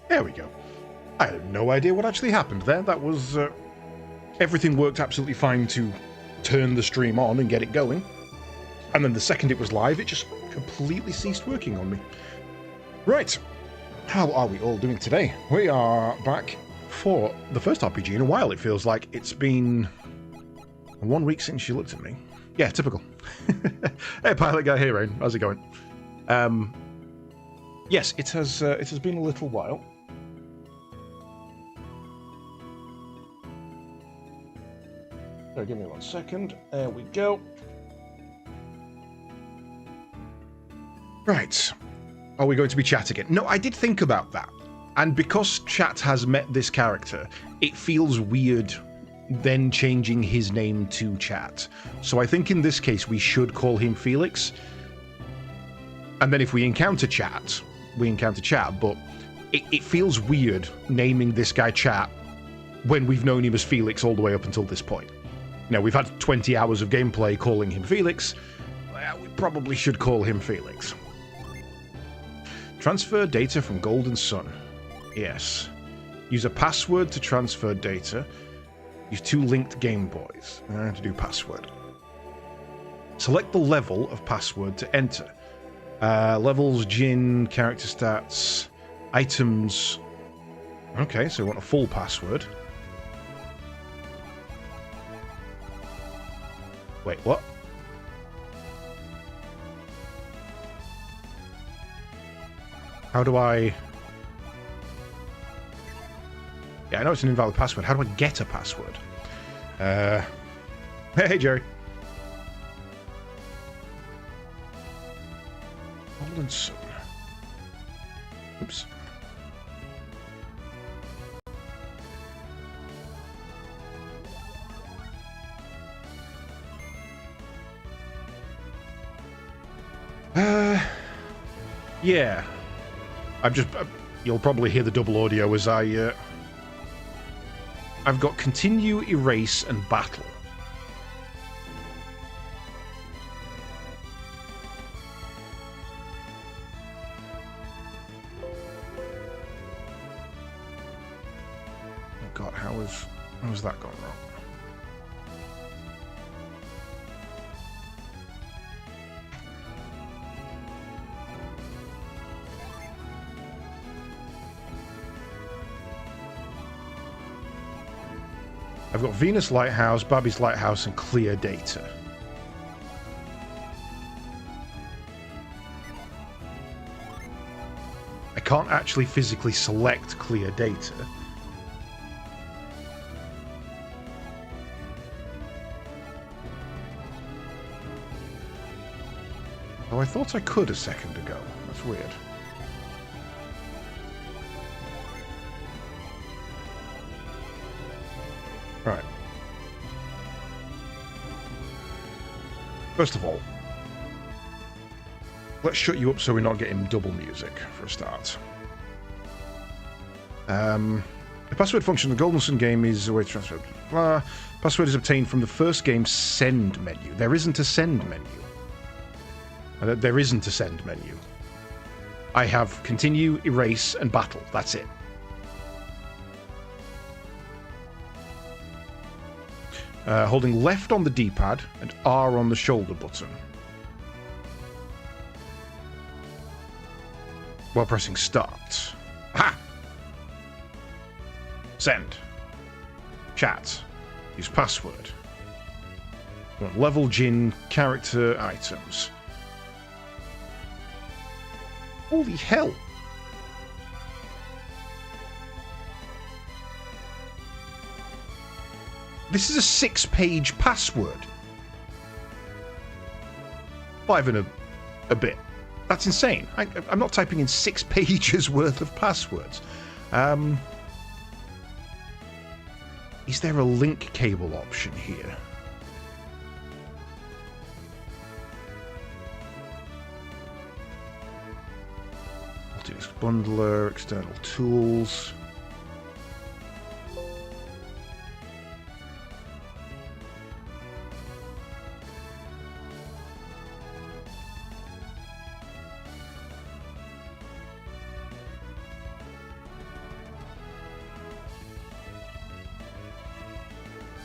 There we go. I had no idea what actually happened there. That was... everything worked absolutely fine to turn the stream on and get it going. And then the second it was live, it just completely ceased working on me. Right. How are we all doing today? We are back for the first RPG in a while, it feels like. It's been 1 week since you looked at me. Yeah, typical. Hey, Pilot Guy. Hey, Rain. How's it going? Yes, it has been a little while. So give me 1 second. There we go. Right. Are we going to be chat again? No, I did think about that. And because chat has met this character, it feels weird then changing his name to chat. So I think in this case we should call him Felix. And then if we encounter chat, we encounter chat, but it feels weird naming this guy chat when we've known him as Felix all the way up until this point. Now, we've had 20 hours of gameplay calling him Felix. We probably should call him Felix. Transfer data from Golden Sun. Yes. Use a password to transfer data. Use 2 linked Game Boys to do password. Select the level of password to enter. Levels, Jin, character stats, items. Okay, so we want a full password. Wait, what? How do I... Yeah, I know it's an invalid password. How do I get a password? Hey, Jerry. Golden Sun. Oops. Yeah. I'm just... you'll probably hear the double audio as I've got continue, erase, and battle. Oh God, how has that gone wrong? I've got Venus Lighthouse, Babby's Lighthouse, and clear data. I can't actually physically select clear data. Oh, I thought I could a second ago. That's weird. Right. First of all, let's shut you up so we're not getting double music for a start. The password function in the Golden Sun game is a way to transfer. Blah. Password is obtained from the first game's send menu. There isn't a send menu. There isn't a send menu. I have continue, erase, and battle. That's it. Holding left on the D-pad and R on the shoulder button. While pressing start. Ha! Send. Chat. Use password. Level, Jin, character, items. Holy hell! This is a 6-page password. 5 and a bit. That's insane. I'm not typing in 6 pages worth of passwords. Is there a link cable option here? Multi-disk bundler, external tools.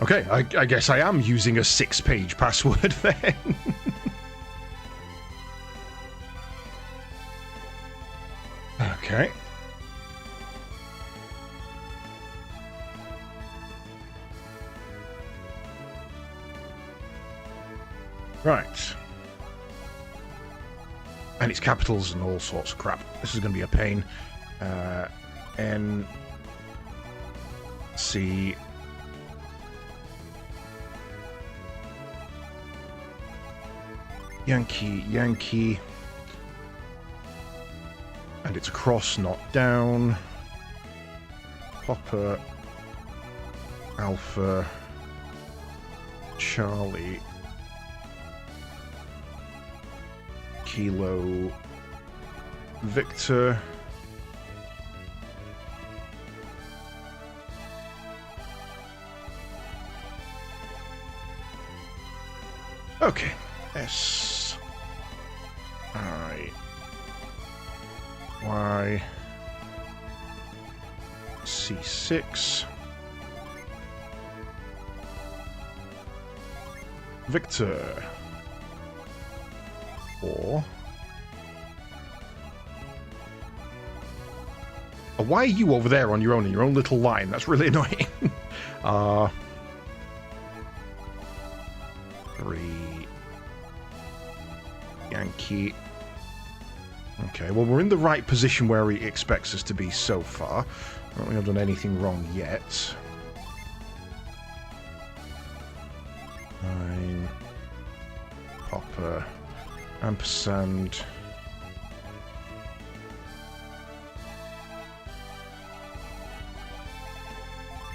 Okay, I guess I am using a 6-page password then. Okay. Right. And it's capitals and all sorts of crap. This is going to be a pain. N C Yankee. And it's across, not down. Papa Alpha Charlie Kilo Victor okay. S I Y C6 Victor 4. Why are you over there on your own in your own little line? That's really annoying. 3 Yankee. Okay, well, we're in the right position where he expects us to be so far. I don't think I've done anything wrong yet. 9 Papa ampersand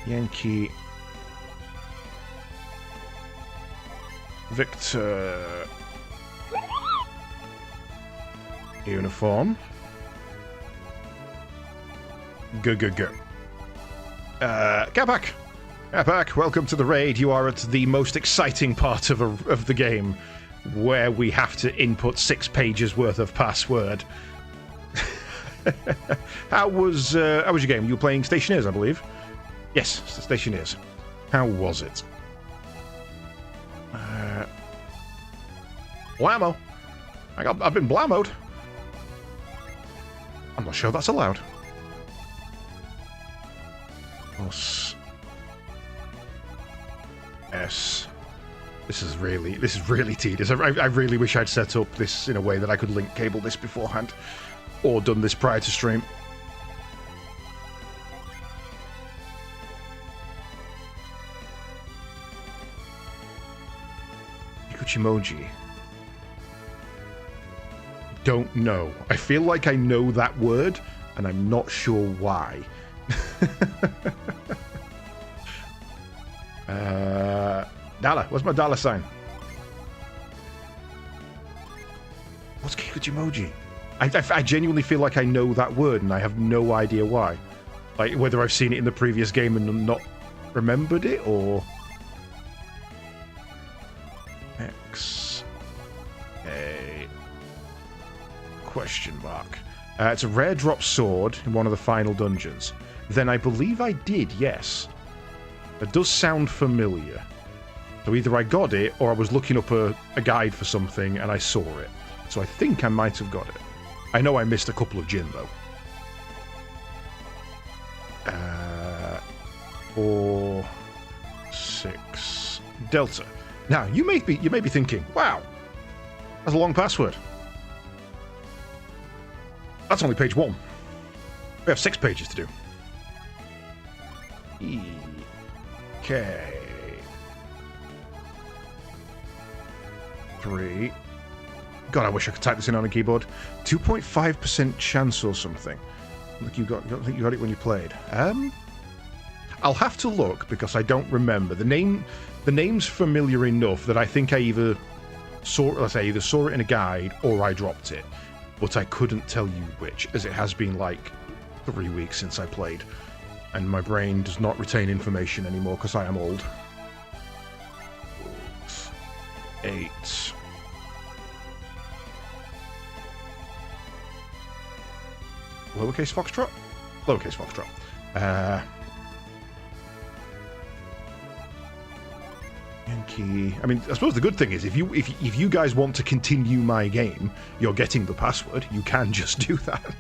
Yankee Victor uniform go. Capac, welcome to the raid. You are at the most exciting part of the game, where we have to input 6 pages worth of password. How was your game? You were playing Stationeers, I believe. Yes, Stationeers. How was it? Blammo. I've been blammoed. I'm not sure that's allowed. Plus S. This is really tedious. I really wish I'd set up this in a way that I could link cable this beforehand, or done this prior to stream. Emoji. Don't know. I feel like I know that word, and I'm not sure why. Dollar. What's my dollar sign? What's Kikuchi emoji? I genuinely feel like I know that word, and I have no idea why. Like, whether I've seen it in the previous game and not remembered it, or... X A question mark. It's a rare drop sword in one of the final dungeons. Then I believe I did, yes. It does sound familiar. So either I got it, or I was looking up a guide for something and I saw it. So I think I might have got it. I know I missed a couple of Jin, though. 4 6 Delta. Now, you may be thinking, wow, that's a long password. That's only page 1. We have 6 pages to do. E K 3. God, I wish I could type this in on a keyboard. 2.5% chance or something. I think you got it when you played. I'll have to look because I don't remember. The name's familiar enough that I think I either saw it in a guide or I dropped it, but I couldn't tell you which, as it has been like 3 weeks since I played, and my brain does not retain information anymore because I am old. 8. Lowercase foxtrot? Lowercase foxtrot. Yankee. I mean, I suppose the good thing is if you guys want to continue my game, you're getting the password. You can just do that.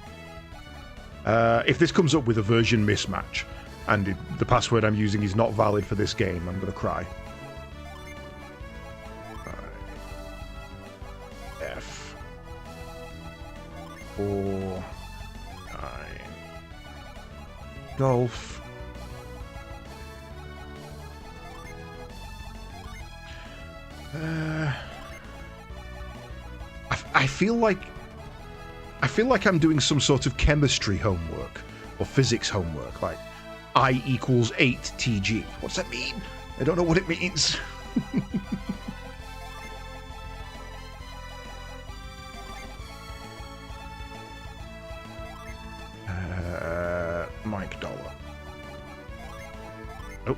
If this comes up with a version mismatch and the password I'm using is not valid for this game, I'm going to cry. F 4 9 Golf. I feel like I'm doing some sort of chemistry homework or physics homework, like I equals 8 TG. What's that mean? I don't know what it means. Mike Dollar. Oh.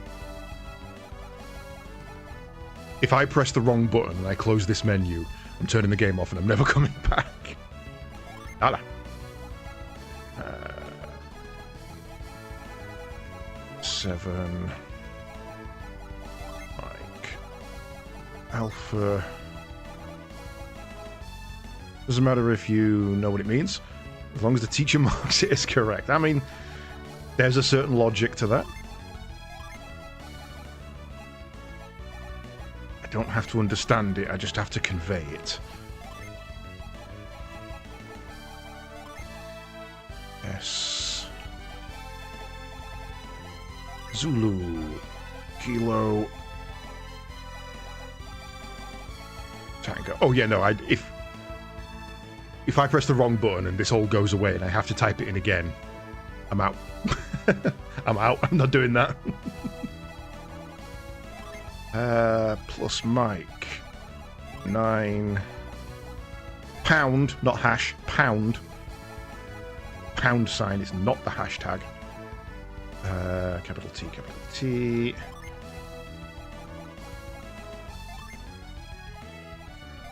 If I press the wrong button and I close this menu, I'm turning the game off and I'm never coming back. Nada. 7. Mike. Alpha. Doesn't matter if you know what it means, as long as the teacher marks it as correct. I mean, there's a certain logic to that. I don't have to understand it, I just have to convey it. S. Zulu. Kilo. Tango. Oh yeah, no, if I press the wrong button and this all goes away and I have to type it in again, I'm out. I'm out. I'm not doing that. Plus Mike. 9. Pound, not hash. Pound. Pound sign is not the hashtag. Capital T, capital T.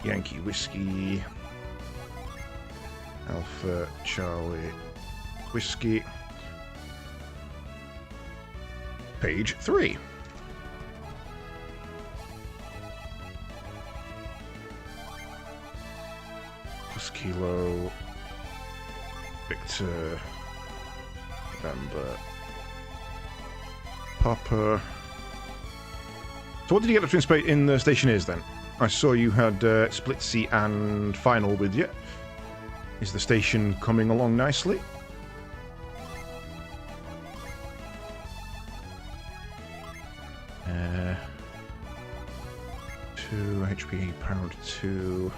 Yankee Whiskey. Alpha Charlie Whiskey. Page 3. Plus Kilo. Victor. November. Papa. So what did you get between in the station is then? I saw you had Split C and Final with you. Is the station coming along nicely? Uh, 2 HP pound 2.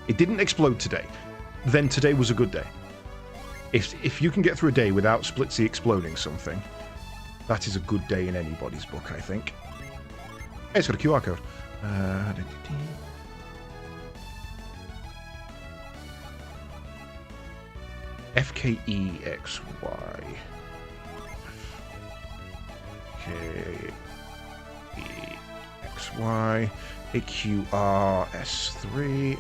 It didn't explode today. Then today was a good day. If you can get through a day without Split C exploding something, that is a good day in anybody's book, I think. Hey, it's got a QR code. FKEXY. FKEXY. AQRS3.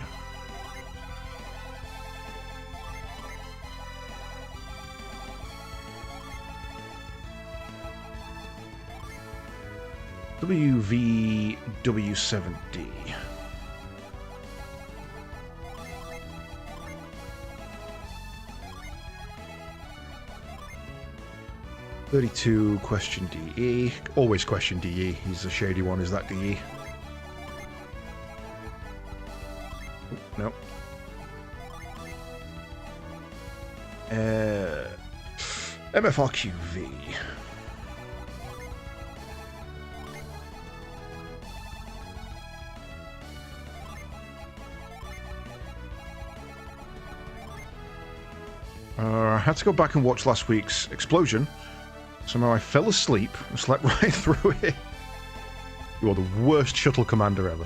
WVW7D. Question DE. Always question DE. He's a shady one. Is that DE? No. MFRQV. I had to go back and watch last week's explosion. Somehow I fell asleep and slept right through it. You are the worst shuttle commander ever.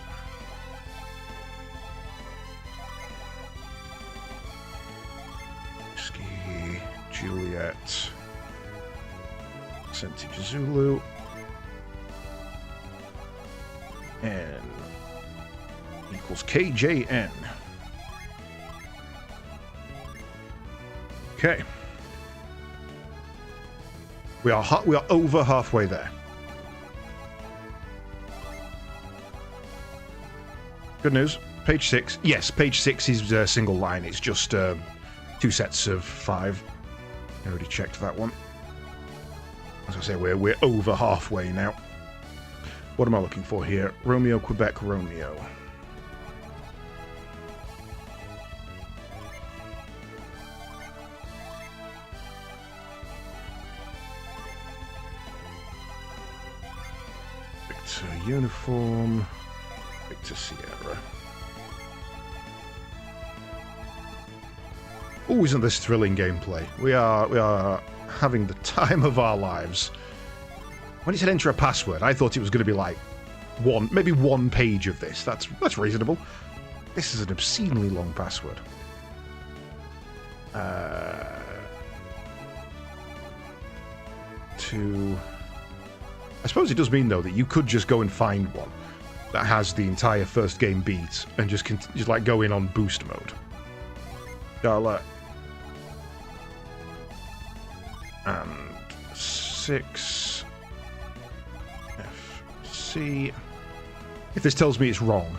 Whiskey, Juliet, Percentage Zulu, N equals KJN. Okay. We are over halfway there. Good news. Page 6. Yes, page 6 is a single line. It's just 2 sets of 5. I already checked that one. As I say, we're over halfway now. What am I looking for here? Romeo, Quebec, Romeo. Victor Uniform. Victor Sierra. Oh, isn't this thrilling gameplay? We are having the time of our lives. When it said enter a password, I thought it was going to be like maybe one page of this. That's reasonable. This is an obscenely long password. I suppose it does mean though that you could just go and find one that has the entire first game beat and just like go in on boost mode. Charlotte. And 6 FC. If this tells me it's wrong.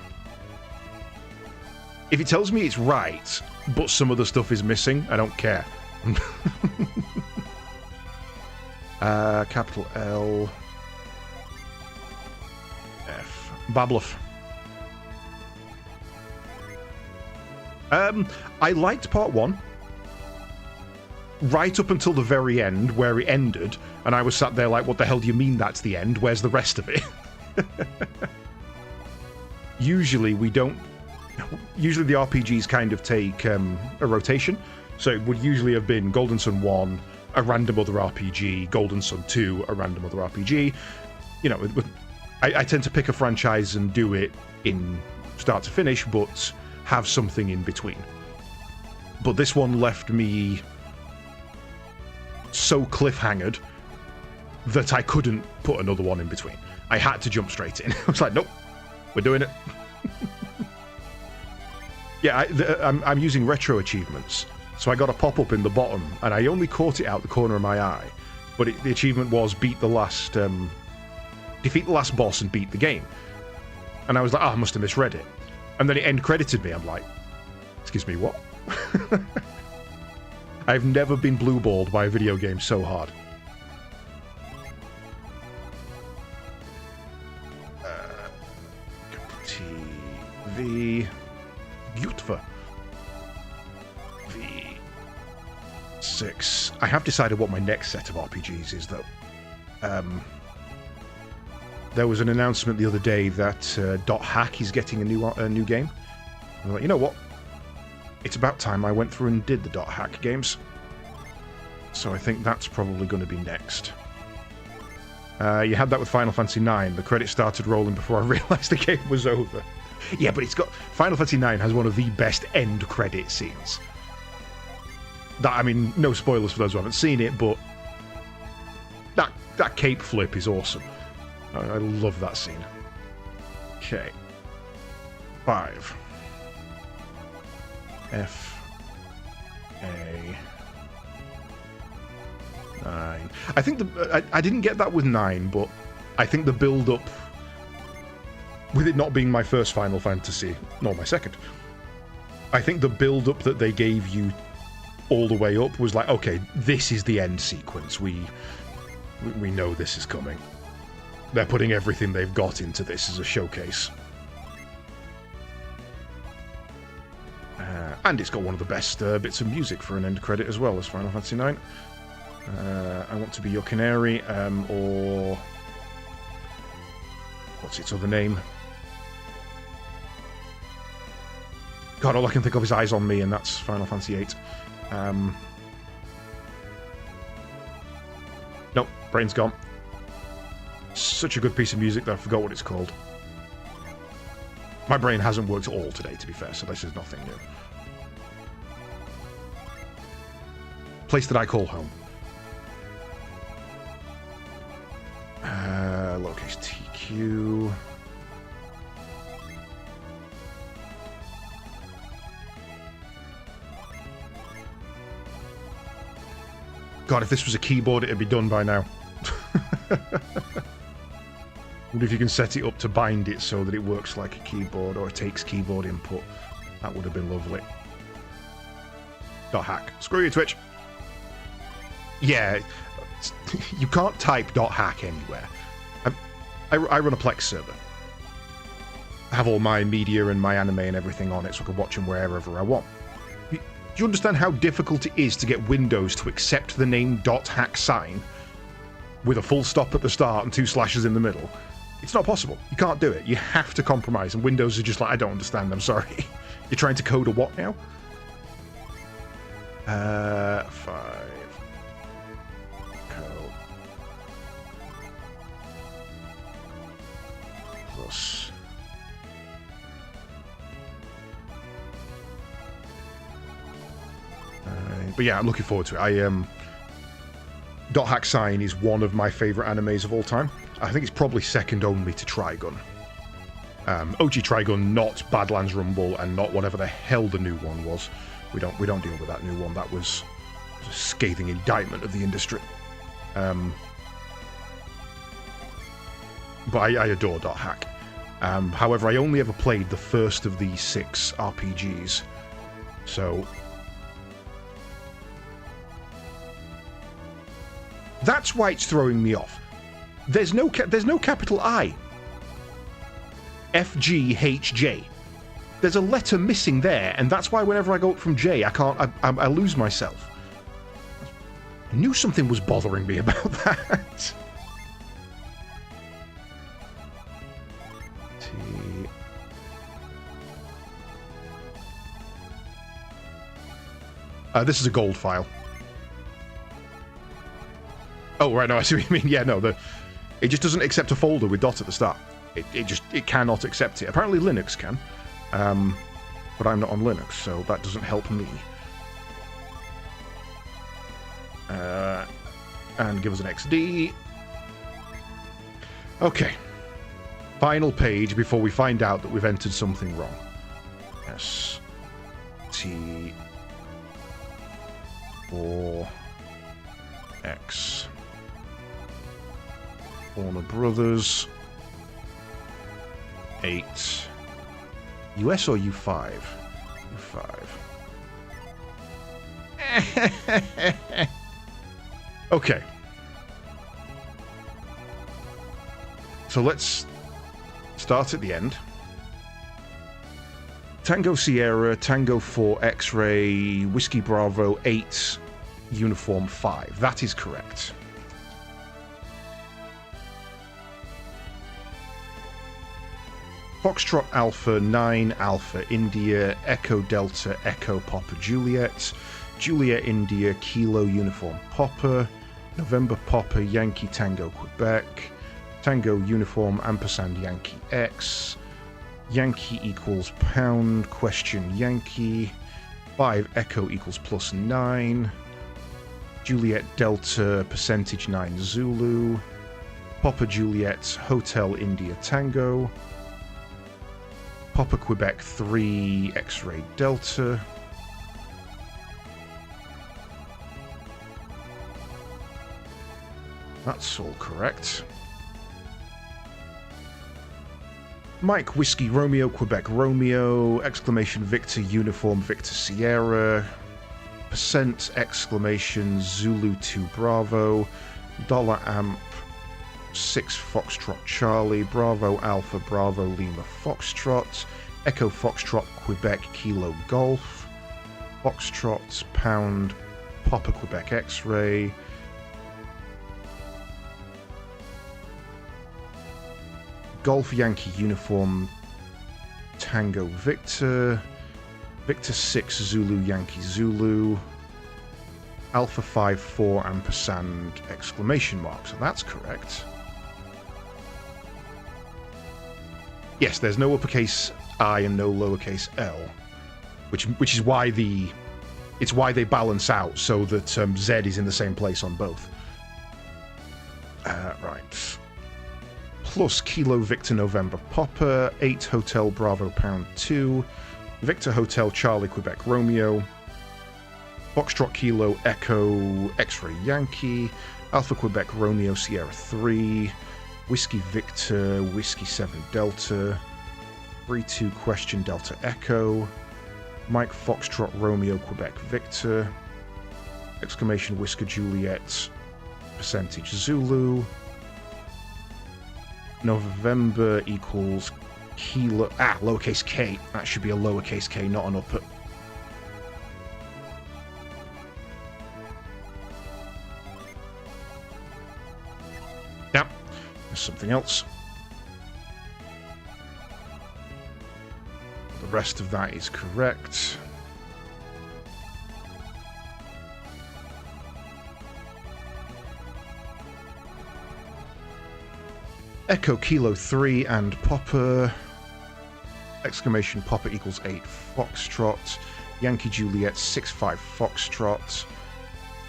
If it tells me it's right, but some of the stuff is missing, I don't care. Capital L. F. Babloff. I liked part 1. Right up until the very end, where it ended, and I was sat there like, what the hell do you mean that's the end? Where's the rest of it? Usually the RPGs kind of take a rotation, so it would usually have been Golden Sun 1, a random other RPG, Golden Sun 2, a random other RPG. You know, I tend to pick a franchise and do it in start to finish, but have something in between. But this one left me so cliffhangered that I couldn't put another one in between. I had to jump straight in. I was like, nope, we're doing it. Yeah, I'm using retro achievements, so I got a pop-up in the bottom, and I only caught it out the corner of my eye, but the achievement was defeat the last boss and beat the game. And I was like, I must have misread it. And then it end credited me. I'm like, excuse me, what? I've never been blue-balled by a video game so hard. TV. Beautiful. V6. I have decided what my next set of RPGs is, though. There was an announcement the other day that Dot Hack is getting a new game. I'm like, you know what? It's about time I went through and did the Dot Hack games. So I think that's probably going to be next. You had that with Final Fantasy IX. The credits started rolling before I realised the game was over. Yeah, but Final Fantasy IX has one of the best end credit scenes. I mean, no spoilers for those who haven't seen it, but that cape flip is awesome. I love that scene. Okay. 5. F. A. 9. I think I didn't get that with 9, but I think the build-up, with it not being my first Final Fantasy, nor my second, I think the build-up that they gave you all the way up was like, okay, this is the end sequence. We know this is coming. They're putting everything they've got into this as a showcase. And it's got one of the best bits of music for an end credit as well as Final Fantasy IX. I Want to Be Your Canary, or... what's its other name? God, all I can think of is Eyes on Me, and that's Final Fantasy VIII. Nope, brain's gone. Such a good piece of music that I forgot what it's called. My brain hasn't worked at all today, to be fair, so this is nothing new. Place that I call home. Lowercase TQ. God, if this was a keyboard, it'd be done by now. Wonder if you can set it up to bind it so that it works like a keyboard or takes keyboard input. That would have been lovely. .hack. Screw you, Twitch. Yeah, you can't type .hack anywhere. I run a Plex server. I have all my media and my anime and everything on it so I can watch them wherever I want. Do you understand how difficult it is to get Windows to accept the name .hack sign with a full stop at the start and 2 slashes in the middle? It's not possible. You can't do it. You have to compromise, and Windows is just like, I don't understand, I'm sorry. You're trying to code a what now? 5. Code. Plus. But yeah, I'm looking forward to it. .hack Sign is one of my favourite animes of all time. I think it's probably second only to Trigun. OG Trigun, not Badlands Rumble, and not whatever the hell the new one was. We don't deal with that new one. That was a scathing indictment of the industry. But I adore .hack. However, I only ever played the first of these 6 RPGs, so that's why it's throwing me off. There's no capital I. FGHJ. There's a letter missing there, and that's why whenever I go up from J, I lose myself. I knew something was bothering me about that. T. This is a gold file. Oh, right, no, I see what you mean. Yeah, no, it just doesn't accept a folder with dot at the start. It cannot accept it. Apparently Linux can, but I'm not on Linux, so that doesn't help me. And give us an XD. Okay. Final page before we find out that we've entered something wrong. S T 4 X Warner Brothers 8 US or U5? U5. Okay. So let's start at the end. Tango Sierra, Tango 4 X-Ray, Whiskey Bravo 8, Uniform 5. That is correct. Foxtrot Alpha 9 Alpha India, Echo Delta Echo Papa Juliet, Juliet India Kilo Uniform Papa, November Papa Yankee Tango Quebec, Tango Uniform Ampersand Yankee X, Yankee equals pound question Yankee, 5 Echo equals +9, Juliet Delta percentage 9 Zulu, Papa Juliet Hotel India Tango, Papa Quebec 3 X-Ray Delta, that's all correct. Mike Whiskey Romeo Quebec Romeo exclamation Victor Uniform Victor Sierra percent exclamation Zulu 2 Bravo dollar amp 6 Foxtrot Charlie Bravo Alpha Bravo Lima Foxtrot Echo Foxtrot Quebec Kilo Golf Foxtrot pound Papa Quebec X-Ray Golf Yankee Uniform Tango Victor Victor 6 Zulu Yankee Zulu Alpha 5 4 ampersand exclamation mark. So that's correct. Yes, there's no uppercase I and no lowercase L, which is why it's why they balance out so that Z is in the same place on both. Right. Plus Kilo Victor November Papa 8 Hotel Bravo Pound 2 Victor Hotel Charlie Quebec Romeo Foxtrot Kilo Echo X-Ray Yankee Alpha Quebec Romeo Sierra 3 Whiskey Victor, Whiskey 7 Delta, 3-2 Question Delta Echo, Mike Foxtrot Romeo Quebec Victor, exclamation Whisker Juliet, percentage Zulu, November equals kilo, lowercase k, that should be a lowercase k, not an upper. Yep, there's something else. The rest of that is correct. Echo Kilo 3 and Popper. Exclamation Popper equals 8 Foxtrot. Yankee Juliet 6-5 Foxtrot.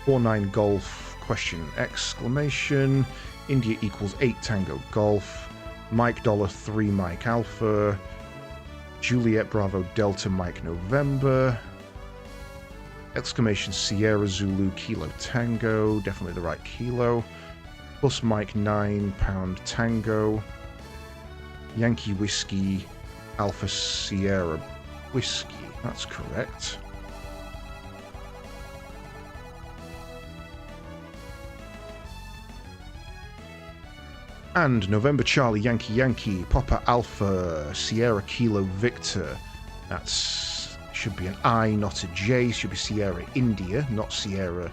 4-9 Golf question exclamation. India equals 8 Tango Golf. Mike Dollar 3 Mike Alpha. Juliet Bravo Delta Mike November. Exclamation Sierra Zulu Kilo Tango. Definitely the right kilo. Plus Mike 9 Pound Tango. Yankee Whiskey Alpha Sierra Whiskey. That's correct. And November Charlie Yankee Yankee Papa Alpha Sierra Kilo Victor. That's should be an I, not a J. Should be Sierra India, not Sierra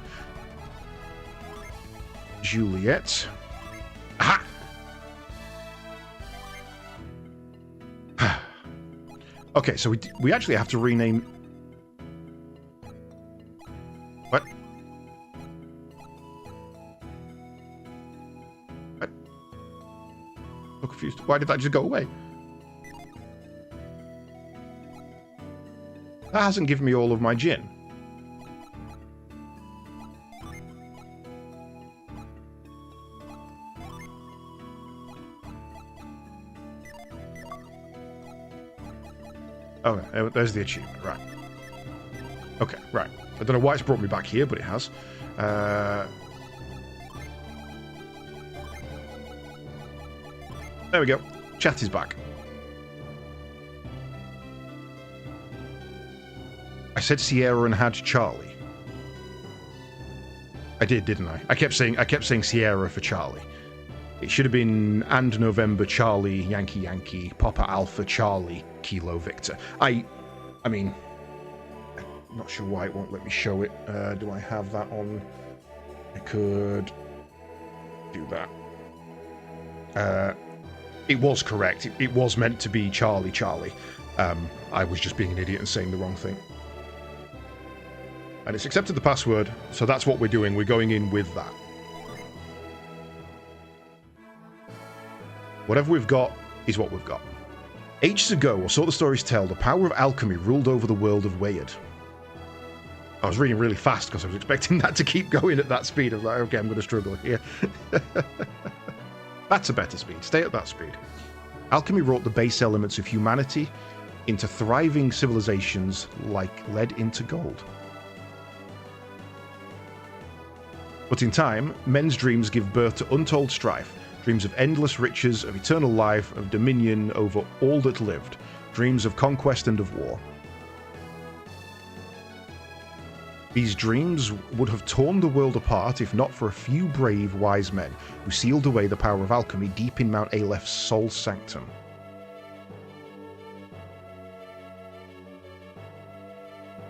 Juliet. Aha! Okay, so we actually have to rename. What? What? I'm confused. Why did that just go away? That hasn't given me all of my gin. Oh, there's the achievement, right. Okay, right. I don't know why it's brought me back here, but it has. There we go. Chat is back. I said Sierra and had Charlie. I did, didn't I? I kept saying Sierra for Charlie. It should have been and November Charlie Yankee Yankee Papa Alpha Charlie Kilo Victor. I mean, I'm not sure why it won't let me show it. Do I have that on? I could do that. It was correct. It was meant to be Charlie Charlie. I was just being an idiot and saying the wrong thing. And it's accepted the password, so that's what we're doing. We're going in with that. Whatever we've got is what we've got. Ages ago, or so the stories tell, the power of alchemy ruled over the world of Weyard. I was reading really fast because I was expecting that to keep going at that speed. I was like, okay, I'm going to struggle here. That's a better speed. Stay at that speed. Alchemy wrought the base elements of humanity into thriving civilizations like lead into gold. But in time, men's dreams give birth to untold strife. Dreams of endless riches, of eternal life, of dominion over all that lived. Dreams of conquest and of war. These dreams would have torn the world apart if not for a few brave, wise men who sealed away the power of alchemy deep in Mount Aleph's soul sanctum.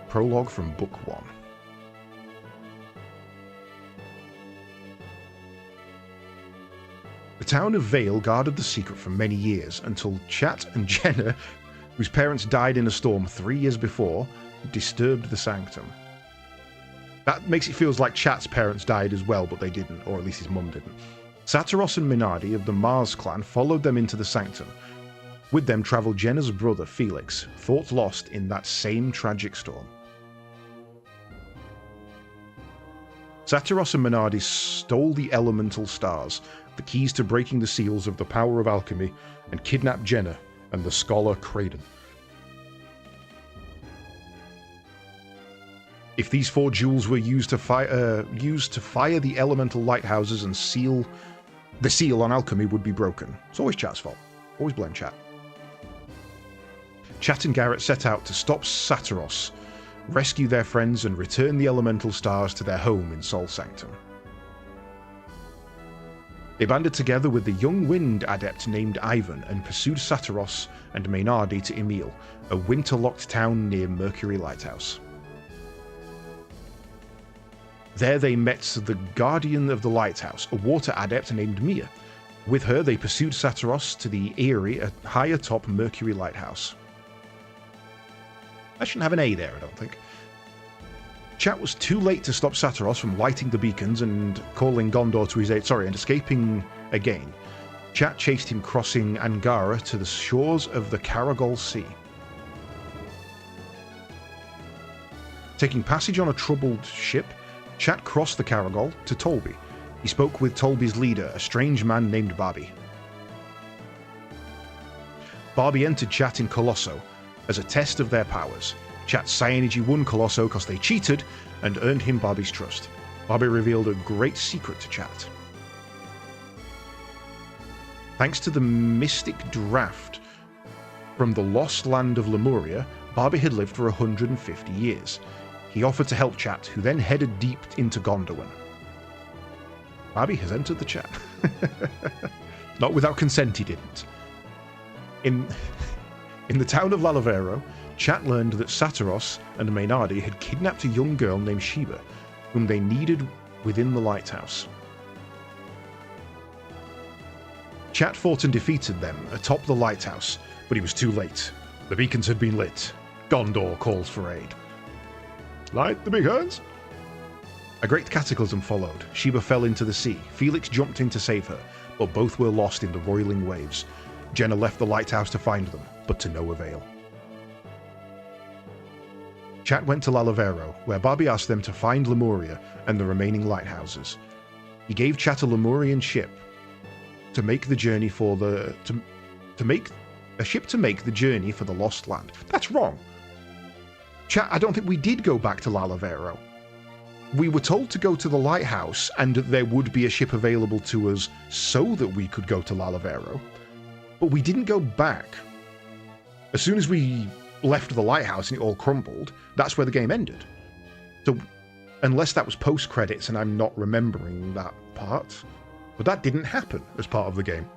Prologue from Book 1. The town of Vale guarded the secret for many years until Chat and Jenna, whose parents died in a storm 3 years before, disturbed the sanctum. That makes it feel like Chat's parents died as well, but they didn't, or at least his mum didn't. Satiros and Minardi of the Mars clan followed them into the sanctum. With them travelled Jenna's brother Felix, thought lost in that same tragic storm. Satiros and Minardi stole the elemental stars, the keys to breaking the seals of the power of alchemy, and kidnapped Jenna and the scholar Craden. If these 4 jewels were used to fire the elemental lighthouses and seal the seal on alchemy would be broken. It's always Chat's fault. Always blame Chat. Chat and Garrett set out to stop Saturos, rescue their friends, and return the elemental stars to their home in Sol Sanctum. They banded together with the young wind adept named Ivan and pursued Saturos and Maynardi to Emil, a winter-locked town near Mercury Lighthouse. There they met the Guardian of the Lighthouse, a water adept named Mia. With her, they pursued Saturos to the Eyrie, high atop Mercury Lighthouse. I shouldn't have an A there, I don't think. Chat was too late to stop Saturos from lighting the beacons and calling Gondor to his aid, and escaping again. Chat chased him crossing Angara to the shores of the Caragol Sea. Taking passage on a troubled ship, Chat crossed the Caragol to Tolby. He spoke with Tolby's leader, a strange man named Barbie. Barbie entered Chat in Colosso as a test of their powers. Chat's Psynergy won Colosso because they cheated and earned him Barbie's trust. Barbie revealed a great secret to Chat. Thanks to the mystic draft from the lost land of Lemuria, Barbie had lived for 150 years. He offered to help Chat, who then headed deep into Gondolin. Barbie has entered the chat. Not without consent, he didn't. In the town of Lalavero, Chat learned that Saturos and Maynardi had kidnapped a young girl named Sheba, whom they needed within the lighthouse. Chat fought and defeated them atop the lighthouse, but he was too late. The beacons had been lit. Gondor calls for aid. Light the beacons! A great cataclysm followed. Sheba fell into the sea. Felix jumped in to save her, but both were lost in the roiling waves. Jenna left the lighthouse to find them, but to no avail. Chat went to Lalavero, where Barbie asked them to find Lemuria and the remaining lighthouses. He gave Chat a Lemurian ship to make the journey for the to make the journey for the Lost Land. That's wrong. Chat, I don't think we did go back to Lalavero. We were told to go to the lighthouse and there would be a ship available to us so that we could go to Lalavero, but we didn't go back. As soon as we left the lighthouse and it all crumbled, that's where the game ended. So, unless that was post-credits and I'm not remembering that part, but that didn't happen as part of the game.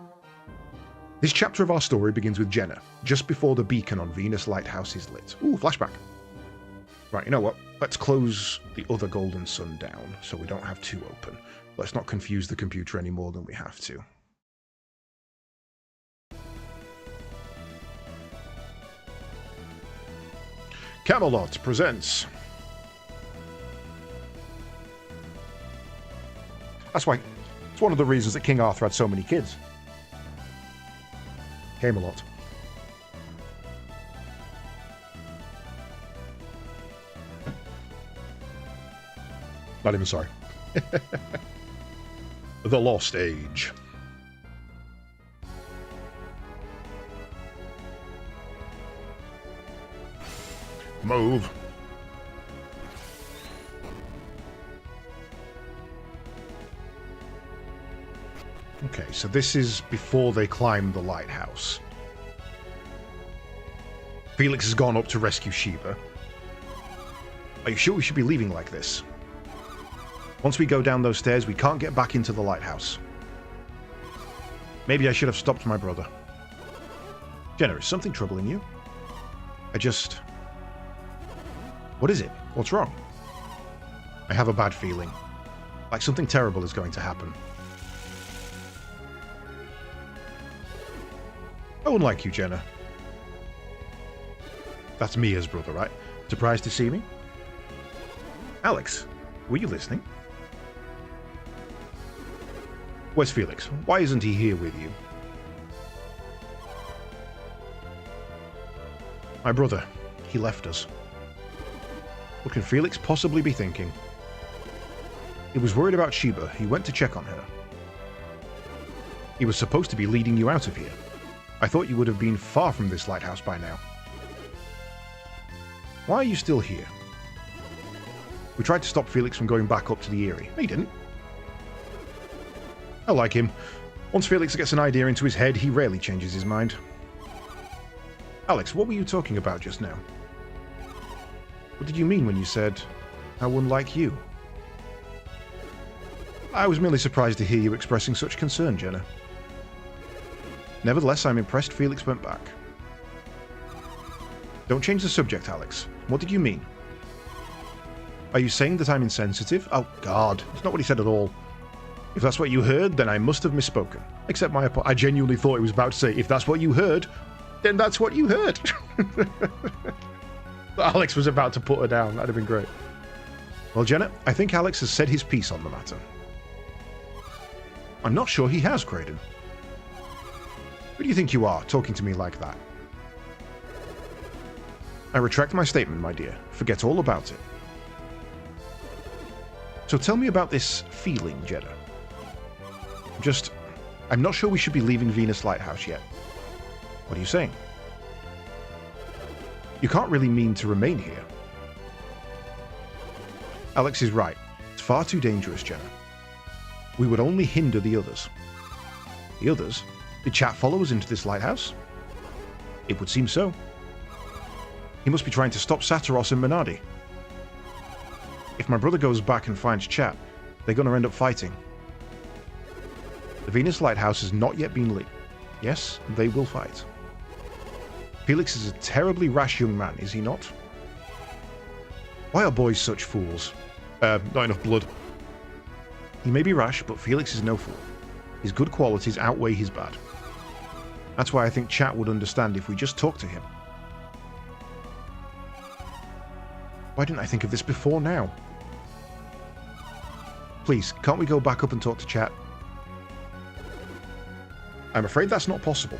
This chapter of our story begins with Jenna, just before the beacon on Venus Lighthouse is lit. Ooh, flashback. Right, you know what? Let's close the other Golden Sun down so we don't have two open. Let's not confuse the computer any more than we have to. Camelot presents. That's why it's one of the reasons that King Arthur had so many kids. Camelot. Not even sorry. The Lost Age. Move. Okay, so this is before they climb the lighthouse. Felix has gone up to rescue Sheba. Are you sure we should be leaving like this? Once we go down those stairs, we can't get back into the lighthouse. Maybe I should have stopped my brother. Jenna, is something troubling you? What is it? What's wrong? I have a bad feeling. Like something terrible is going to happen. I wouldn't like you, Jenna. That's Mia's brother, right? Surprised to see me? Alex, were you listening? Where's Felix? Why isn't he here with you? My brother. He left us. What can Felix possibly be thinking? He was worried about Sheba. He went to check on her. He was supposed to be leading you out of here. I thought you would have been far from this lighthouse by now. Why are you still here? We tried to stop Felix from going back up to the Eyrie. No, you didn't. I like him. Once Felix gets an idea into his head, he rarely changes his mind. Alex, what were you talking about just now? What did you mean when you said, how unlike you? I was merely surprised to hear you expressing such concern, Jenna. Nevertheless, I'm impressed Felix went back. Don't change the subject, Alex. What did you mean? Are you saying that I'm insensitive? Oh, God. It's not what he said at all. If that's what you heard, then I must have misspoken. Except I genuinely thought he was about to say, if that's what you heard, then that's what you heard. Alex was about to put her down. That'd have been great. Well, Jenna, I think Alex has said his piece on the matter. I'm not sure he has, Kraden. Who do you think you are, talking to me like that? I retract my statement, my dear. Forget all about it. So tell me about this feeling, Jenna. I'm not sure we should be leaving Venus Lighthouse yet. What are you saying? You can't really mean to remain here. Alex is right. It's far too dangerous, Jenna. We would only hinder the others. The others? Did Chat follow us into this lighthouse? It would seem so. He must be trying to stop Saturos and Minardi. If my brother goes back and finds Chat, they're going to end up fighting. The Venus Lighthouse has not yet been lit. Yes, they will fight. Felix is a terribly rash young man, is he not? Why are boys such fools? Not enough blood. He may be rash, but Felix is no fool. His good qualities outweigh his bad. That's why I think Chat would understand if we just talked to him. Why didn't I think of this before now? Please, can't we go back up and talk to Chat? I'm afraid that's not possible.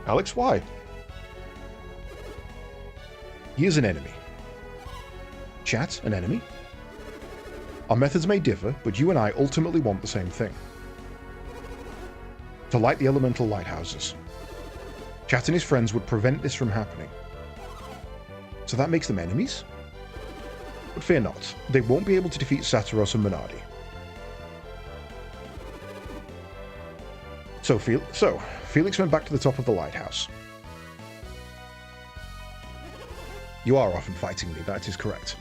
Alex, why? He is an enemy. Chat, an enemy? Our methods may differ, but you and I ultimately want the same thing. To light the elemental lighthouses. Chat and his friends would prevent this from happening. So that makes them enemies? But fear not, they won't be able to defeat Saturos and Minardi. So Felix went back to the top of the lighthouse. You are often fighting me, that is correct.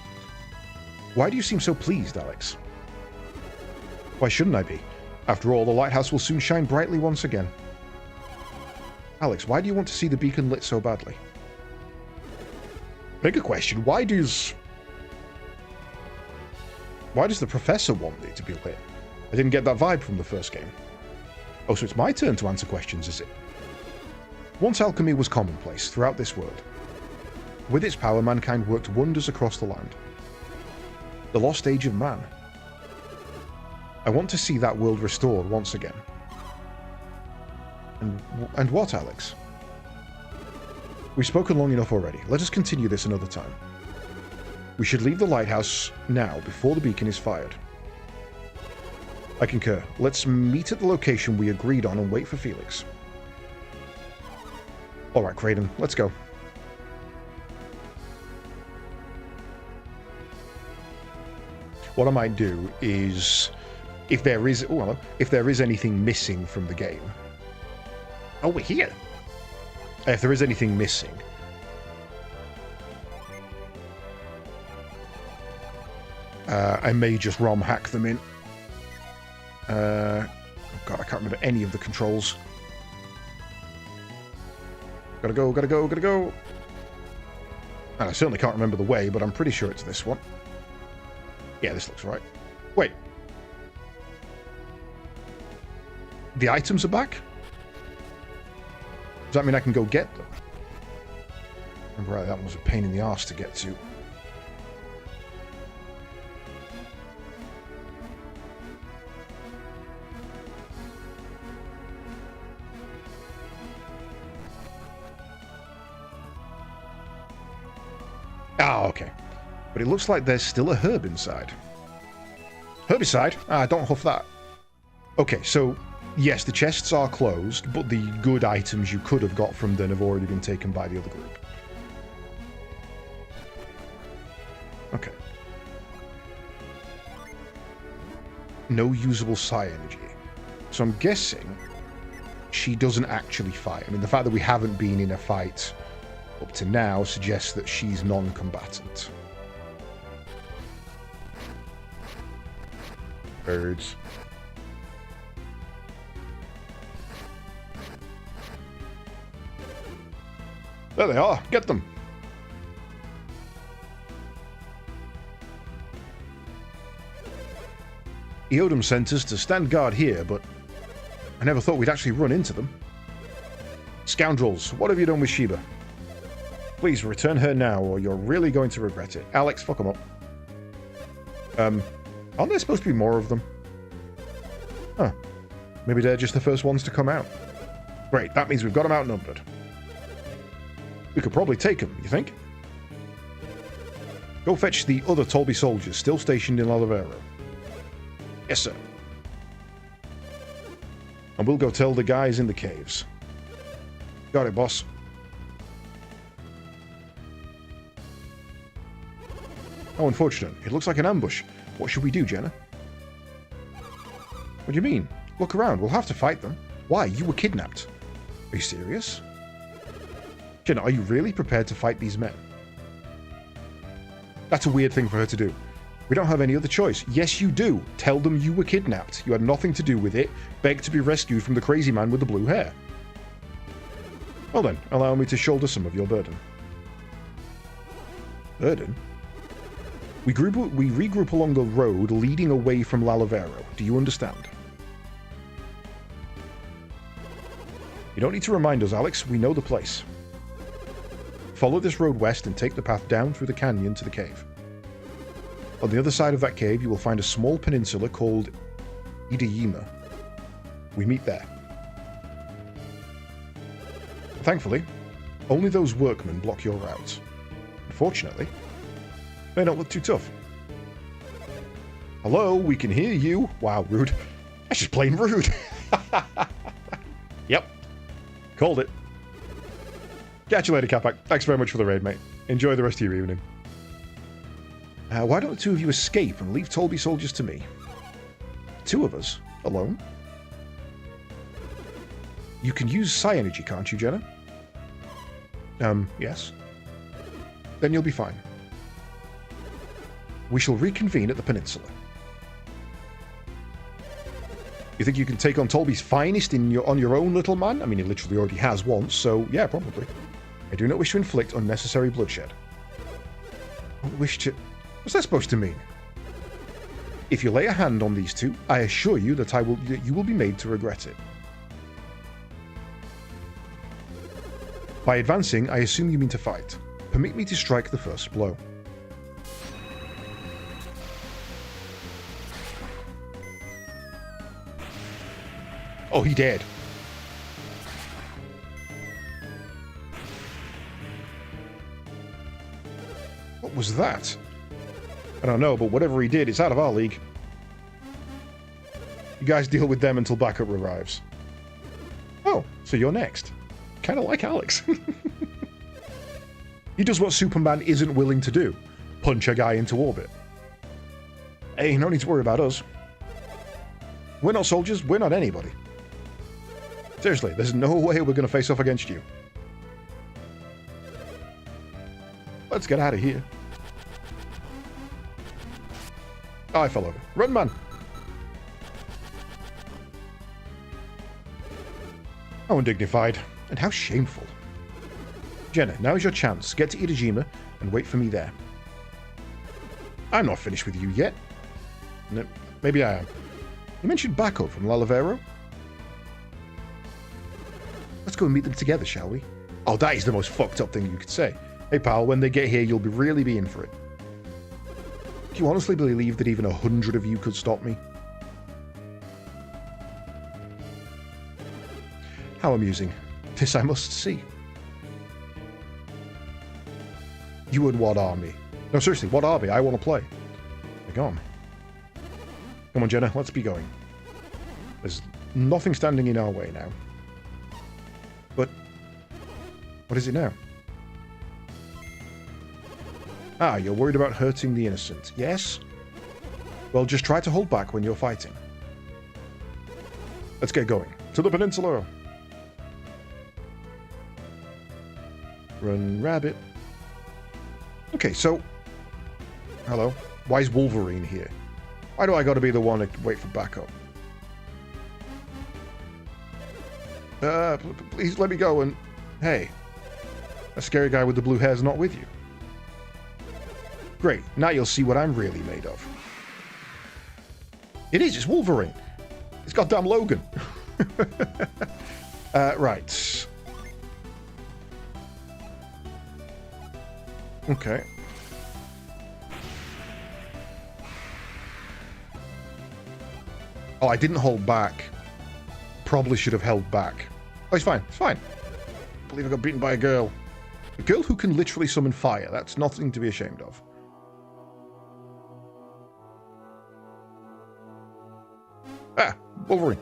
Why do you seem so pleased, Alex? Why shouldn't I be? After all, the lighthouse will soon shine brightly once again. Alex, why do you want to see the beacon lit so badly? Bigger question, why does the professor want it to be lit? I didn't get that vibe from the first game. Oh, so it's my turn to answer questions, is it? Once alchemy was commonplace throughout this world. With its power, mankind worked wonders across the land. The lost age of man. I want to see that world restored once again. And what, Alex? We've spoken long enough already. Let us continue this another time. We should leave the lighthouse now, before the beacon is fired. I concur. Let's meet at the location we agreed on and wait for Felix. Alright, Kraden, let's go. What I might do is, if there is anything missing from the game. Oh, we're here. If there is anything missing, I may just ROM hack them in. Oh god, I can't remember any of the controls. Gotta go. And I certainly can't remember the way, but I'm pretty sure it's this one. Yeah, this looks right. Wait. The items are back? Does that mean I can go get them? Right, that was a pain in the arse to get to. Ah, okay. But it looks like there's still a herb inside. Herbicide? Ah, don't huff that. Okay, so yes, the chests are closed, but the good items you could have got from them have already been taken by the other group. Okay. No usable psi energy. So I'm guessing she doesn't actually fight. I mean, the fact that we haven't been in a fight up to now suggests that she's non-combatant. Birds. There they are. Get them. Eodam sent us to stand guard here, but I never thought we'd actually run into them. Scoundrels, what have you done with Sheba? Please return her now, or you're really going to regret it. Alex, fuck them up. Aren't there supposed to be more of them? Huh. Maybe they're just the first ones to come out. Great, that means we've got them outnumbered. We could probably take them, you think? Go fetch the other Tolby soldiers still stationed in Lalavero. Yes, sir. And we'll go tell the guys in the caves. Got it, boss. Oh, unfortunate. It looks like an ambush. What should we do, Jenna? What do you mean? Look around. We'll have to fight them. Why? You were kidnapped. Are you serious? Jenna, are you really prepared to fight these men? That's a weird thing for her to do. We don't have any other choice. Yes, you do. Tell them you were kidnapped. You had nothing to do with it. Beg to be rescued from the crazy man with the blue hair. Well then, allow me to shoulder some of your burden. Burden? We regroup along the road leading away from Lalavero. Do you understand? You don't need to remind us, Alex. We know the place. Follow this road west and take the path down through the canyon to the cave. On the other side of that cave, you will find a small peninsula called Idayima. We meet there. Thankfully, only those workmen block your route. Unfortunately, they don't look too tough. Hello, we can hear you. Wow, rude. That's just plain rude. Yep. Called it. Catch you later, Capac. Thanks very much for the raid, mate. Enjoy the rest of your evening. Why don't the two of you escape and leave Tolby soldiers to me? Two of us? Alone? You can use psi energy, can't you, Jenna? Yes. Then you'll be fine. We shall reconvene at the peninsula. You think you can take on Tolby's finest on your own, little man? I mean, he literally already has once, so yeah, probably. I do not wish to inflict unnecessary bloodshed. I don't wish to... What's that supposed to mean? If you lay a hand on these two, I assure you that you will be made to regret it. By advancing, I assume you mean to fight. Permit me to strike the first blow. Oh, he did. What was that? I don't know, but whatever he did, it's out of our league. You guys deal with them until backup arrives. Oh, so you're next. Kind of like Alex. He does what Superman isn't willing to do. Punch a guy into orbit. Hey, no need to worry about us. We're not soldiers, we're not anybody. Seriously, there's no way we're going to face off against you. Let's get out of here. Oh, I fell over. Run, man! How undignified. And how shameful. Jenna, now is your chance. Get to Idajima and wait for me there. I'm not finished with you yet. No, maybe I am. You mentioned backup from Lalavero? Let's go and meet them together, shall we? Oh, that is the most fucked up thing you could say. Hey, pal, when they get here, you'll really be in for it. Do you honestly believe that even 100 of you could stop me? How amusing. This I must see. You and what army? No, seriously, what army? I want to play. They're gone. Come on, Jenna, let's be going. There's nothing standing in our way now. But what is it now? Ah, you're worried about hurting the innocent. Yes? Well, just try to hold back when you're fighting. Let's get going. To the peninsula. Run, rabbit. Okay, so... Hello. Why is Wolverine here? Why do I gotta be the one to wait for backup? Please let me go and... Hey. A scary guy with the blue hair's not with you. Great. Now you'll see what I'm really made of. It is. It's Wolverine. It's goddamn Logan. Right. Okay. Oh, I didn't hold back. Probably should have held back. Oh, it's fine. It's fine. I believe I got beaten by a girl. A girl who can literally summon fire. That's nothing to be ashamed of. Ah, Wolverine.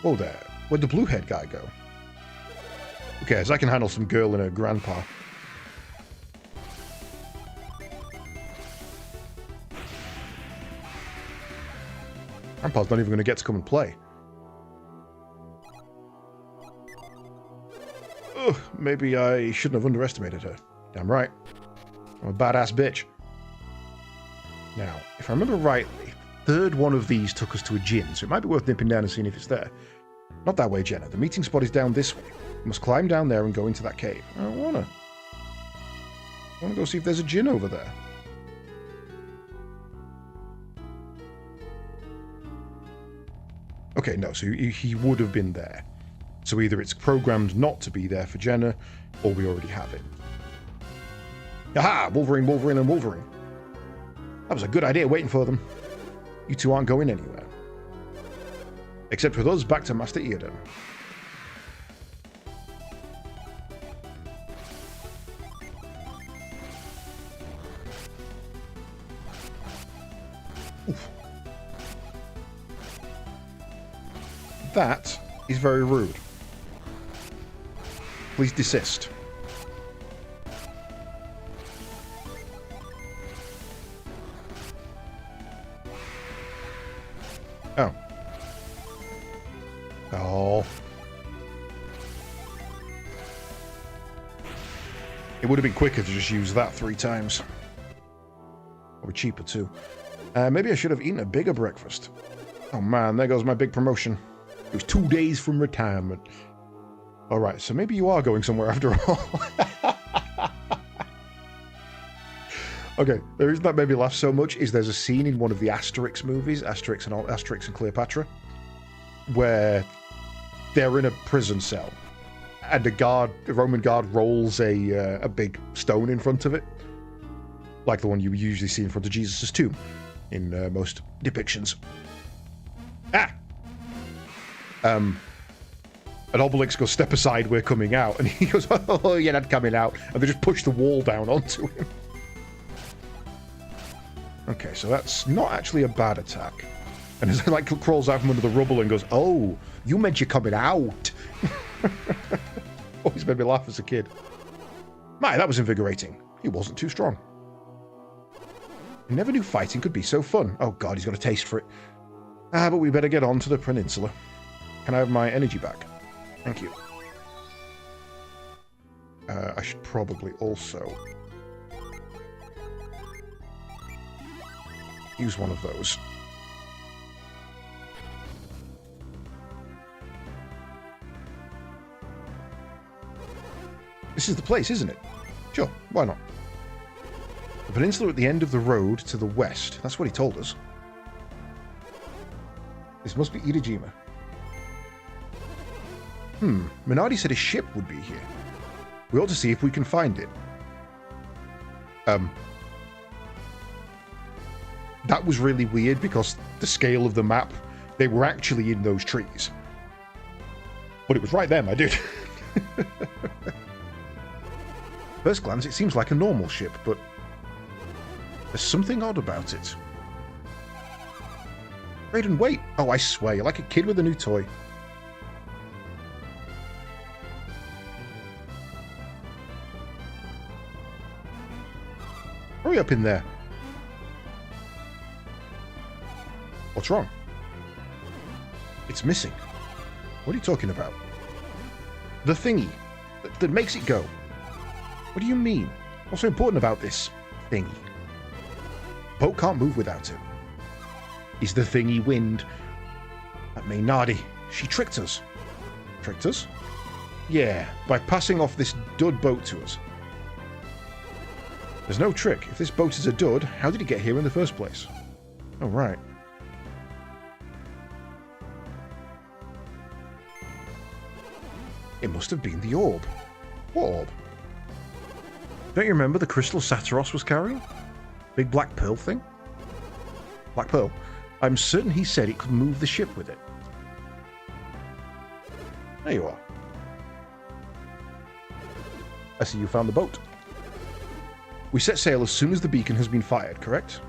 Whoa there. Where'd the blue-haired guy go? Who cares? I can handle some girl and her grandpa. Grandpa's not even going to get to come and play. Ugh, maybe I shouldn't have underestimated her. Damn right. I'm a badass bitch. Now, if I remember rightly, third one of these took us to a gym, so it might be worth nipping down and seeing if it's there. Not that way, Jenna. The meeting spot is down this way. We must climb down there and go into that cave. I wanna go see if there's a gin over there. Okay, no, so he would have been there. So either it's programmed not to be there for Jenna, or we already have it. Aha! Wolverine, Wolverine, and Wolverine. That was a good idea waiting for them. You two aren't going anywhere. Except with us back to Master Eardom. Oof. That is very rude. Please desist. Oh. Oh. It would have been quicker to just use that 3 times. Or cheaper too. Maybe I should have eaten a bigger breakfast. Oh man, there goes my big promotion. It was 2 days from retirement. Alright, so maybe you are going somewhere after all. Okay, the reason that made me laugh so much is there's a scene in one of the Asterix movies, Asterix and Cleopatra, where they're in a prison cell, and a Roman guard rolls a big stone in front of it, like the one you usually see in front of Jesus' tomb in most depictions. Ah! And Obelix goes, "Step aside, we're coming out," and he goes, "Oh, you're not coming out," and they just push the wall down onto him. Okay, so that's not actually a bad attack. And as he crawls out from under the rubble and goes, "Oh, you meant you're coming out." Always made me laugh as a kid. My, that was invigorating. He wasn't too strong. I never knew fighting could be so fun. Oh god, he's got a taste for it. But we better get on to the peninsula. Can I have my energy back? Thank you. I should probably also use one of those. This is the place, isn't it? Sure, why not? The peninsula at the end of the road to the west. That's what he told us. This must be Itajima. Minardi said a ship would be here. We ought to see if we can find it. That was really weird because the scale of the map, they were actually in those trees. But it was right there, my dude. First glance, it seems like a normal ship, but there's something odd about it. Raiden, wait! Oh, I swear, you're like a kid with a new toy. Hurry up in there. What's wrong? It's missing. What are you talking about? The thingy that makes it go. What do you mean? What's so important about this thingy? Boat can't move without it. Is the thingy wind? That Maynardi, she tricked us. Tricked us? Yeah, by passing off this dud boat to us. There's no trick. If this boat is a dud, how did it get here in the first place? Oh, right. It must have been the orb. What orb? Don't you remember the crystal Saturos was carrying? Big black pearl thing? Black pearl? I'm certain he said it could move the ship with it. There you are. I see you found the boat. We set sail as soon as the beacon has been fired, correct?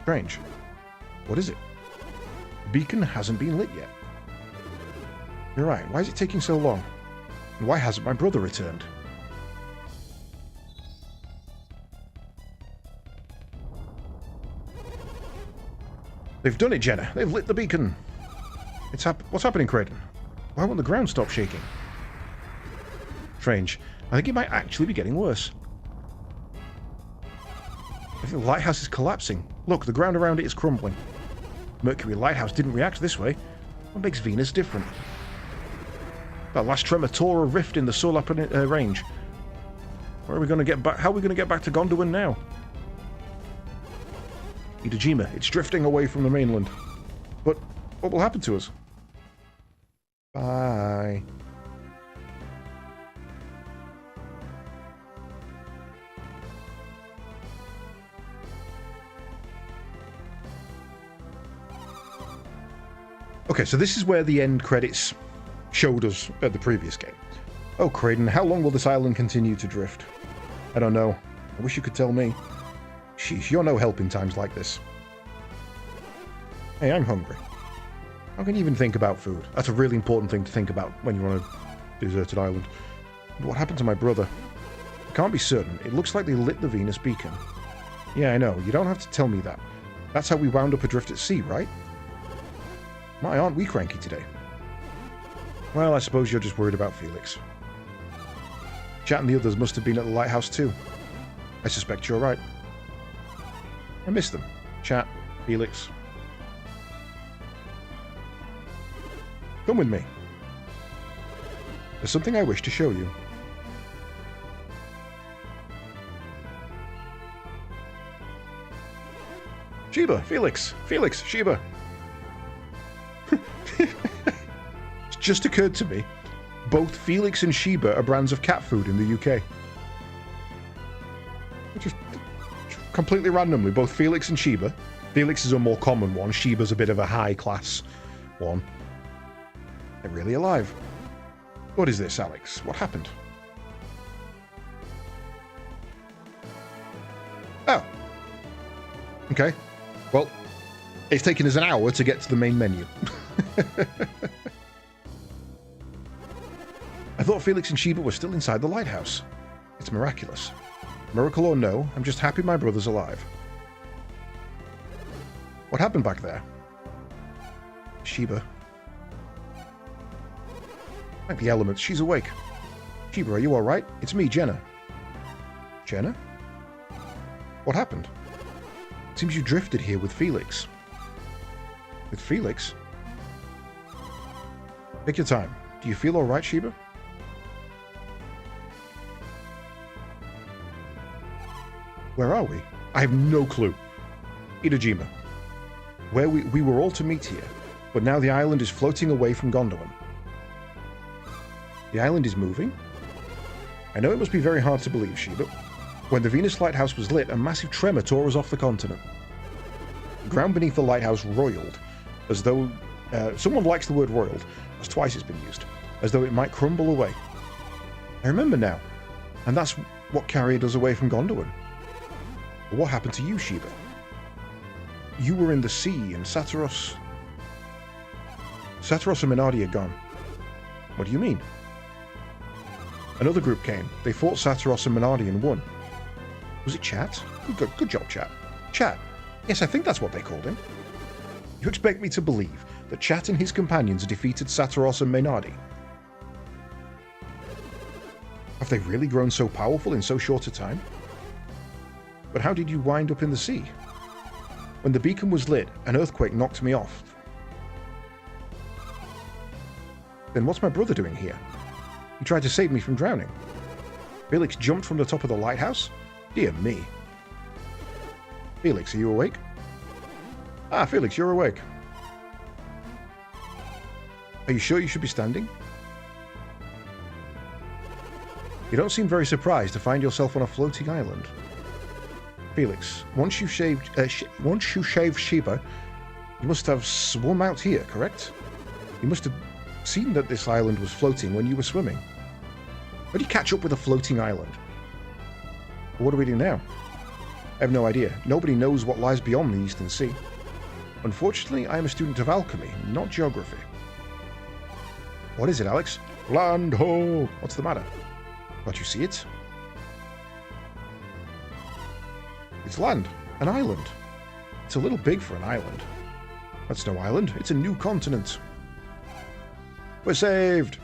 Strange. What is it? The beacon hasn't been lit yet. You're right. Why is it taking so long? And why hasn't my brother returned? They've done it, Jenna. They've lit the beacon. What's happening, Creighton? Why won't the ground stop shaking? Strange. I think it might actually be getting worse. I think the lighthouse is collapsing. Look, the ground around it is crumbling. Mercury Lighthouse didn't react this way. What makes Venus different? That last tremor tore a rift in the solar range. Where are we going to get back? How are we going to get back to Gondolin now? Idojima, it's drifting away from the mainland. But what will happen to us? Bye. Okay, so this is where the end credits showed us at the previous game. Oh, Creighton, how long will this island continue to drift? I don't know. I wish you could tell me. Sheesh, you're no help in times like this. Hey, I'm hungry. How can you even think about food? That's a really important thing to think about when you're on a deserted island. But what happened to my brother? I can't be certain. It looks like they lit the Venus beacon. Yeah, I know. You don't have to tell me that. That's how we wound up adrift at sea, right? My, aren't we cranky today? Well, I suppose you're just worried about Felix. Chat and the others must have been at the lighthouse too. I suspect you're right. I miss them. Chat, Felix. Come with me. There's something I wish to show you. Sheba, Felix, Sheba. It's just occurred to me, both Felix and Sheba are brands of cat food in the UK. Just completely randomly, both Felix and Sheba. Felix is a more common one, Sheba's a bit of a high-class one. They're really alive. What is this, Alex? What happened? Oh. Okay. Well, it's taken us an hour to get to the main menu. I thought Felix and Sheba were still inside the lighthouse. It's miraculous. Miracle or no, I'm just happy my brother's alive. What happened back there? Sheba. Like the elements, she's awake. Sheba, are you alright? It's me, Jenna. Jenna? What happened? It seems you drifted here with Felix. With Felix? Take your time. Do you feel alright, Sheba? Where are we? I have no clue. Idojima. Where we were all to meet here, but now the island is floating away from Gondolin. The island is moving? I know it must be very hard to believe, Sheba. When the Venus lighthouse was lit, a massive tremor tore us off the continent. The ground beneath the lighthouse roiled, as though... someone likes the word roiled, as twice it's been used, as though it might crumble away. I remember now, and that's what carried us away from Gondolin. But what happened to you, Sheba? You were in the sea, and Saturos and Maynardi are gone. What do you mean? Another group came. They fought Saturos and Maynardi and won. Was it Chat? Good job, Chat. Chat. Yes, I think that's what they called him. You expect me to believe that Chat and his companions defeated Saturos and Maynardi? Have they really grown so powerful in so short a time? But how did you wind up in the sea? When the beacon was lit, an earthquake knocked me off. Then what's my brother doing here? He tried to save me from drowning. Felix jumped from the top of the lighthouse? Dear me. Felix, are you awake? Ah, Felix, you're awake. Are you sure you should be standing? You don't seem very surprised to find yourself on a floating island. Felix, once you shaved Sheba, you must have swum out here, correct? You must have seen that this island was floating when you were swimming. How do you catch up with a floating island? What do we do now? I have no idea. Nobody knows what lies beyond the Eastern Sea. Unfortunately, I am a student of alchemy, not geography. What is it, Alex? Land ho! What's the matter? Can't you see it? It's land. An island. It's a little big for an island. That's no island. It's a new continent. We're saved!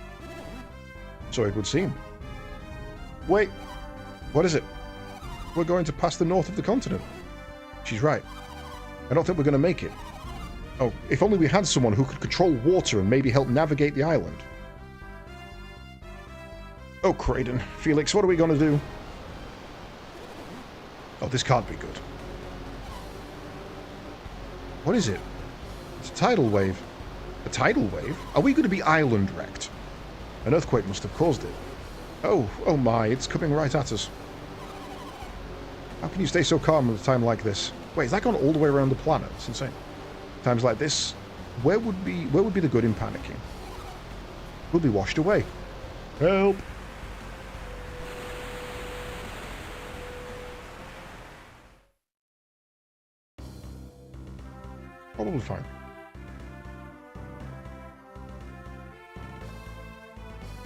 So it would seem. Wait. What is it? We're going to pass the north of the continent. She's right. I don't think we're going to make it. Oh, if only we had someone who could control water and maybe help navigate the island. Oh, Kraden. Felix, what are we going to do? Oh, this can't be good. What is it? It's a tidal wave. A tidal wave? Are we going to be island wrecked? An earthquake must have caused it. Oh my, it's coming right at us. How can you stay so calm at a time like this? Wait, has that gone all the way around the planet? It's insane. Times like this, where would be the good in panicking? We'll be washed away. Help! Probably fine.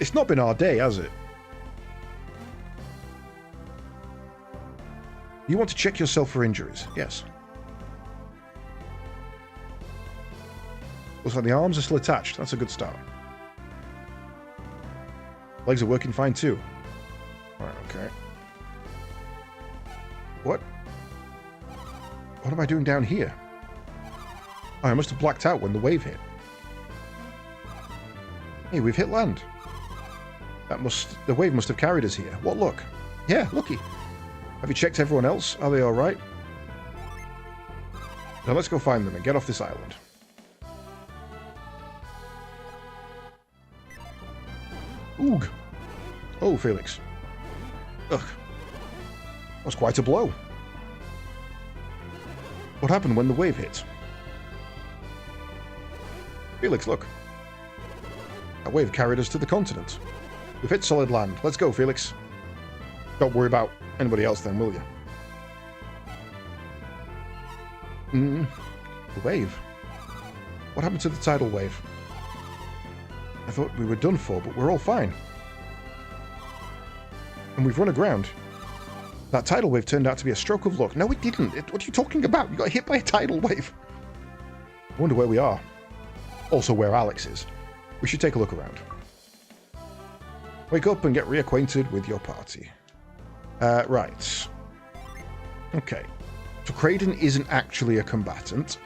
It's not been our day, has it? You want to check yourself for injuries? Yes. Looks like the arms are still attached. That's a good start. Legs are working fine too. Alright, okay. What? What am I doing down here? Oh, I must have blacked out when the wave hit. Hey, we've hit land. The wave must have carried us here. What luck? Yeah, lucky. Have you checked everyone else? Are they alright? Now let's go find them and get off this island. Oog. Oh, Felix. Ugh. That was quite a blow. What happened when the wave hit? Felix, look. That wave carried us to the continent. We've hit solid land. Let's go, Felix. Don't worry about anybody else then, will you? The wave. What happened to the tidal wave? I thought we were done for, but we're all fine. And we've run aground. That tidal wave turned out to be a stroke of luck. No, it didn't. What are you talking about? You got hit by a tidal wave. I wonder where we are. Also where Alex is. We should take a look around. Wake up and get reacquainted with your party. Right. Okay. So Kraden isn't actually a combatant.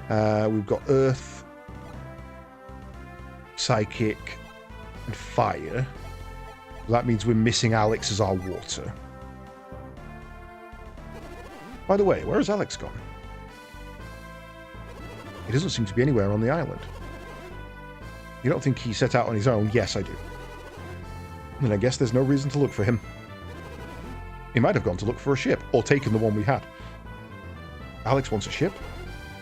We've got Earth, Psychic, and Fire. That means we're missing Alex as our water. By the way, where has Alex gone? He doesn't seem to be anywhere on the island. You don't think he set out on his own? Yes, I do. Then I guess there's no reason to look for him. He might have gone to look for a ship, or taken the one we had. Alex wants a ship?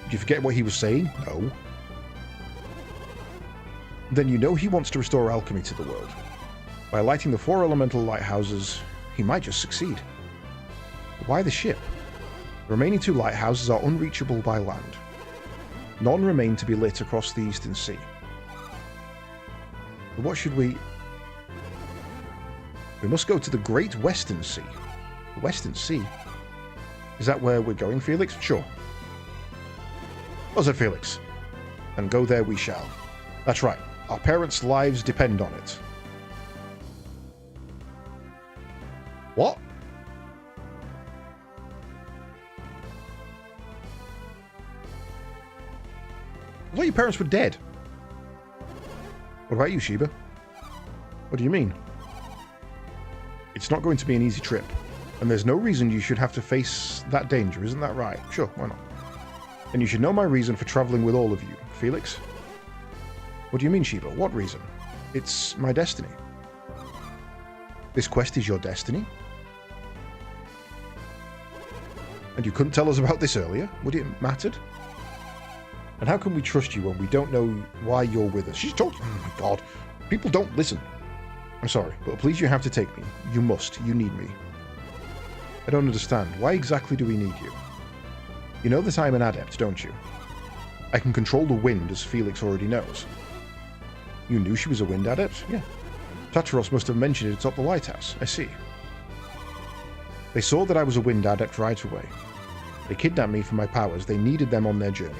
Did you forget what he was saying? No. Then you know he wants to restore alchemy to the world. By lighting the 4 elemental lighthouses, he might just succeed. But why the ship? The remaining 2 lighthouses are unreachable by land. None remain to be lit across the Eastern Sea. But what should we... We must go to the Great Western Sea. The Western Sea? Is that where we're going, Felix? Sure. What's it, Felix? and go there we shall. That's right. Our parents' lives depend on it. What? I thought your parents were dead. What about you, Sheba? What do you mean? It's not going to be an easy trip, and there's no reason you should have to face that danger, isn't that right? Sure, why not? And you should know my reason for traveling with all of you. Felix? What do you mean, Sheba? What reason? It's my destiny. This quest is your destiny? And you couldn't tell us about this earlier? Would it have mattered? And how can we trust you when we don't know why you're with us? She's talking. Oh my god. People don't listen. I'm sorry, but please you have to take me. You must. You need me. I don't understand. Why exactly do we need you? You know that I'm an adept, don't you? I can control the wind, as Felix already knows. You knew she was a wind adept? Yeah. Tartaros must have mentioned it at the lighthouse. I see. They saw that I was a wind adept right away. They kidnapped me for my powers. They needed them on their journey.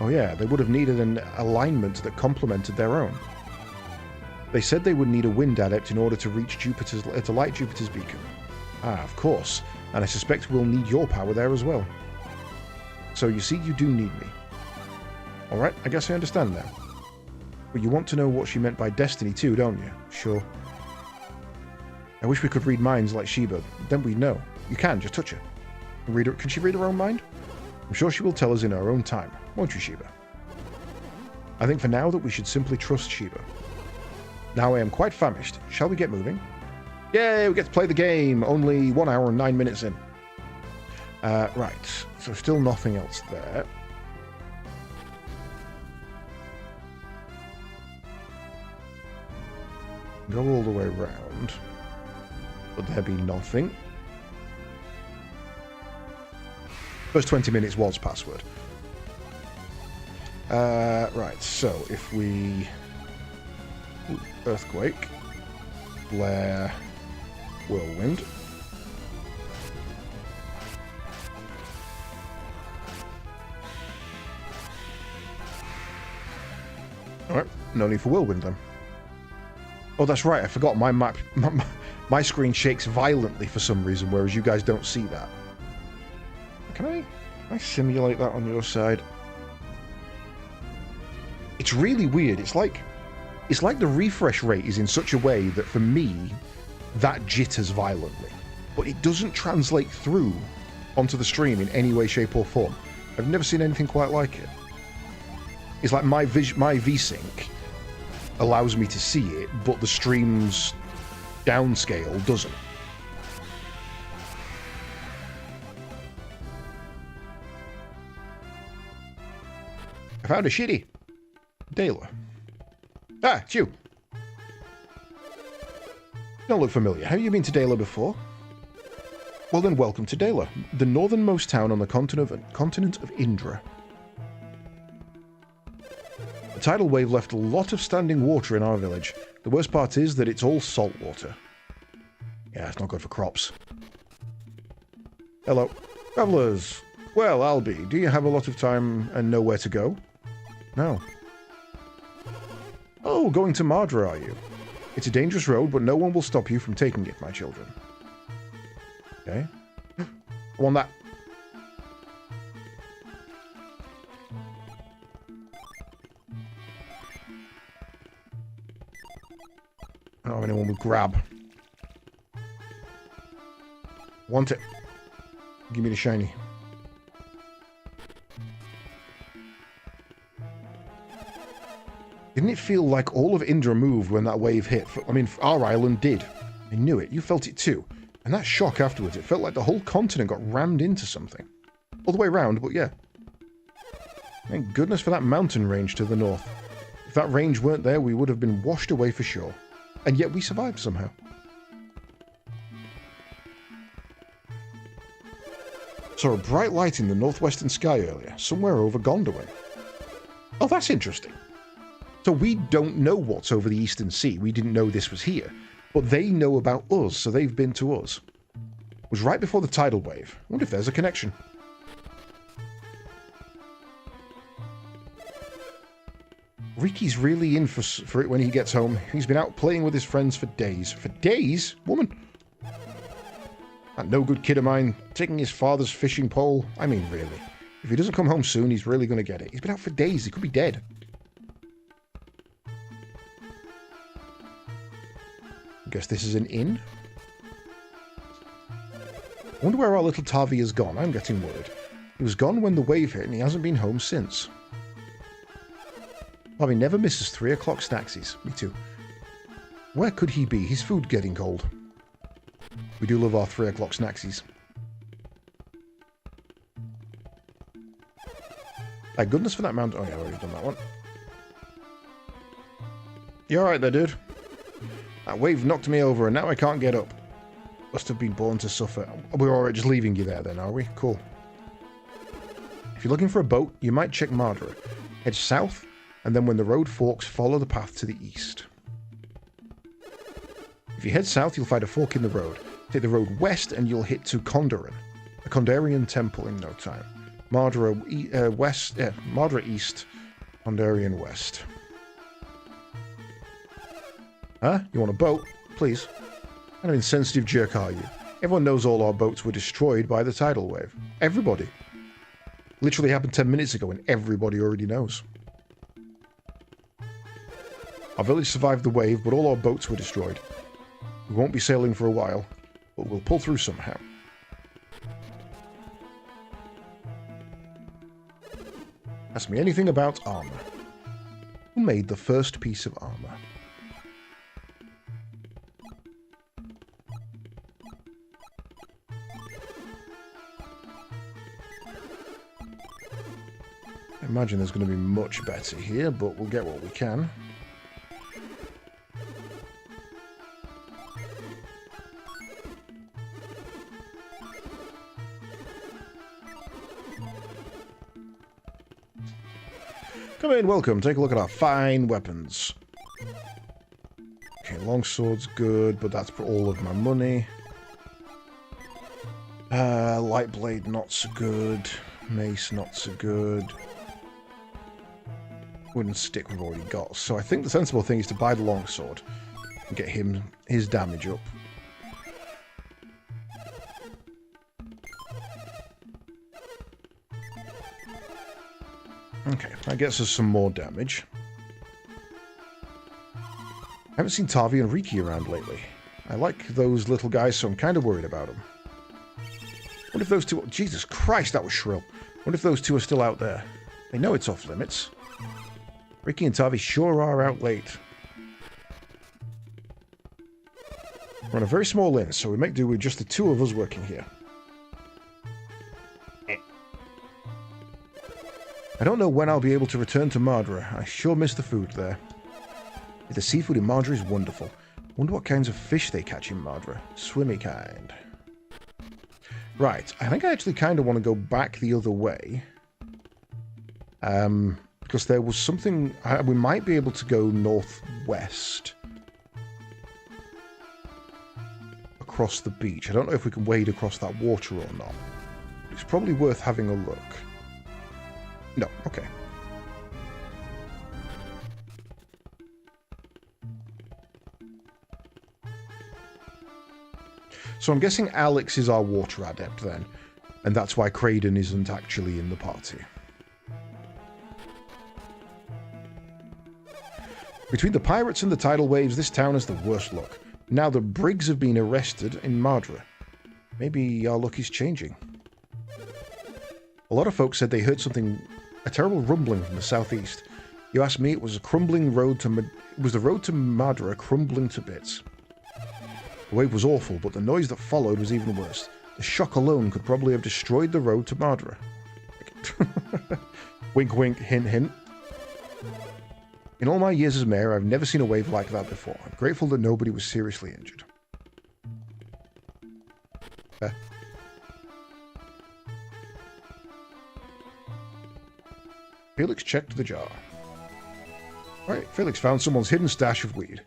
Oh yeah, they would have needed an alignment that complemented their own. They said they would need a wind adept in order to reach to light Jupiter's beacon. Ah, of course. And I suspect we'll need your power there as well. So you see, you do need me. Alright, I guess I understand now. But you want to know what she meant by destiny too, don't you? Sure. I wish we could read minds like Sheba. Then we'd know. You can, just touch her. Can she read her own mind? I'm sure she will tell us in her own time. Won't you, Sheba? I think for now that we should simply trust Sheba. Now I am quite famished. Shall we get moving? Yay, we get to play the game! Only 1 hour and 9 minutes in. Right, so still nothing else there. Go all the way around. But there be nothing. First 20 minutes was password. Right, so if we... Ooh, earthquake. Flare. Whirlwind. Alright, no need for whirlwind then. Oh, that's right, I forgot my map. My screen shakes violently for some reason, whereas you guys don't see that. Can I simulate that on your side? It's really weird. It's like the refresh rate is in such a way that for me, that jitters violently. But it doesn't translate through onto the stream in any way, shape or form. I've never seen anything quite like it. It's like my VSync allows me to see it, but the stream's downscale doesn't. I found a shitty. Dela. Ah, it's you. Don't look familiar. Have you been to Dela before? Well then, welcome to Dela, the northernmost town on the continent of Indra. The tidal wave left a lot of standing water in our village. The worst part is that it's all salt water. Yeah, it's not good for crops. Hello. Travelers. Well, Albie, do you have a lot of time and know where to go? No. Oh, going to Mardra, are you? It's a dangerous road, but no one will stop you from taking it, my children. Okay. I want that. Oh, anyone would grab. Want it. Give me the shiny. Didn't it feel like all of Indra moved when that wave hit? I mean, our island did. I knew it. You felt it too. And that shock afterwards, it felt like the whole continent got rammed into something. All the way around, but yeah. Thank goodness for that mountain range to the north. If that range weren't there, we would have been washed away for sure. And yet we survived somehow. Saw a bright light in the northwestern sky earlier, somewhere over Gondolin. Oh, that's interesting. So we don't know what's over the Eastern Sea. We didn't know this was here. But they know about us, so they've been to us. It was right before the tidal wave. I wonder if there's a connection. Ricky's really in for it when he gets home. He's been out playing with his friends for days. For days? Woman? That no-good kid of mine taking his father's fishing pole. I mean, really. If he doesn't come home soon, he's really going to get it. He's been out for days. He could be dead. I guess this is an inn. I wonder where our little Tavi has gone. I'm getting worried. He was gone when the wave hit and he hasn't been home since. Tavi never misses 3 o'clock snacksies. Me too. Where could he be? His food getting cold. We do love our 3 o'clock snacksies. Thank goodness for that mount. Oh yeah, I've already done that one. You alright there, dude? That wave knocked me over and now I can't get up. Must have been born to suffer. We're alright just leaving you there then, are we? Cool. If you're looking for a boat, you might check Mardra. Head south, and then when the road forks, follow the path to the east. If you head south, you'll find a fork in the road. Take the road west and you'll hit to Kondoran, a Kondarian temple in no time. Mardra west, Mardra east, Kondarian west. Huh? You want a boat? Please. What kind of insensitive jerk are you? Everyone knows all our boats were destroyed by the tidal wave. Everybody. Literally happened 10 minutes ago and everybody already knows. Our village survived the wave, but all our boats were destroyed. We won't be sailing for a while, but we'll pull through somehow. Ask me anything about armor. Who made the first piece of armor? I imagine there's going to be much better here, but we'll get what we can. Come in, welcome. Take a look at our fine weapons. Okay, longsword's good, but that's for all of my money. Light blade not so good. Mace not so good. Wooden stick we've already got. So I think the sensible thing is to buy the longsword and get him his damage up. Okay, that gets us some more damage. I haven't seen Tavi and Riki around lately. I like those little guys, so I'm kind of worried about them. What if those two... Jesus Christ, that was shrill. What if those two are still out there? They know it's off limits. Riki and Tavi sure are out late. We're on a very small inn, so we make do with just the two of us working here. I don't know when I'll be able to return to Mardra. I sure miss the food there. The seafood in Mardra is wonderful. Wonder what kinds of fish they catch in Mardra. Swimmy kind. Right, I think I actually kind of want to go back the other way. Because there was something... we might be able to go northwest. Across the beach. I don't know if we can wade across that water or not. It's probably worth having a look. No, okay. So I'm guessing Alex is our water adept then, and that's why Kraden isn't actually in the party. Between the pirates and the tidal waves, this town has the worst luck. Now the Briggs have been arrested in Mardra. Maybe our luck is changing. A lot of folks said they heard a terrible rumbling from the southeast. You asked me, it was a crumbling road to... It was the road to Mardra crumbling to bits. The wave was awful, but the noise that followed was even worse. The shock alone could probably have destroyed the road to Mardra. Wink wink, hint hint. In all my years as mayor, I've never seen a wave like that before. I'm grateful that nobody was seriously injured. Felix checked the jar. Alright, Felix found someone's hidden stash of weed.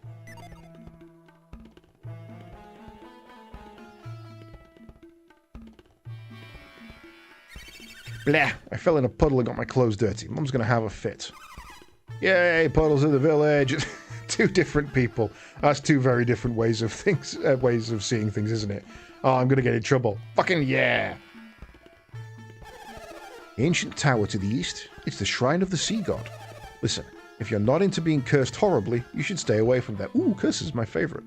Blah! I fell in a puddle and got my clothes dirty. Mum's gonna have a fit. Yay, puddles in the village. Two different people. That's two very different ways of things, ways of seeing things, isn't it? Oh, I'm gonna get in trouble. Fucking yeah! The ancient tower to the east. It's the shrine of the sea god. Listen, if you're not into being cursed horribly, you should stay away from that. Ooh, curse is my favorite.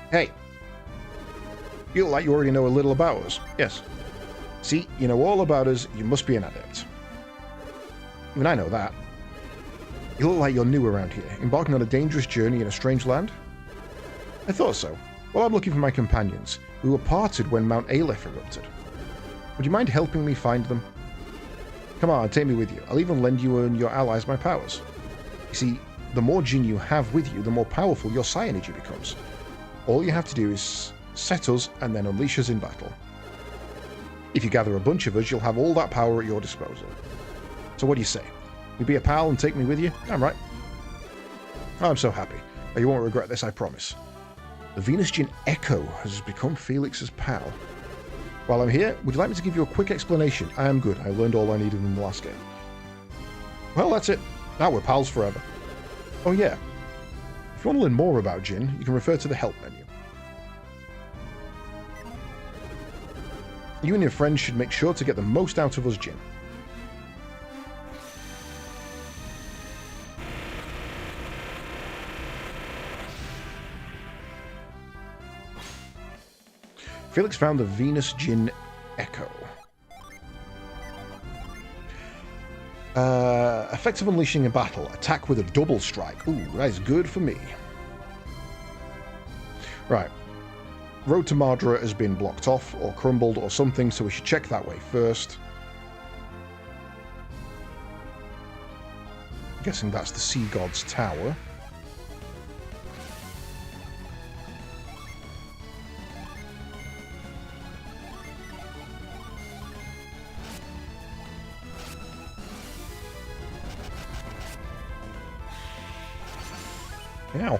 Hey. You look like you already know a little about us. Yes. See, you know all about us, you must be an adept. Even I know that. You look like you're new around here, embarking on a dangerous journey in a strange land? I thought so. Well, I'm looking for my companions. We were parted when Mount Aleph erupted. Would you mind helping me find them? Come on, take me with you. I'll even lend you and your allies my powers. You see, the more Jinn you have with you, the more powerful your psi energy becomes. All you have to do is set us and then unleash us in battle. If you gather a bunch of us, you'll have all that power at your disposal. So what do you say? You be a pal and take me with you? I'm right. I'm so happy. You won't regret this, I promise. The Venus Jinn Echo has become Felix's pal. While I'm here, would you like me to give you a quick explanation? I am good. I learned all I needed in the last game. Well, that's it. Now we're pals forever. Oh yeah. If you want to learn more about Jinn, you can refer to the help menu. You and your friends should make sure to get the most out of us Jinn. Felix found the Venus Jinn Echo. Effective unleashing in battle. Attack with a double strike. Ooh, that is good for me. Right. Road to Mardra has been blocked off or crumbled or something, so we should check that way first. I'm guessing that's the Sea God's Tower. Ow.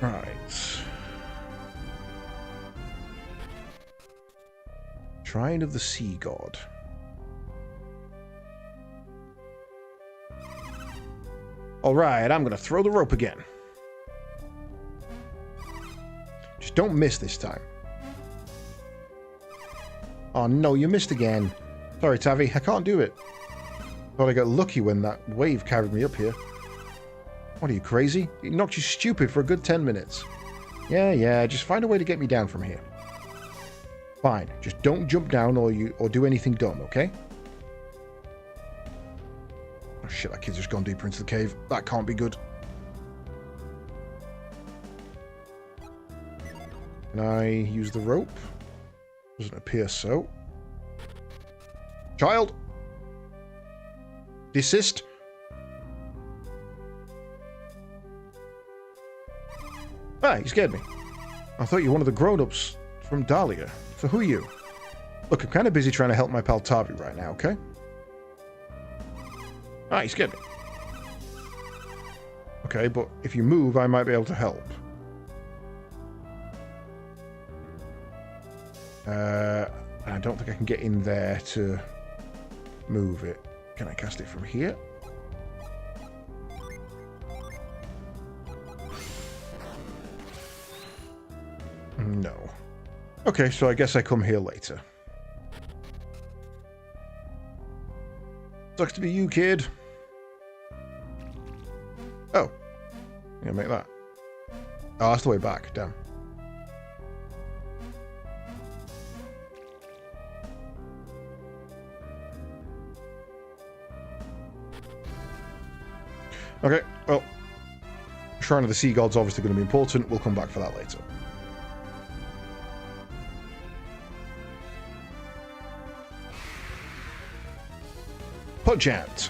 Right. Shrine of the Sea God. Alright, I'm gonna throw the rope again. Just don't miss this time. Oh no, you missed again. Sorry, Tavi, I can't do it. Thought I got lucky when that wave carried me up here. What are you, crazy? It knocked you stupid for a good 10 minutes. Yeah, just find a way to get me down from here. Fine, just don't jump down or do anything dumb, okay? Oh shit, that kid's just gone deeper into the cave. That can't be good. Can I use the rope? Doesn't appear so. Child! Desist! Ah, you scared me. I thought you were one of the grown-ups from Dahlia. So who are you? Look, I'm kind of busy trying to help my pal Tavi right now, okay? Ah, you scared me. Okay, but if you move, I might be able to help. I don't think I can get in there to move it. Can I cast it from here? No. Okay, so I guess I come here later. Sucks to be you, kid. Oh. I'm gonna make that. Oh, that's the way back. Damn. Okay, well, Shrine of the Sea God's obviously going to be important. We'll come back for that later. Punch out.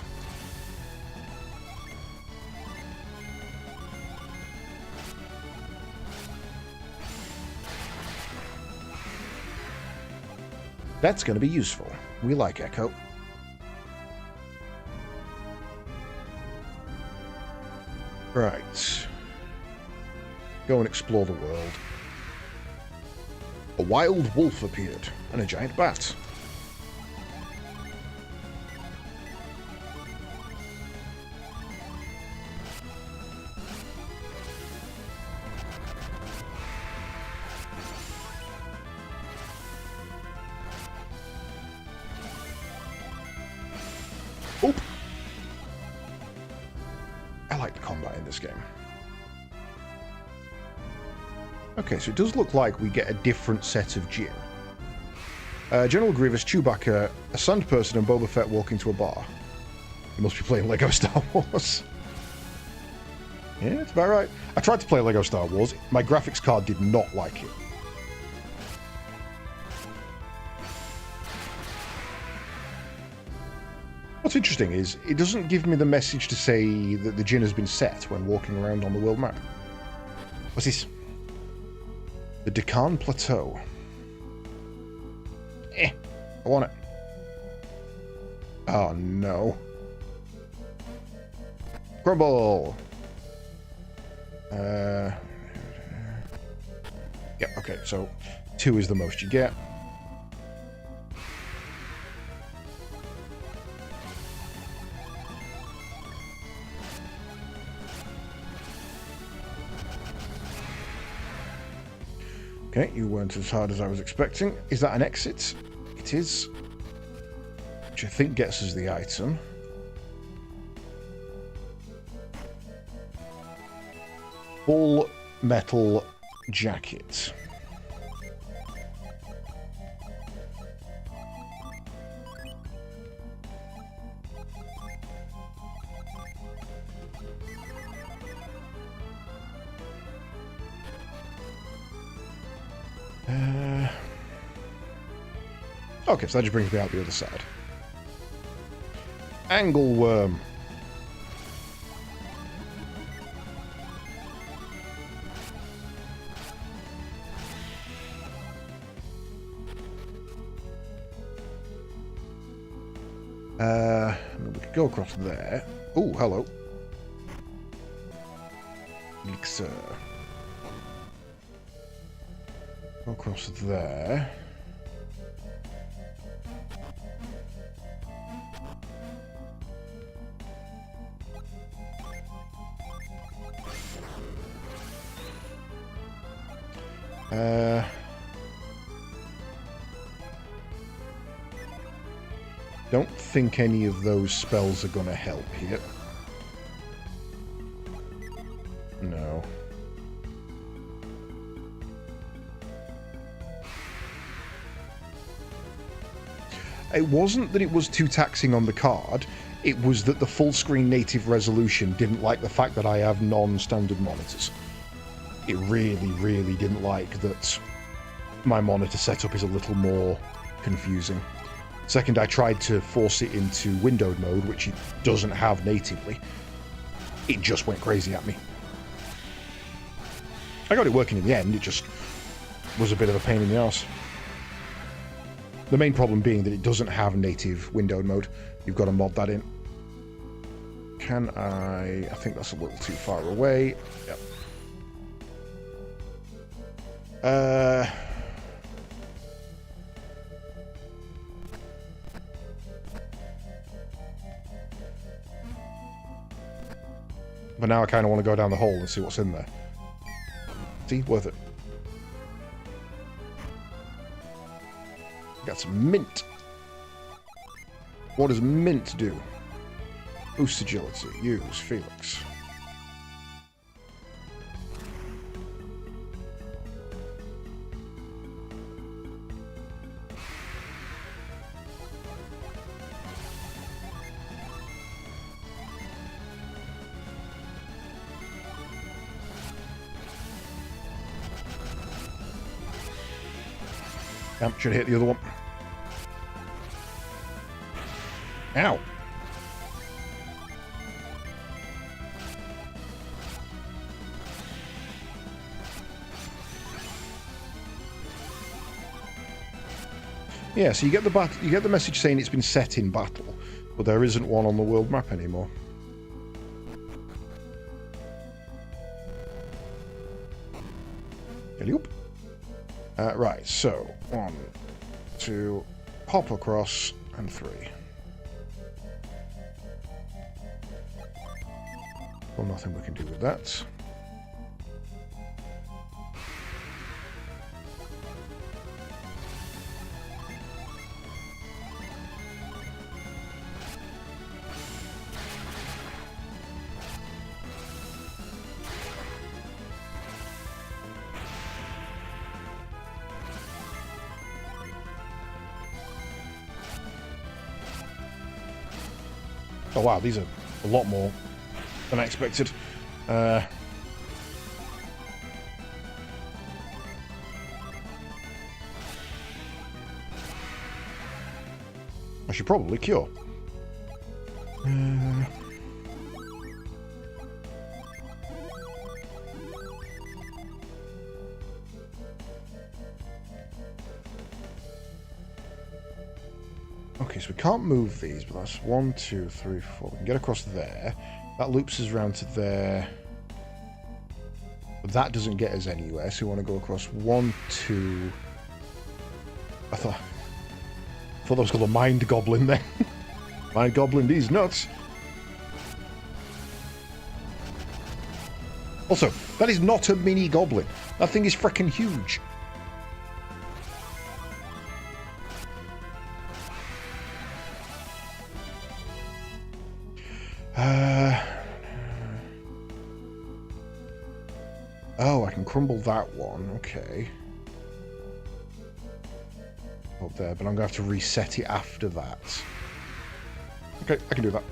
That's going to be useful. We like Echo. Right. Go and explore the world. A wild wolf appeared, and a giant bat. Oop! I like the combat in this game. Okay, so it does look like we get a different set of Jin. General Grievous, Chewbacca, a sand person, and Boba Fett walking to a bar. You must be playing Lego Star Wars. Yeah, that's about right. I tried to play Lego Star Wars. My graphics card did not like it. What's interesting is, it doesn't give me the message to say that the Jin has been set when walking around on the world map. What's this? The Deccan Plateau. I want it. Oh no. Crumble! Yeah, okay, so 2 is the most you get. Okay, you weren't as hard as I was expecting. Is that an exit? It is. Which I think gets us the item. Full metal jacket. Okay, so that just brings me out the other side. Angleworm. We could go across there. Oh, hello. Elixir. Go across there. Don't think any of those spells are going to help here. No. It wasn't that it was too taxing on the card, it was that the full screen native resolution didn't like the fact that I have non-standard monitors. It really, really didn't like that my monitor setup is a little more confusing. Second, I tried to force it into windowed mode, which it doesn't have natively. It just went crazy at me. I got it working in the end, it just was a bit of a pain in the arse. The main problem being that it doesn't have native windowed mode. You've got to mod that in. Can I think that's a little too far away. Yep. But now I kind of want to go down the hole and see what's in there. See? Worth it. Got some mint. What does mint do? Boost agility. Use Felix. Should hit the other one. Ow. Yeah, so you get the message saying it's been set in battle, but there isn't one on the world map anymore. Alley-oop. Right, so 1, 2, hop across, and 3. Well, nothing we can do with that. Oh wow, these are a lot more than I expected. I should probably cure. Okay, so we can't move these, but that's 1, 2, 3, 4. We can get across there. That loops us around to there. But that doesn't get us anywhere, so we want to go across 1, 2... I thought that was called a Mind Goblin then. Mind Goblin these nuts. Also, that is not a mini goblin. That thing is freaking huge. Oh, I can crumble that one. Okay. Up there, but I'm going to have to reset it after that. Okay, I can do that.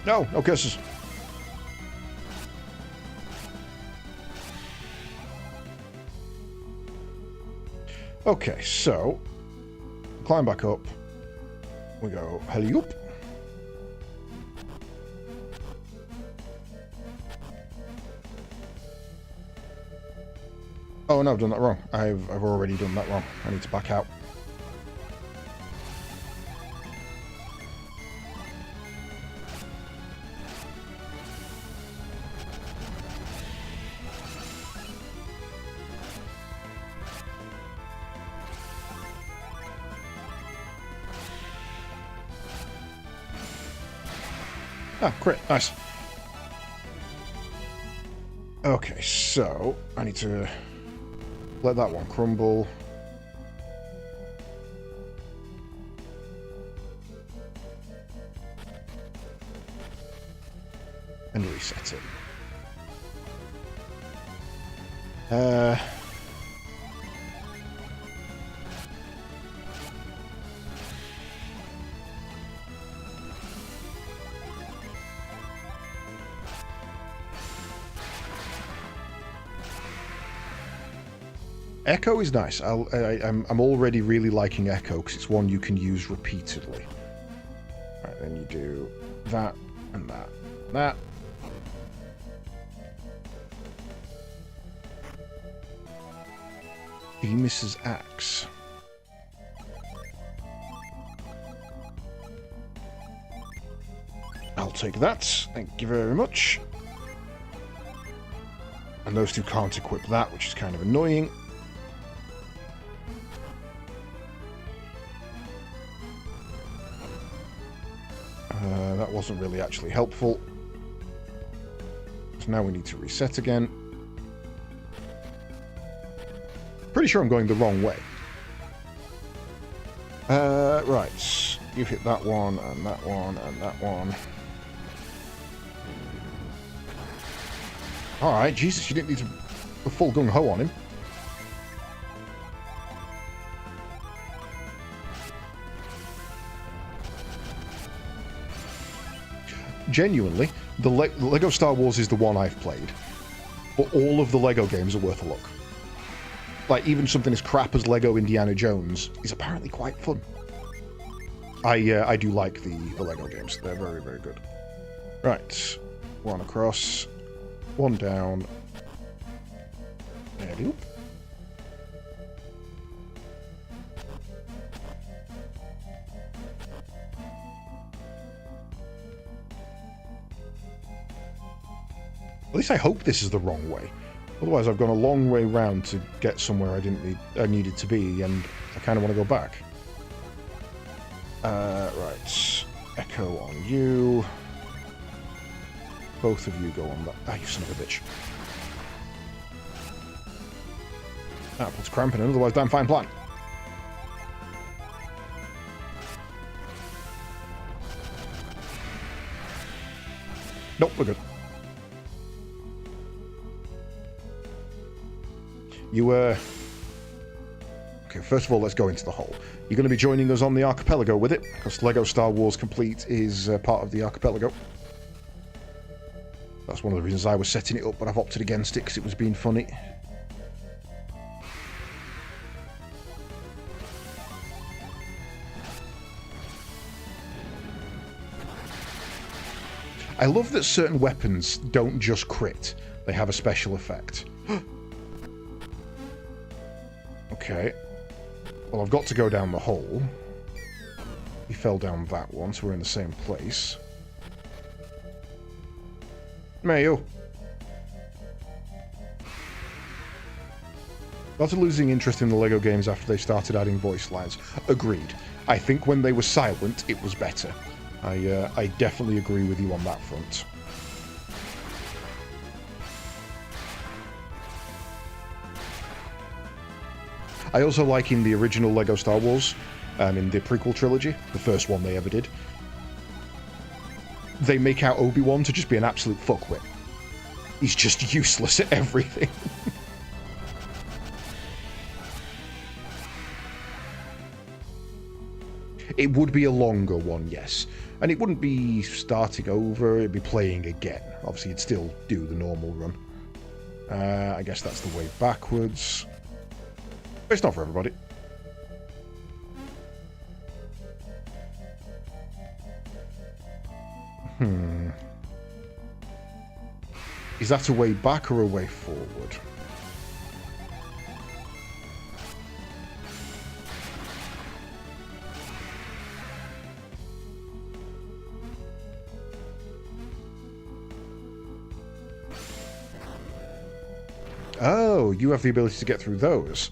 No, no curses. Okay, so climb back up. We go alley-oop. Oh no, I've done that wrong. I've already done that wrong. I need to back out. Ah, crit. Nice. Okay, so I need to let that one crumble. And reset it. Echo is nice. I'm already really liking Echo because it's one you can use repeatedly. Right, then you do that and that and that. Demus's Axe. I'll take that. Thank you very much. And those two can't equip that, which is kind of annoying. That wasn't really actually helpful. So now we need to reset again. Pretty sure I'm going the wrong way. Right. You hit that one, and that one, and that one. Alright, Jesus, you didn't need to go full gung-ho on him. Genuinely, the Lego Star Wars is the one I've played, but all of the Lego games are worth a look. Like, even something as crap as Lego Indiana Jones is apparently quite fun. I do like the Lego games. They're very, very good. Right. One across. One down. There we go. At least I hope this is the wrong way. Otherwise, I've gone a long way round to get somewhere I needed to be, and I kind of want to go back. Right. Echo on you. Both of you go on that. Ah, you son of a bitch. That puts cramp in an otherwise damn fine plan. Nope, we're good. You, Okay, first of all, let's go into the hole. You're going to be joining us on the archipelago with it, because LEGO Star Wars Complete is part of the archipelago. That's one of the reasons I was setting it up, but I've opted against it because it was being funny. I love that certain weapons don't just crit, they have a special effect. Okay. Well, I've got to go down the hole. He fell down that one, so we're in the same place. Mayo. After losing interest in the LEGO games after they started adding voice lines. Agreed. I think when they were silent, it was better. I definitely agree with you on that front. I also like in the original LEGO Star Wars, in the prequel trilogy, the first one they ever did, they make out Obi-Wan to just be an absolute fuckwit. He's just useless at everything. It would be a longer one, yes. And it wouldn't be starting over, it'd be playing again. Obviously, you'd still do the normal run. I guess that's the way backwards. But it's not for everybody. Is that a way back or a way forward? Oh, you have the ability to get through those.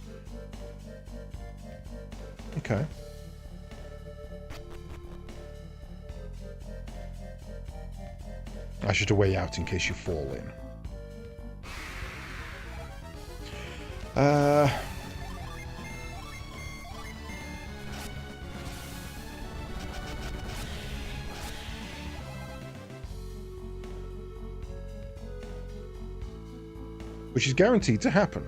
Okay. I should a way out in case you fall in. Which is guaranteed to happen.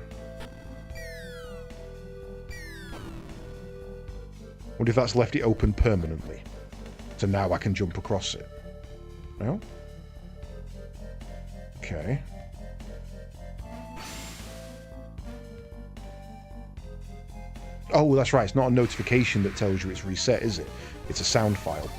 What if that's left it open permanently? So now I can jump across it. No? Okay. Oh, that's right. It's not a notification that tells you it's reset, is it? It's a sound file.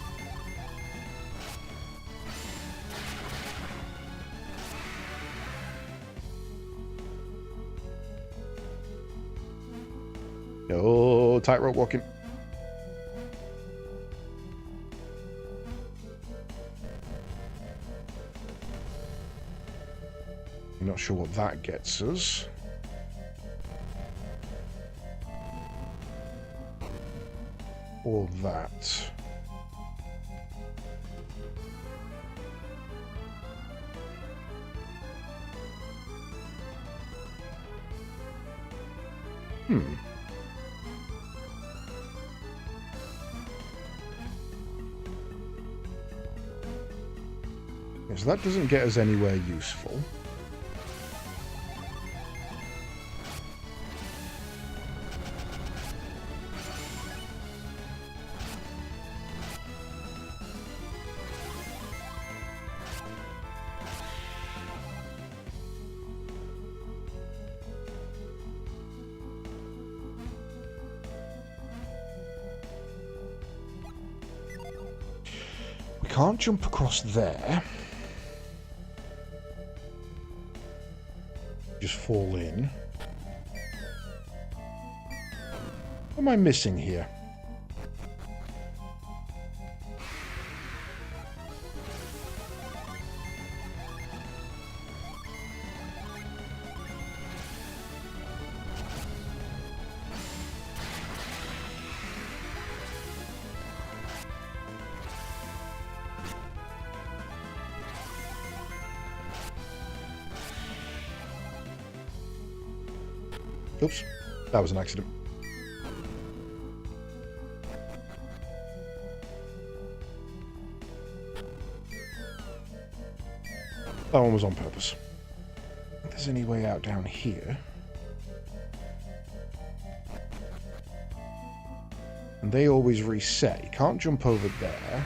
Oh, tightrope walking. I'm not sure what that gets us. Or that. So that doesn't get us anywhere useful. We can't jump across there. Just fall in. What am I missing here? Oops, that was an accident. That one was on purpose. If there's any way out down here. And they always reset. You can't jump over there.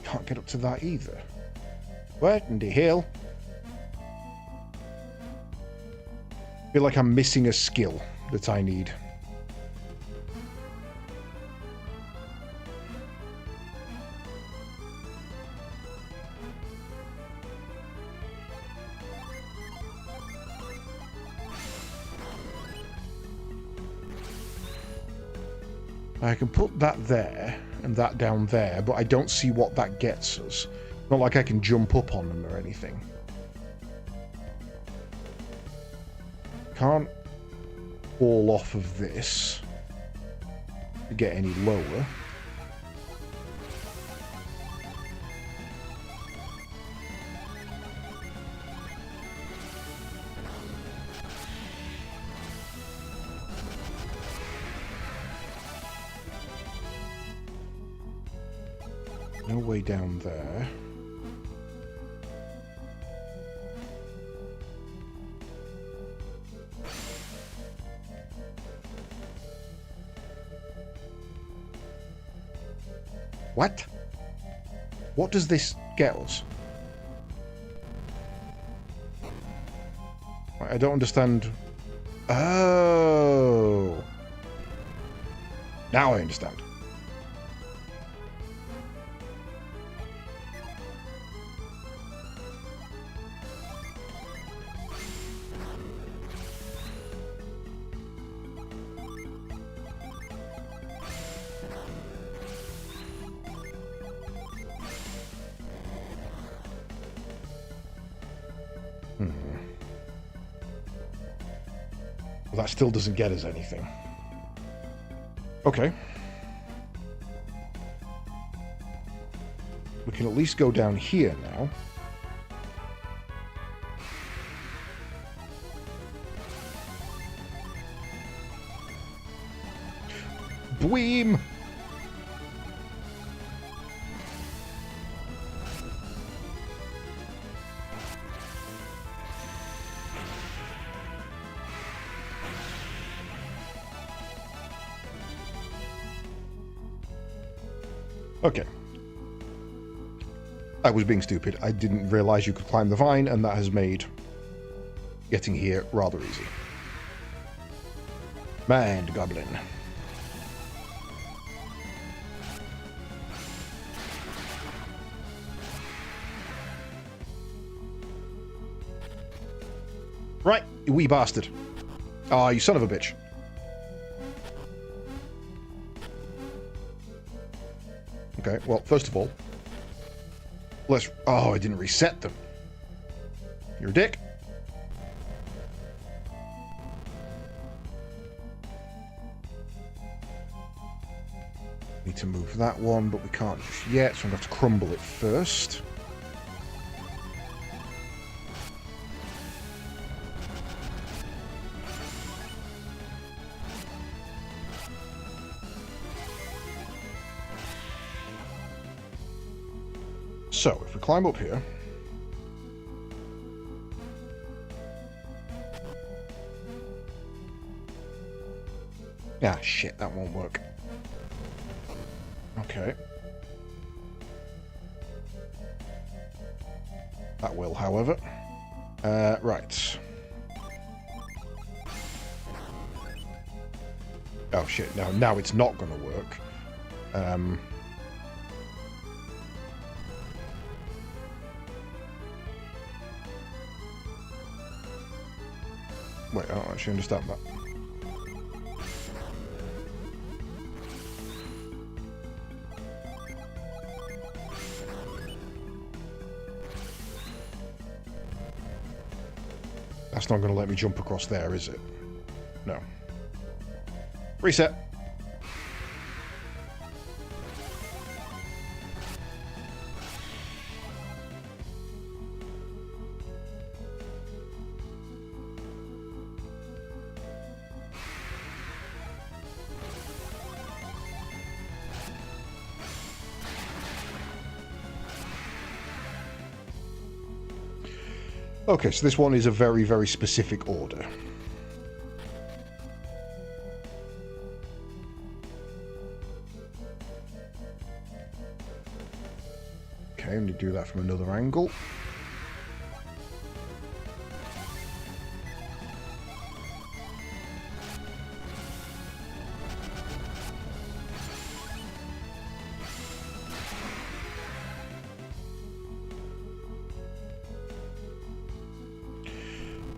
Can't get up to that either. Where in the hell? Feel like I'm missing a skill that I need. I can put that there and that down there, but I don't see what that gets us. Not like I can jump up on them or anything. Can't fall off of this to get any lower. No way down there. What? What does this get us? I don't understand. Oh. Now I understand. Well, that still doesn't get us anything. Okay. We can at least go down here now. Bweem! Okay. I was being stupid. I didn't realize you could climb the vine, and that has made getting here rather easy. Mind Goblin. Right, you wee bastard. Ah, you son of a bitch. Okay, well, first of all, let's... Oh, I didn't reset them. You're a dick. Need to move that one, but we can't just yet, so I'm going to have to crumble it first. So, if we climb up here... Ah, shit, that won't work. Okay. That will, however. Right. Oh, shit. Now it's not going to work. Wait, I don't actually understand that. That's not going to let me jump across there, is it? No. Reset. Okay, so this one is a very, very specific order. Okay, I'm going to do that from another angle.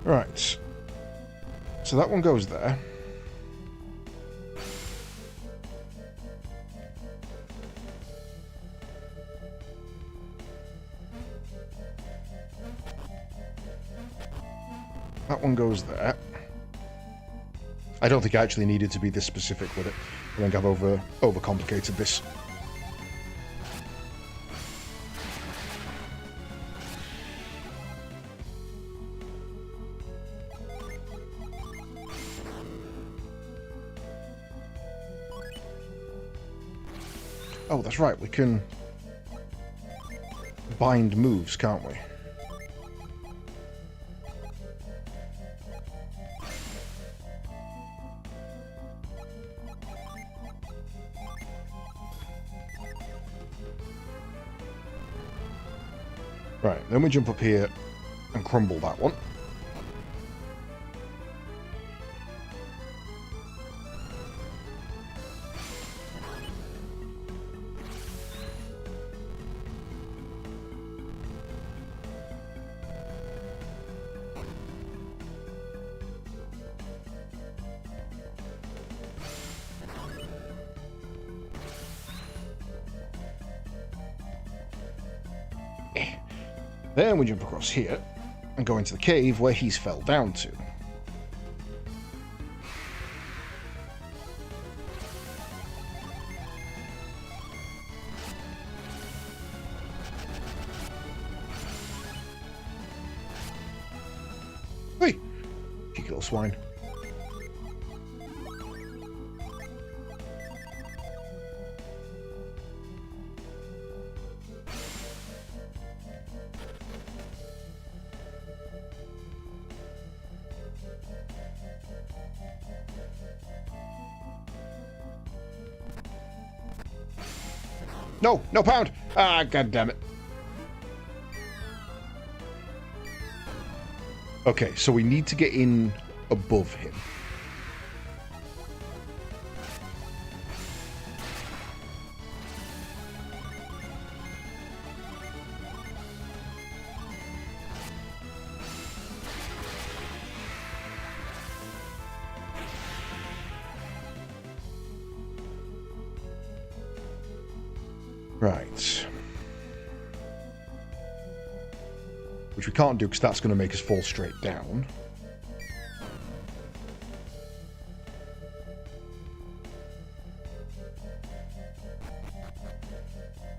Right. So that one goes there. That one goes there. I don't think I actually needed to be this specific with it. I think I've overcomplicated this. Oh, that's right, we can bind moves, can't we? Right, then we jump up here and crumble that one. Then we jump across here and go into the cave where he's fell down to. Hey! Cheeky little swine. No, no pound! Ah, god damn it. Okay, so we need to get in above him. Right. Which we can't do because that's going to make us fall straight down.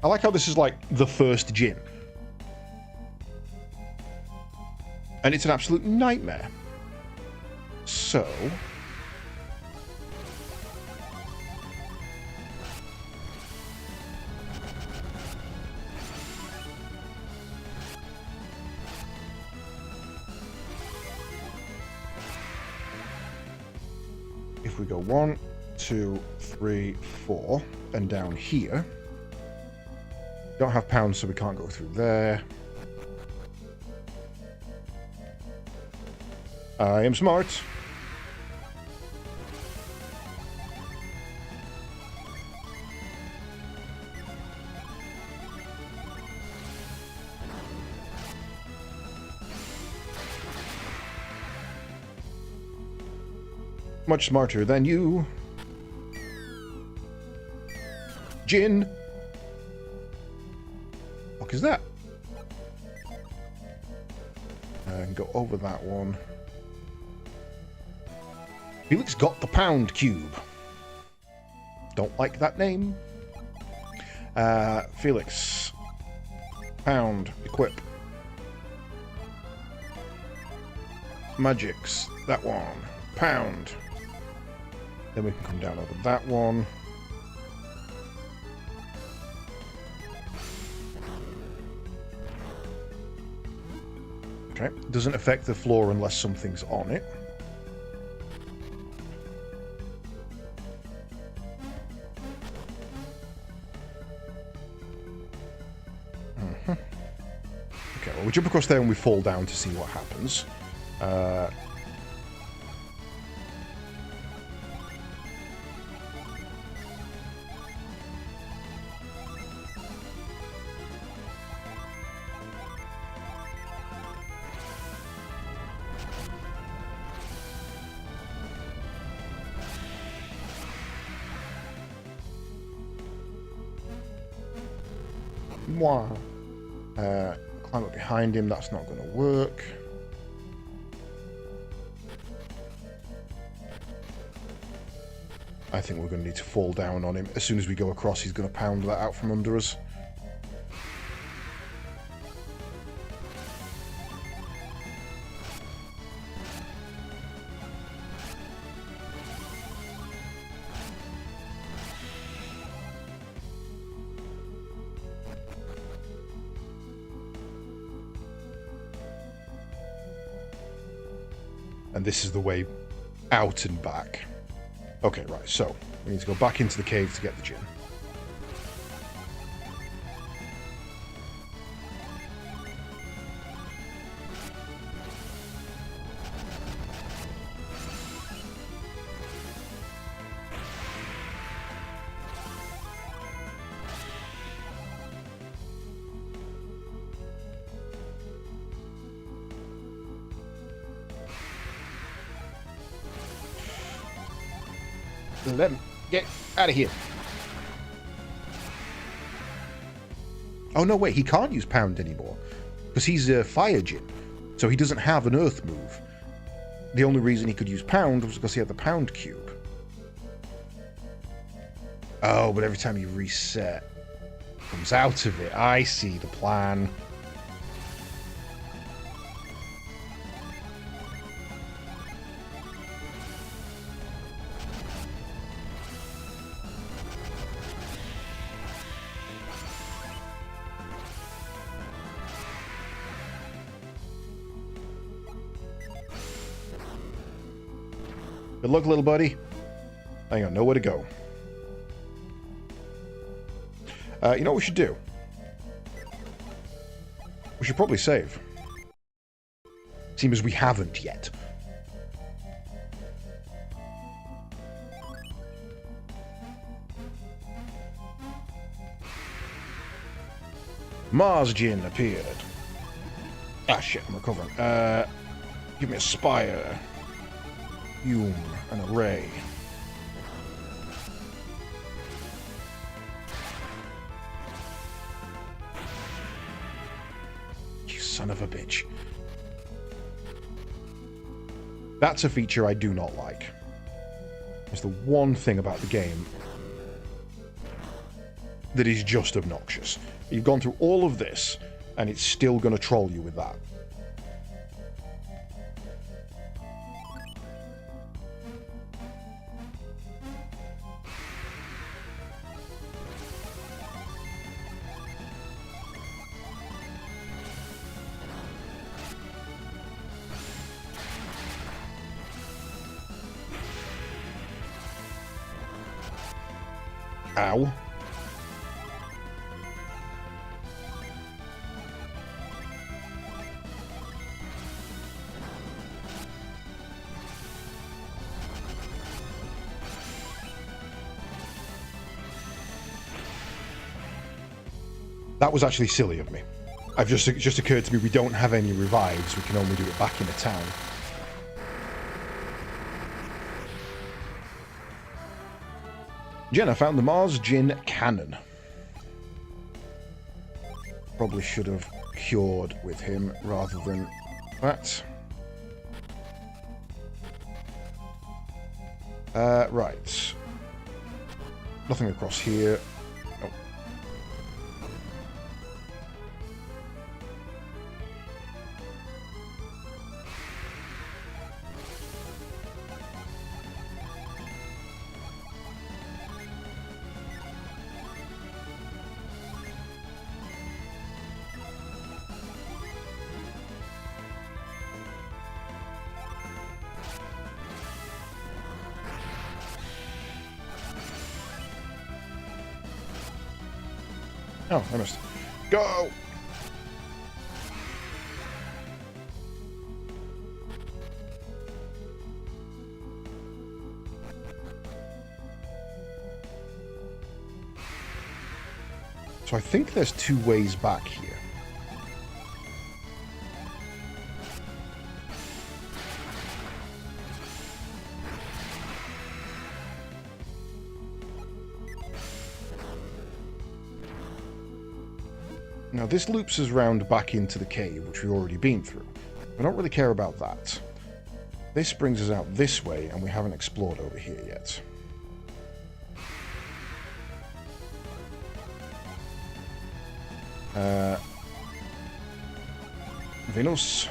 I like how this is like the first gym. And it's an absolute nightmare. So... if we go 1, 2, 3, 4. And down here. Don't have pounds, so we can't go through there. I am smart. Much smarter than you. Jin. What is that? And go over that one. Felix got the pound cube. Don't like that name. Felix. Pound. Equip. Magics. That one. Pound. Then we can come down over that one. Okay. Doesn't affect the floor unless something's on it. Okay, well, we jump across there and we fall down to see what happens. Climb up behind him, that's not going to work. I think we're going to need to fall down on him. As soon as we go across, he's going to pound that out from under us. And this is the way out and back. Okay, right, so we need to go back into the cave to get the Jin. Let him get out of here. Oh, no, wait. He can't use Pound anymore. Because he's a Fire Jin. So he doesn't have an Earth move. The only reason he could use Pound was because he had the Pound Cube. Oh, but every time you reset, it comes out of it. I see the plan. Good luck, little buddy. I got nowhere to go. You know what we should do? We should probably save. Seems we haven't yet. Mars Jin appeared. Ah, shit, I'm recovering. Give me a spire. Hume, an array. You son of a bitch. That's a feature I do not like. It's the one thing about the game that is just obnoxious. You've gone through all of this, and it's still going to troll you with that. Ow. That was actually silly of me. It just occurred to me we don't have any revives. We can only do it back in the town. Jenna found the Mars Jin cannon. Probably should have cured with him rather than that. Right. Nothing across here. Oh. Oh, I missed. Go! So I think there's two ways back here. Now this loops us round back into the cave, which we've already been through. I don't really care about that. This brings us out this way, and we haven't explored over here yet. Venus,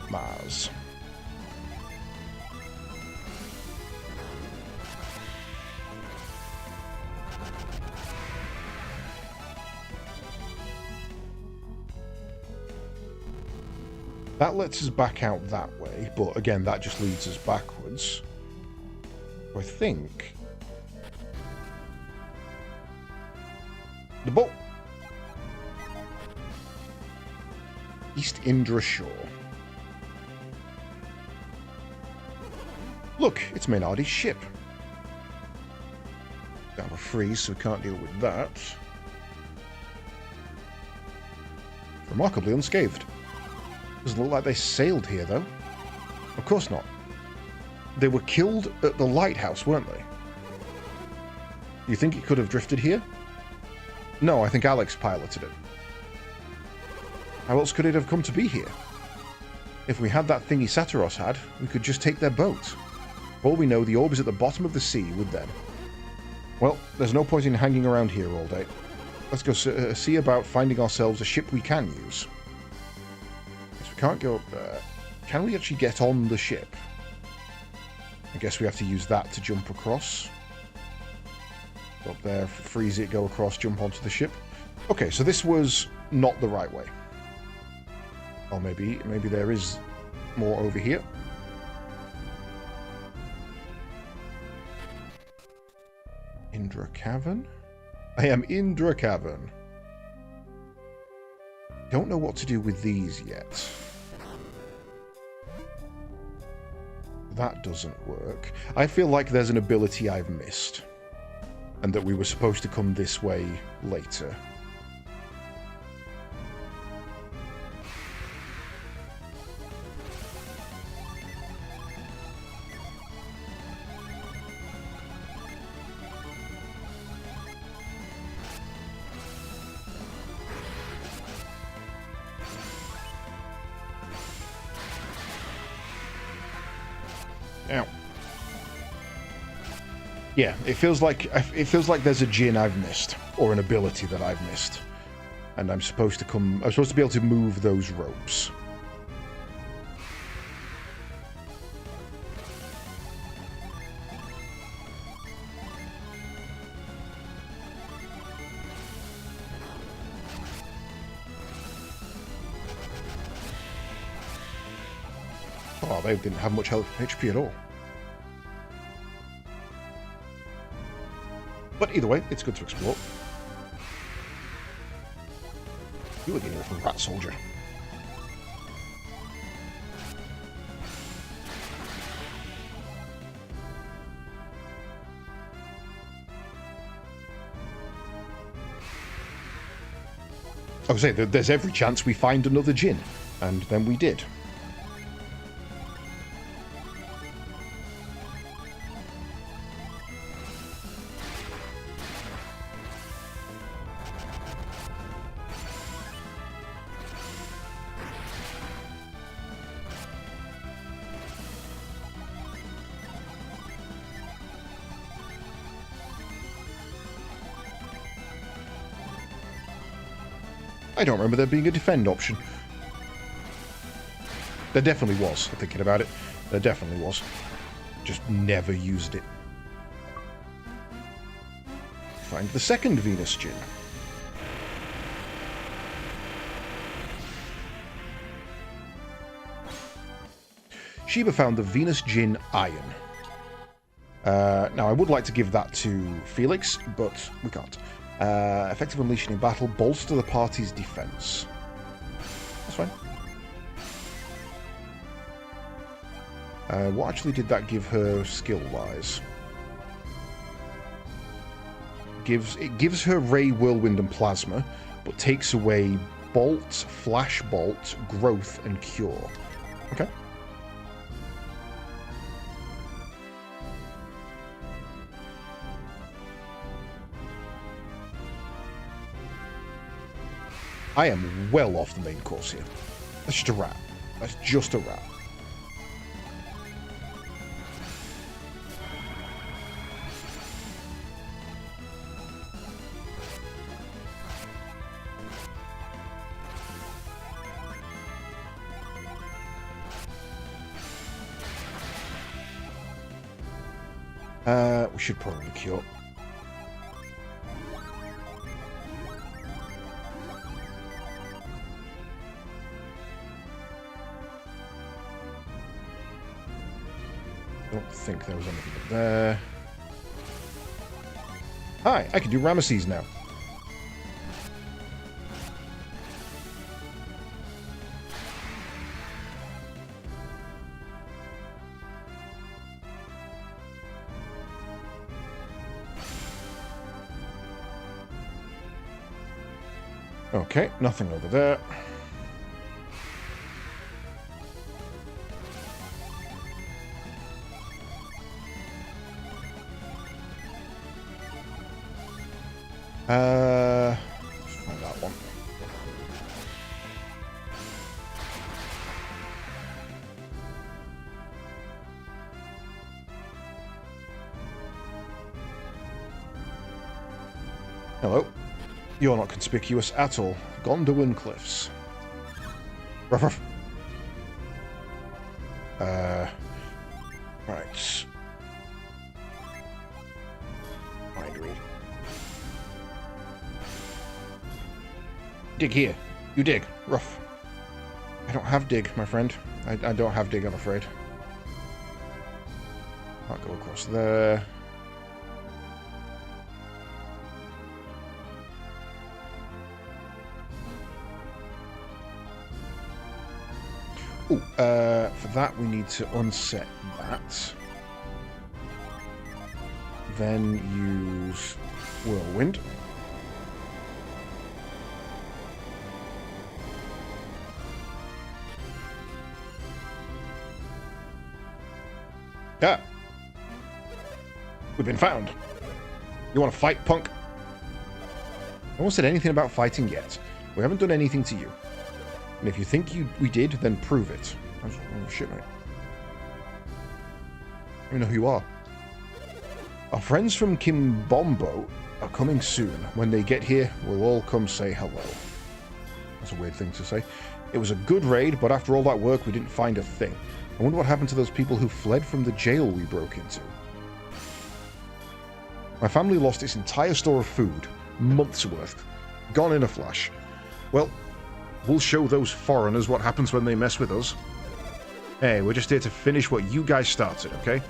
Mars. That lets us back out that way, but again, that just leads us backwards. I think... the boat! East Indra Shore. Look, it's Maynardi's ship. Got a freeze, so we can't deal with that. Remarkably unscathed. Doesn't look like they sailed here, though. Of course not. They were killed at the lighthouse, weren't they? You think it could have drifted here? No, I think Alex piloted it. How else could it have come to be here? If we had that thingy Saturos had, we could just take their boat. For all we know, the orb is at the bottom of the sea with them. Well, there's no point in hanging around here all day. Let's go see about finding ourselves a ship we can use. We can't go up there. Can we actually get on the ship? I guess we have to use that to jump across. Go up there, freeze it, go across, jump onto the ship. Okay, so this was not the right way. Or maybe there is more over here. Indra Cavern? I am Indra Cavern. Don't know what to do with these yet. That doesn't work. I feel like there's an ability I've missed. And that we were supposed to come this way later. Ow. Yeah, it feels like there's a Jin I've missed, or an ability that I've missed, and I'm supposed to be able to move those ropes. Oh, they didn't have much health HP at all. But either way, it's good to explore. You again with a rat soldier. I would say that there's every chance we find another Djinn, and then we did. I don't remember there being a defend option. There definitely was, thinking about it. There definitely was. Just never used it. Find the second Venus Djinn. Sheba found the Venus Djinn Iron. Now, I would like to give that to Felix, but we can't. Effective unleashing in battle, bolster the party's defense. That's fine. What actually did that give her skill-wise? It gives her Ray, Whirlwind, and Plasma, but takes away Bolt, Flash Bolt, Growth, and Cure. Okay. I am well off the main course here. That's just a rat. That's just a rat. We should probably cure. I don't think there was anything up there. Hi, I can do Ramesses now. Okay, nothing over there. Let's find that one. Hello. You're not conspicuous at all. Gondolin Cliffs. Ruff, ruff. Right. Mind read. Dig here. You dig. Ruff. I don't have dig, my friend. I don't have dig, I'm afraid. Can't go across there. For that we need to unset that. Then use Whirlwind. Ah! We've been found. You want to fight, punk? No one said anything about fighting yet. We haven't done anything to you. And if you think we did, then prove it. Oh, shit, mate. I don't know who you are. Our friends from Kimbombo are coming soon. When they get here, we'll all come say hello. That's a weird thing to say. It was a good raid, but after all that work, we didn't find a thing. I wonder what happened to those people who fled from the jail we broke into. My family lost its entire store of food. Months worth. Gone in a flash. Well, we'll show those foreigners what happens when they mess with us. Hey, we're just here to finish what you guys started, okay?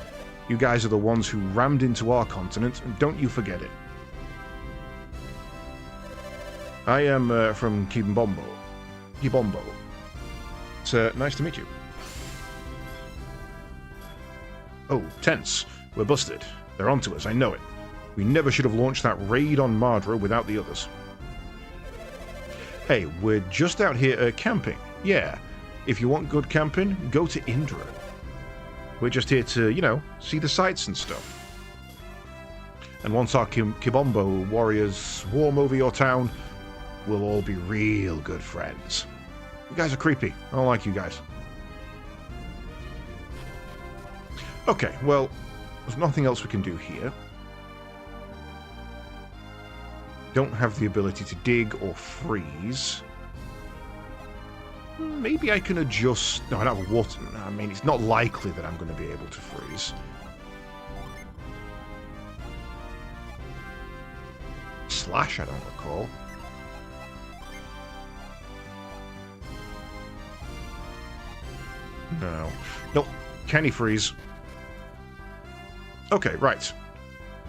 You guys are the ones who rammed into our continent, and don't you forget it. I am from Kibombo. Kibombo. It's nice to meet you. Oh, tense. We're busted. They're onto us, I know it. We never should have launched that raid on Mardra without the others. Hey, we're just out here camping. Yeah, if you want good camping, go to Indra. We're just here to, you know, see the sights and stuff. And once our Kibombo warriors swarm over your town, we'll all be real good friends. You guys are creepy. I don't like you guys. Okay, well, there's nothing else we can do here. Don't have the ability to dig or freeze. Maybe I can adjust... No, I don't have water. I mean, it's not likely that I'm going to be able to freeze. Slash, I don't recall. No. Nope. Can he freeze? Okay, right.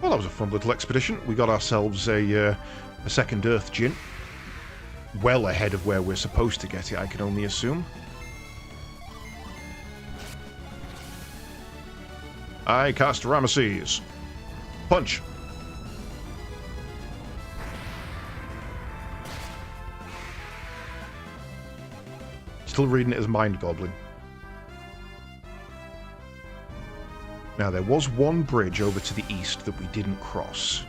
Well, that was a fun little expedition. We got ourselves a second Earth Djinn. Well ahead of where we're supposed to get it, I can only assume. I cast Ramesses. Punch. Still reading it as Mind Goblin. Now, there was one bridge over to the east that we didn't cross.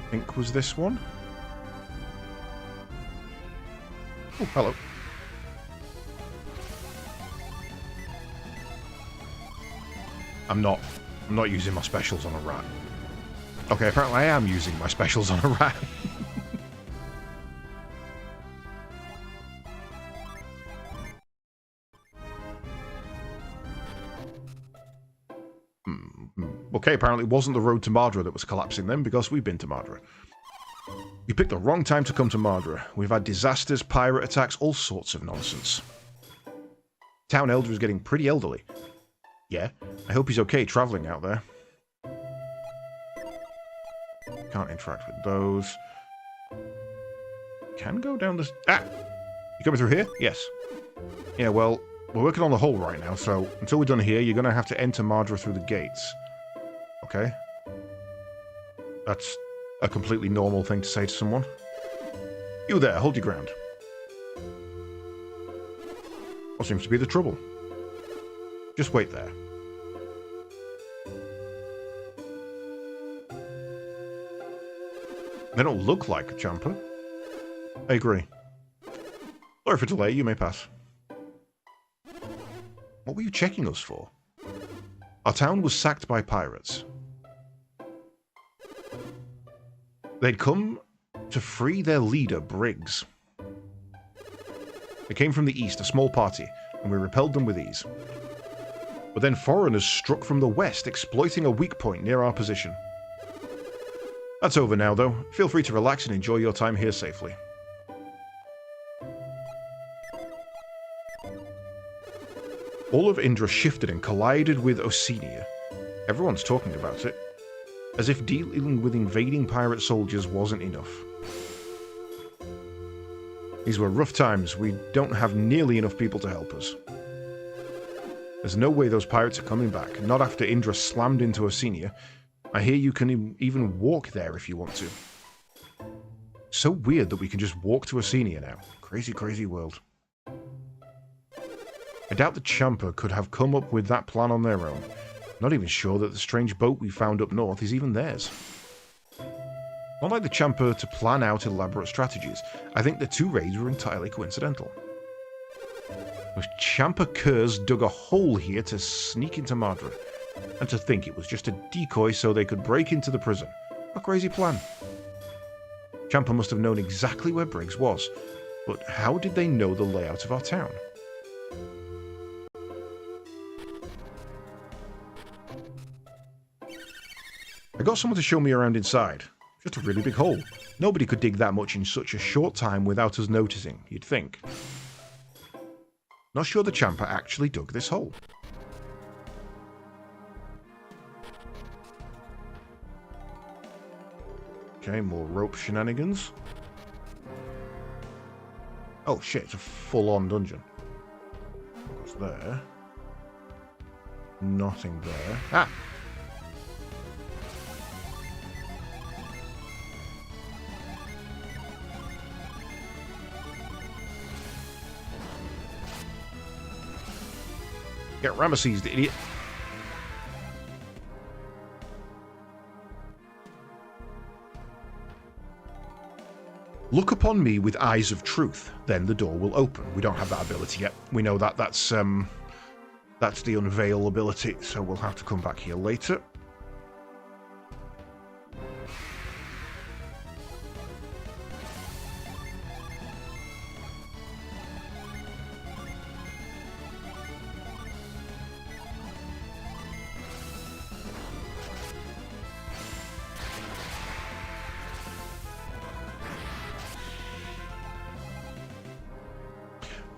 I think was this one? Oh, hello. I'm not using my specials on a rat. Okay, apparently I am using my specials on a rat. Okay, apparently it wasn't the road to Mardra that was collapsing then, because we've been to Mardra. You picked the wrong time to come to Mardra. We've had disasters, pirate attacks, all sorts of nonsense. Town Elder is getting pretty elderly. Yeah, I hope he's okay traveling out there. Can't interact with those. Can go down this... Ah! You coming through here? Yes. Yeah, well, we're working on the hull right now, so until we're done here, you're going to have to enter Mardra through the gates. Okay? That's a completely normal thing to say to someone. You there, hold your ground. What seems to be the trouble? Just wait there. They don't look like a Champa. I agree. Sorry for delay, you may pass. What were you checking us for? Our town was sacked by pirates. They'd come to free their leader, Briggs. They came from the east, a small party, and we repelled them with ease. But then foreigners struck from the west, exploiting a weak point near our position. That's over now, though. Feel free to relax and enjoy your time here safely. All of Indra shifted and collided with Oceania. Everyone's talking about it. As if dealing with invading pirate soldiers wasn't enough. These were rough times. We don't have nearly enough people to help us. There's no way those pirates are coming back. Not after Indra slammed into Oceania. I hear you can even walk there if you want to. So weird that we can just walk to Oceania now. Crazy, crazy world. I doubt the Champa could have come up with that plan on their own. Not even sure that the strange boat we found up north is even theirs. Not like the Champa to plan out elaborate strategies. I think the two raids were entirely coincidental. Those Champa curs dug a hole here to sneak into Mardra. And to think it was just a decoy so they could break into the prison. A crazy plan. Champa must have known exactly where Briggs was. But how did they know the layout of our town? I got someone to show me around inside. Just a really big hole. Nobody could dig that much in such a short time without us noticing, you'd think. Not sure the Champa actually dug this hole. Okay, more rope shenanigans. Oh shit, it's a full-on dungeon. What's there? Nothing there. Ah! Get Ramesses, the idiot. Look upon me with eyes of truth, then the door will open. We don't have that ability yet. We know that that's the unveil ability, so we'll have to come back here later.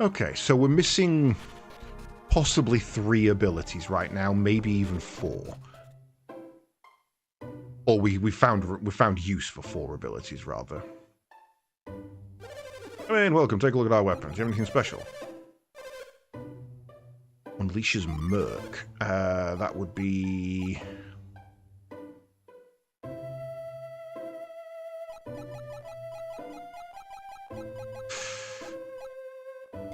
Okay, so we're missing possibly 3 abilities right now, maybe even 4. Or we found use for 4 abilities rather. I mean, welcome. Take a look at our weapons. Do you have anything special? Unleashes Merc. That would be.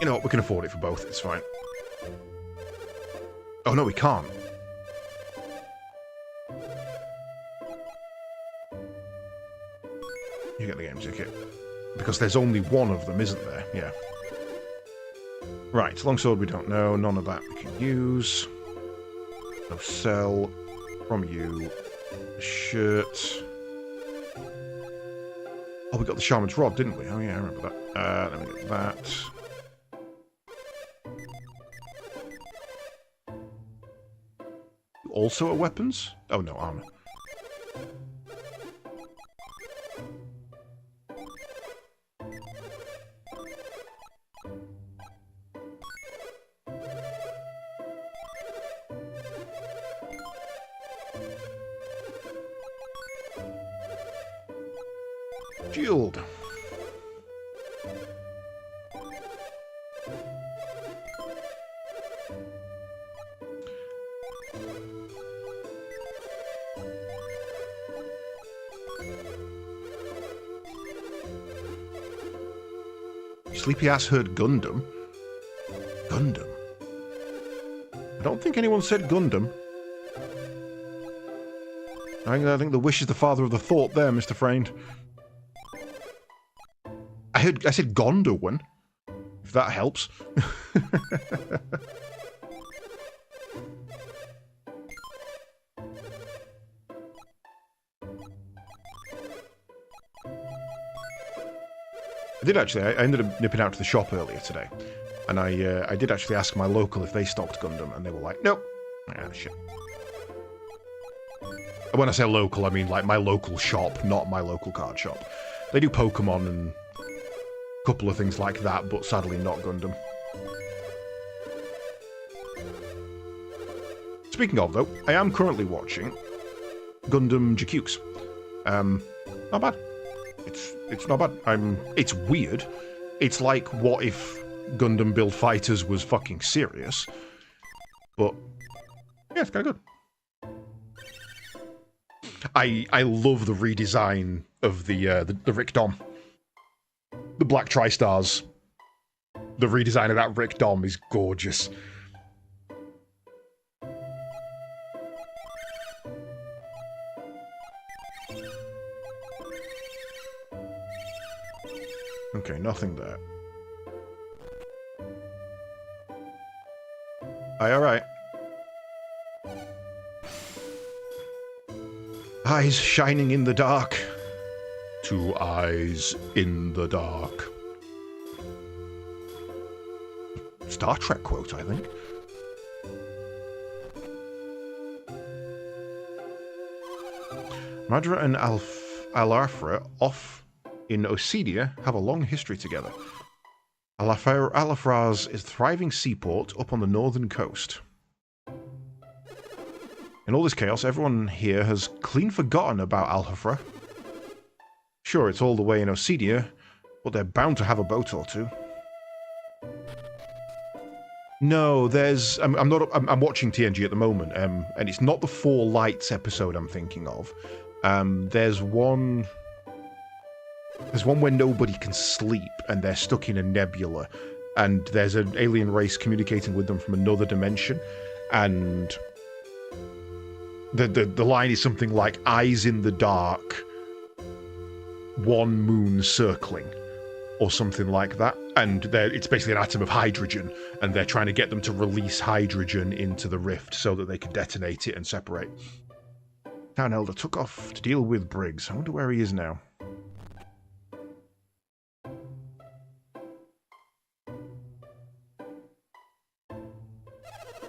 You know what, we can afford it for both, it's fine. Oh no, we can't. You get the game ticket. Because there's only one of them, isn't there? Yeah. Right, longsword we don't know, none of that we can use. No sell from you. Shirt. Oh, we got the Shaman's Rod, didn't we? Oh yeah, I remember that. Let me get that. Also a weapons? Oh no, armor. Shield. Sleepy ass heard Gundam. Gundam? I don't think anyone said Gundam. I think the wish is the father of the thought there, Mr. Friend. I said Gondolin, if that helps. I did actually. I ended up nipping out to the shop earlier today, and I did actually ask my local if they stocked Gundam, and they were like, "Nope." Ah, shit. And when I say local, I mean like my local shop, not my local card shop. They do Pokemon and a couple of things like that, but sadly not Gundam. Speaking of though, I am currently watching Gundam Jacques. Not bad. It's not bad. It's weird. It's like what if Gundam Build Fighters was fucking serious. But yeah, it's kind of good. I love the redesign of the Rick Dom. The Black Tri-Stars. The redesign of that Rick Dom is gorgeous. Okay, nothing there. Aye, alright. Eyes shining in the dark. 2 eyes in the dark. Star Trek quote, I think. Madra and Alafra, off in Ocedia, have a long history together. Alafraz is a thriving seaport up on the northern coast. In all this chaos, everyone here has clean forgotten about Alhafra. Sure, it's all the way in Ocedia, but they're bound to have a boat or two. No, there's... I'm watching TNG at the moment, and it's not the Four Lights episode I'm thinking of. There's one where nobody can sleep, and they're stuck in a nebula, and there's an alien race communicating with them from another dimension, and the line is something like, eyes in the dark, one moon circling, or something like that. And it's basically an atom of hydrogen, and they're trying to get them to release hydrogen into the rift so that they can detonate it and separate. Town Elder took off to deal with Briggs. I wonder where he is now.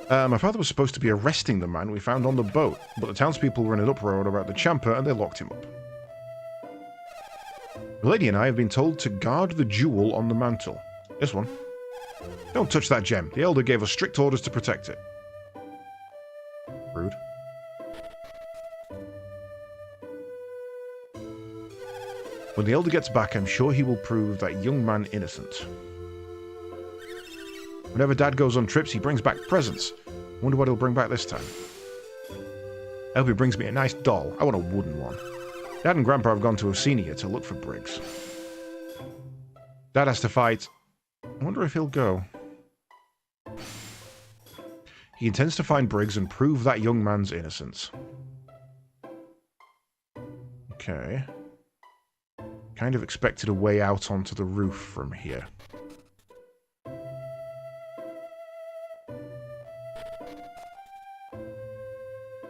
My father was supposed to be arresting the man we found on the boat, but the townspeople were in an uproar about the Champer and they locked him up. The lady and I have been told to guard the jewel on the mantle. This one. Don't touch that gem. The Elder gave us strict orders to protect it. Rude. When the Elder gets back, I'm sure he will prove that young man innocent. Whenever Dad goes on trips, he brings back presents. I wonder what he'll bring back this time. I hope he brings me a nice doll. I want a wooden one. Dad and Grandpa have gone to Oceania to look for Briggs. Dad has to fight. I wonder if he'll go. He intends to find Briggs and prove that young man's innocence. Okay. Kind of expected a way out onto the roof from here.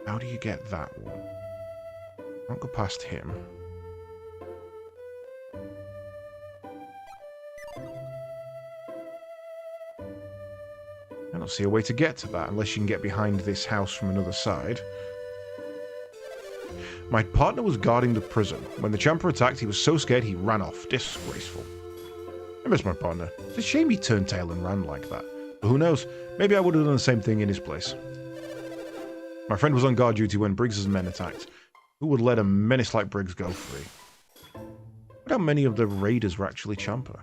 How do you get that one? Can't go past him. I don't see a way to get to that unless you can get behind this house from another side. My partner was guarding the prison. When the Champer attacked, he was so scared he ran off. Disgraceful. I miss my partner. It's a shame he turned tail and ran like that. But who knows? Maybe I would have done the same thing in his place. My friend was on guard duty when Briggs' men attacked. Who would let a menace like Briggs go free? But how many of the raiders were actually Champer?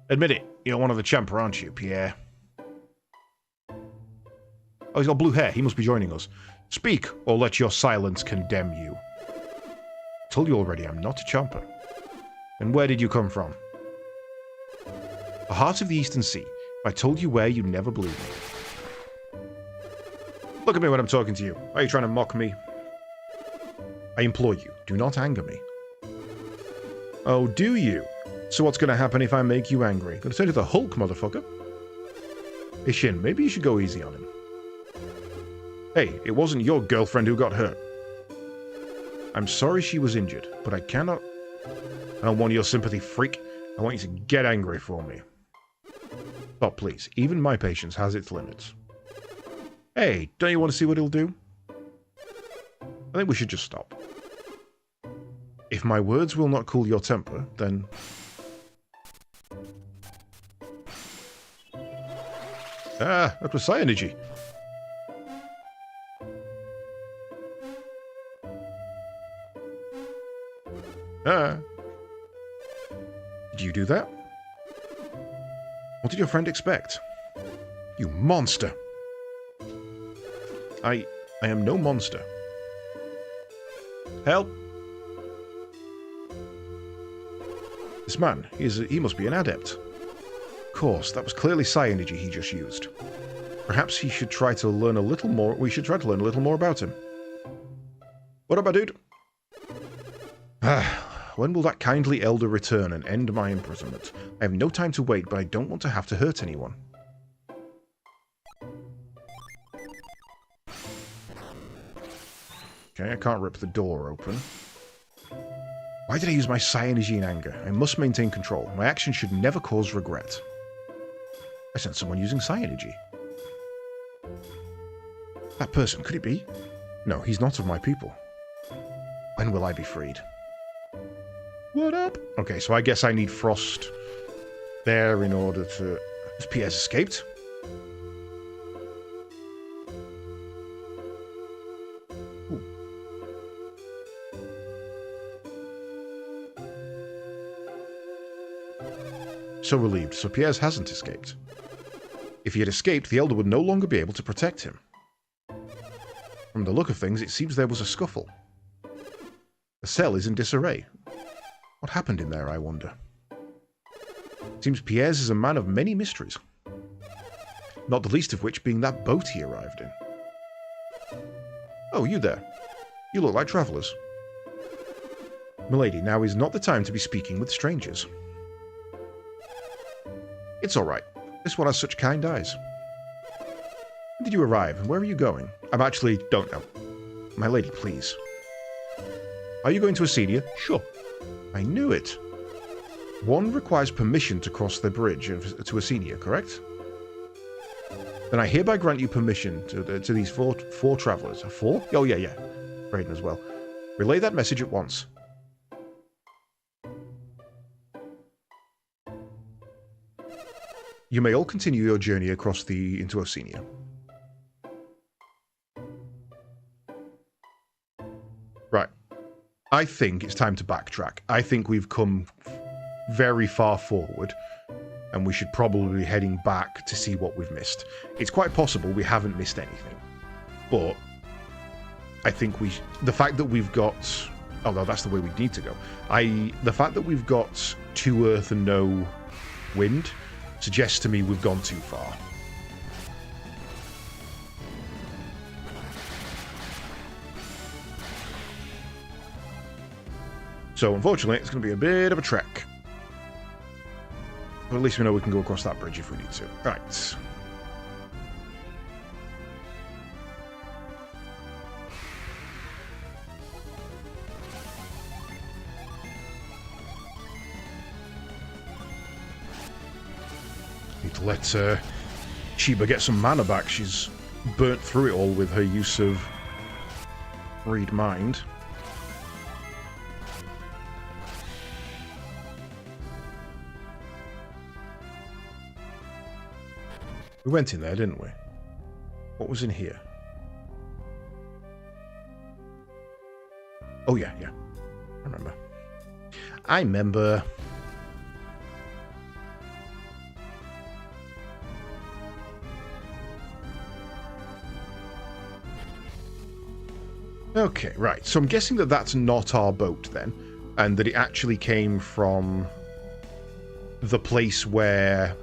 Admit it, you're one of the Champer, aren't you, Pierre? Oh, he's got blue hair. He must be joining us. Speak, or let your silence condemn you. I told you already, I'm not a Champer. And where did you come from? The heart of the Eastern Sea. If I told you where, you'd never believe me. Look at me when I'm talking to you. Are you trying to mock me? I implore you, do not anger me. Oh, do you? So what's going to happen if I make you angry? Gonna turn to the Hulk, motherfucker? Hey, Shin, maybe you should go easy on him. Hey, it wasn't your girlfriend who got hurt. I'm sorry she was injured, but I cannot... I don't want your sympathy, freak. I want you to get angry for me. But please, even my patience has its limits. Hey, don't you want to see what he'll do? I think we should just stop. If my words will not cool your temper, then... Ah, that was Psy-Energy. Ah. Did you do that? What did your friend expect? You monster! I am no monster. Help! This man, he must be an adept. Of course, that was clearly Psy-Energy he just used. Perhaps he should try to learn a little more. We should try to learn a little more about him. What up, my dude? When will that kindly elder return and end my imprisonment? I have no time to wait, but I don't want to have to hurt anyone. Okay, I can't rip the door open. Why did I use my Psy-Energy in anger? I must maintain control. My actions should never cause regret. I sent someone using Psy-Energy. That person, could it be? No, he's not of my people. When will I be freed? What up? Okay, so I guess I need Frost there in order to... Has Piers escaped? Ooh. So relieved. So Piers hasn't escaped. If he had escaped, the Elder would no longer be able to protect him. From the look of things, it seems there was a scuffle. The cell is in disarray. What happened in there, I wonder? It seems Piers is a man of many mysteries. Not the least of which being that boat he arrived in. Oh, you there. You look like travellers. Milady, now is not the time to be speaking with strangers. It's all right. This one has such kind eyes. When did you arrive, and where are you going? I actually don't know. My lady, please. Are you going to Asenia? Sure. I knew it. One requires permission to cross the bridge to Asenia, correct? Then I hereby grant you permission to these four travellers. Four? Oh, yeah. Raiden as well. Relay that message at once. You may all continue your journey across into Osenia. Right. I think it's time to backtrack. I think we've come very far forward, and we should probably be heading back to see what we've missed. It's quite possible we haven't missed anything, but I think the fact that we've got... Oh, no, that's the way we need to go. The fact that we've got 2 earth and no wind suggests to me we've gone too far. So, unfortunately, it's going to be a bit of a trek. But at least we know we can go across that bridge if we need to. Right. Need to let Sheba get some mana back. She's burnt through it all with her use of Read Mind. We went in there, didn't we? What was in here? Oh, yeah. I remember. Okay, right. So I'm guessing that that's not our boat then, and that it actually came from the place where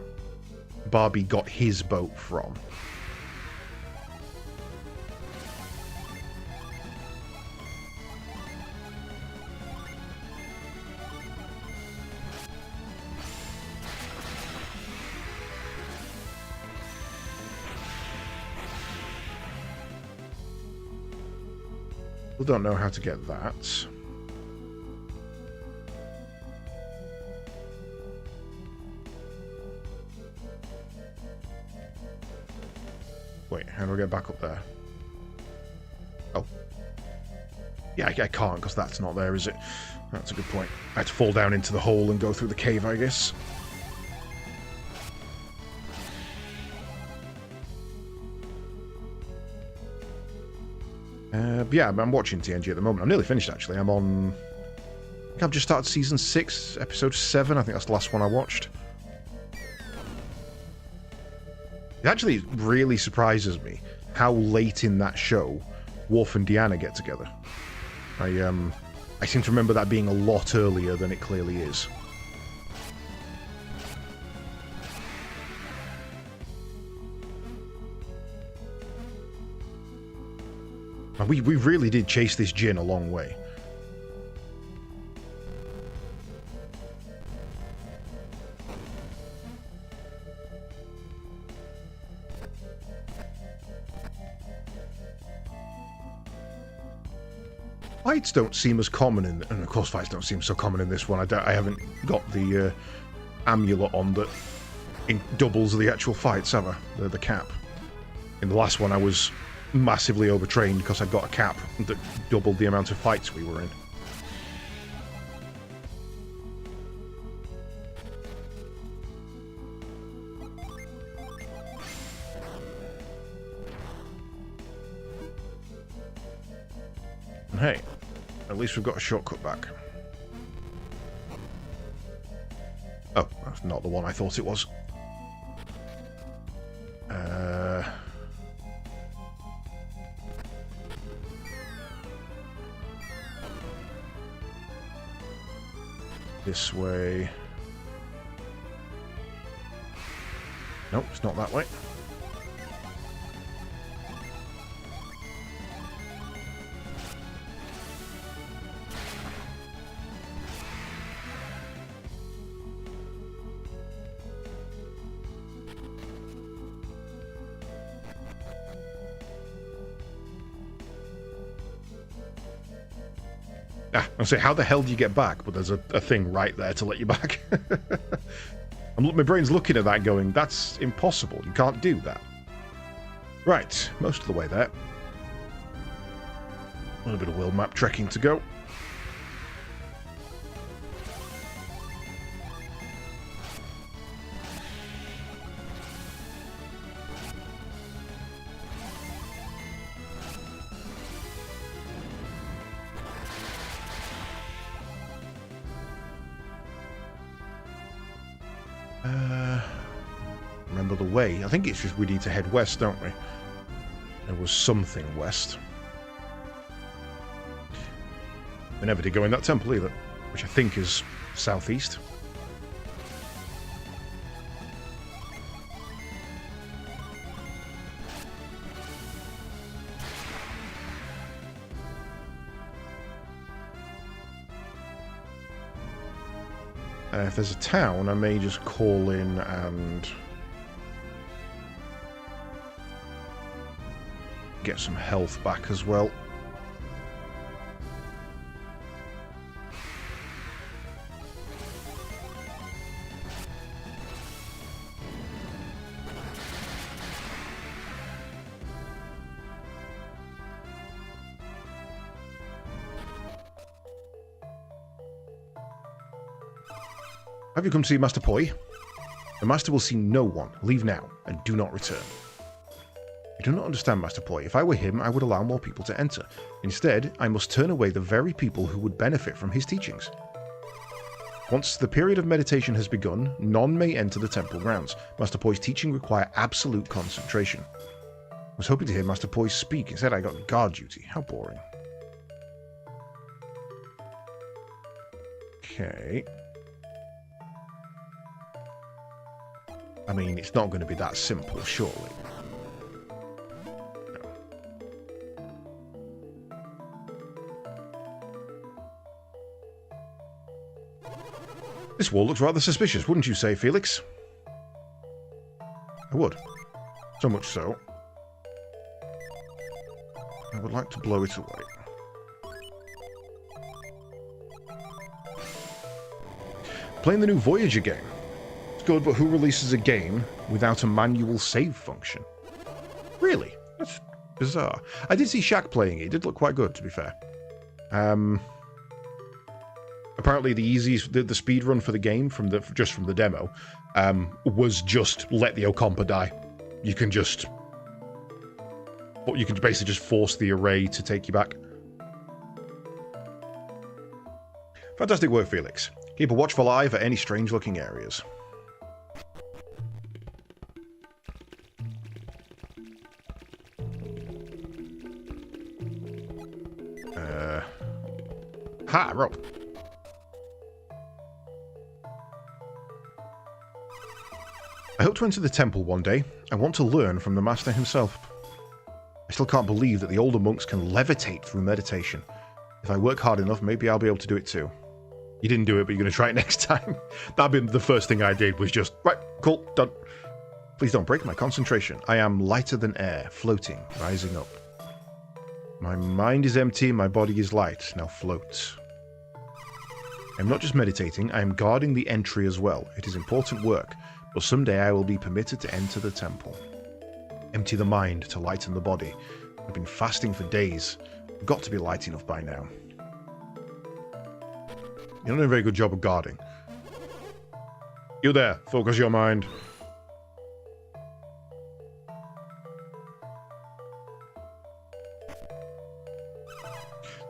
Barbie got his boat from. We don't know how to get that. Wait, how do I get back up there? Oh. Yeah, I can't because that's not there, is it? That's a good point. I had to fall down into the hole and go through the cave, I guess. Yeah, I'm watching TNG at the moment. I'm nearly finished, actually. I think I've just started Season 6, Episode 7. I think that's the last one I watched. It actually really surprises me how late in that show Worf and Deanna get together. I seem to remember that being a lot earlier than it clearly is. And we really did chase this Jinn a long way. Fights don't seem as common and of course fights don't seem so common in this one. I haven't got the amulet on that doubles the actual fights, have I? The cap. In the last one I was massively overtrained because I got a cap that doubled the amount of fights we were in. And hey, at least we've got a shortcut back. Oh, that's not the one I thought it was. This way. Nope, it's not that way. I say, how the hell do you get back? But there's a thing right there to let you back. My brain's looking at that going, that's impossible. You can't do that. Right, most of the way there. A little bit of world map trekking to go. Remember the way. I think it's just we need to head west, don't we? There was something west. We never did go in that temple either, which I think is southeast. If there's a town, I may just call in and get some health back as well. Have you come to see Master Poi? The Master will see no one. Leave now, and do not return. I do not understand, Master Poi. If I were him, I would allow more people to enter. Instead, I must turn away the very people who would benefit from his teachings. Once the period of meditation has begun, none may enter the temple grounds. Master Poi's teaching require absolute concentration. I was hoping to hear Master Poi speak. Instead, I got guard duty. How boring. Okay. I mean, it's not going to be that simple, surely. No. This wall looks rather suspicious, wouldn't you say, Felix? I would. So much so. I would like to blow it away. Playing the new Voyager game. It's good, but who releases a game without a manual save function? Really? That's bizarre. I did see Shaq playing it. It did look quite good, to be fair. Apparently the easiest, the speed run for the game just from the demo, was just let the Ocampa die. You can basically just force the array to take you back. Fantastic work, Felix. Keep a watchful eye for any strange-looking areas. Ha! Rope. I hope to enter the temple one day. I want to learn from the master himself. I still can't believe that the older monks can levitate through meditation. If I work hard enough, maybe I'll be able to do it too. You didn't do it, but you're going to try it next time. That'd be the first thing I did, was just, right, cool, done. Please don't break my concentration. I am lighter than air, floating, rising up. My mind is empty, my body is light. Now float. I'm not just meditating, I am guarding the entry as well. It is important work, but someday I will be permitted to enter the temple. Empty the mind to lighten the body. I've been fasting for days. Got to be light enough by now. You're not doing a very good job of guarding. You there, focus your mind.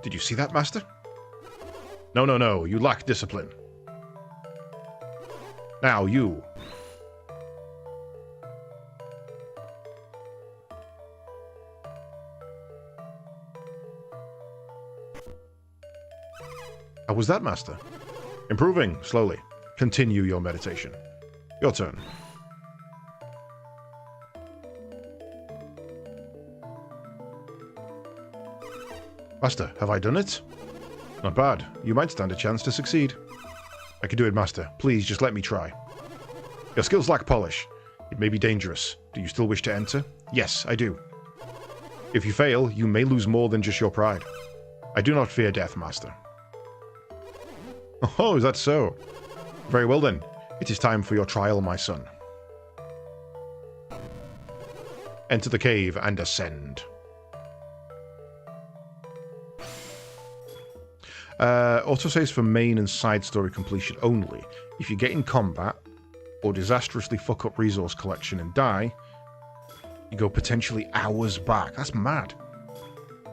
Did you see that, Master? No, no, no, you lack discipline. Now, you. How was that, Master? Improving, slowly. Continue your meditation. Your turn. Master, have I done it? Not bad. You might stand a chance to succeed. I can do it, Master. Please, just let me try. Your skills lack polish. It may be dangerous. Do you still wish to enter? Yes, I do. If you fail, you may lose more than just your pride. I do not fear death, Master. Oh, is that so? Very well then. It is time for your trial, my son. Enter the cave and ascend. Autosaves for main and side story completion only. If you get in combat, or disastrously fuck up resource collection and die, you go potentially hours back. That's mad.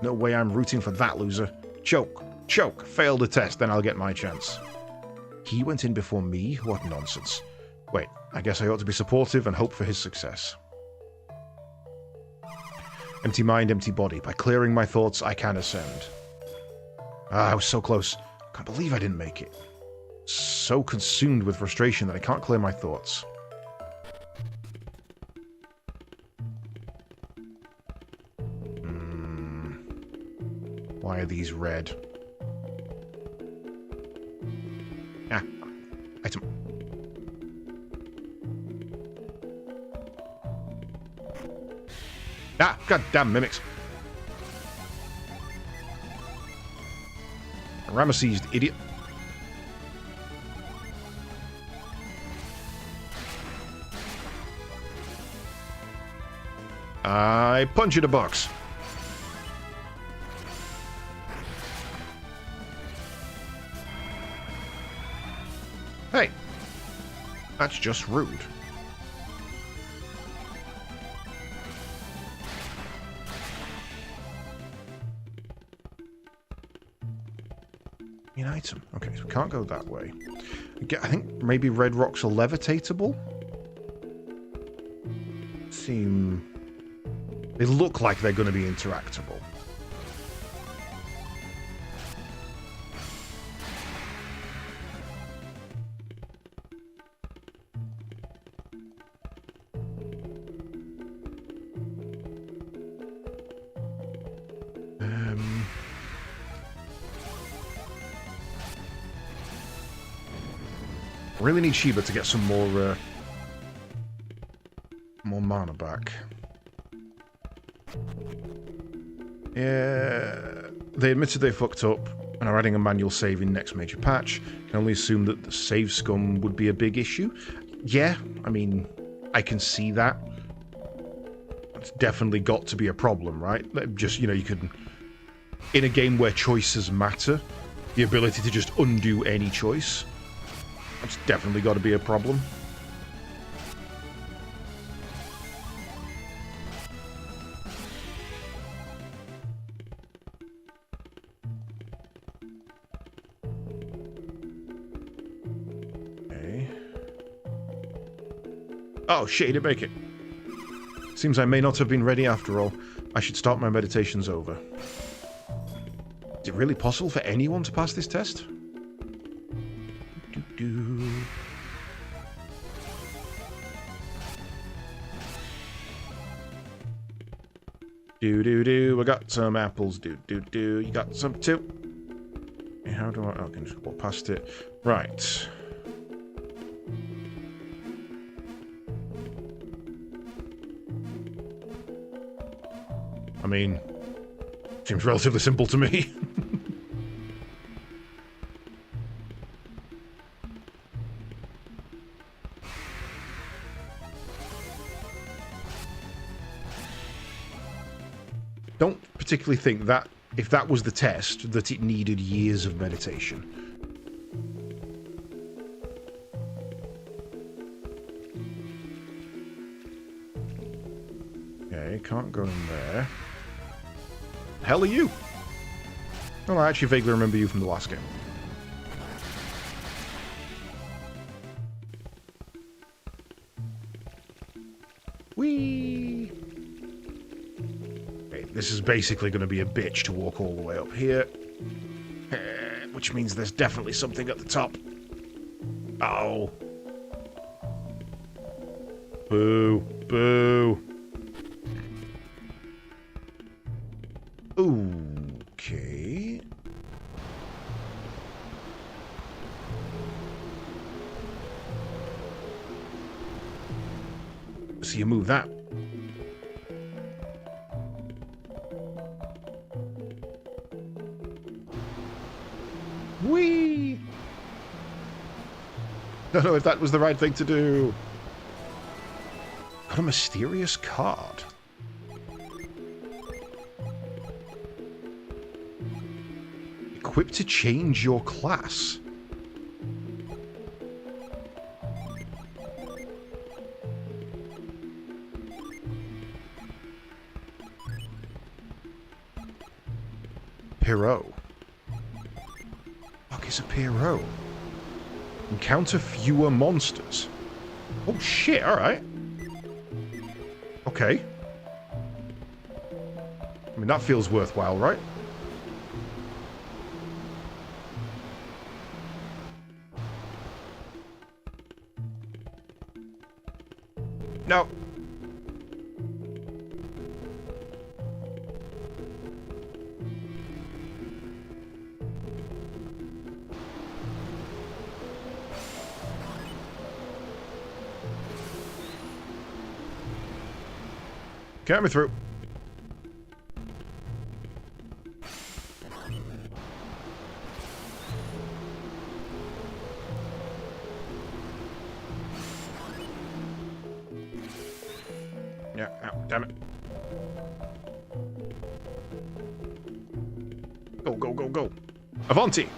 No way I'm rooting for that loser. Choke. Choke. Fail the test, then I'll get my chance. He went in before me? What nonsense. Wait, I guess I ought to be supportive and hope for his success. Empty mind, empty body. By clearing my thoughts, I can ascend. Ah, I was so close. Can't believe I didn't make it. So consumed with frustration that I can't clear my thoughts. Why are these red? Ah, item. Ah, goddamn mimics. Ramesses, idiot. I punch you in the box. Hey, that's just rude. An item. Okay, so we can't go that way. I think maybe red rocks are levitatable? They look like they're going to be interactable. Really need Sheba to get some more mana back. Yeah, they admitted they fucked up and are adding a manual save in next major patch. Can only assume that the save scum would be a big issue. Yeah, I mean, I can see that. It's definitely got to be a problem, right? Just, you can... In a game where choices matter, the ability to just undo any choice, that's definitely got to be a problem. Okay. Oh shit, he didn't make it. Seems I may not have been ready after all. I should start my meditations over. Is it really possible for anyone to pass this test? Do. I got some apples. Do. You got some too? How do I can just walk past it. Right. I mean, seems relatively simple to me. don't particularly think that, if that was the test, that it needed years of meditation. Okay, can't go in there. Hell are you? Oh, I actually vaguely remember you from the last game. Whee! Okay, this is basically going to be a bitch to walk all the way up here. Which means there's definitely something at the top. Oh. Boo. Boo. Okay. So you move that. Whee! Don't know if that was the right thing to do. Got a mysterious card. Equipped to change your class. Pierrot. Fuck is a Pierrot? Encounter fewer monsters. Oh shit, alright. Okay. I mean, that feels worthwhile, right? No. Get me through. Yeah, ow, damn it. Go, go, go, go. Avanti!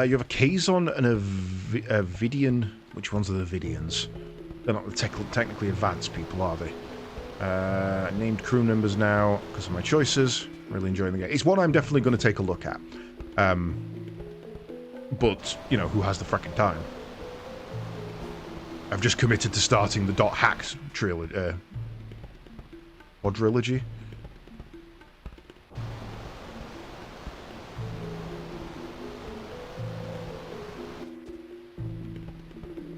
You have a Kazon and a Vidian. Which ones are the Vidians? They're not the technically advanced people, are they? Named crew members now because of my choices. Really enjoying the game. It's one I'm definitely going to take a look at. But, you know, who has the frickin' time? I've just committed to starting the .hacked trilogy. Quadrilogy?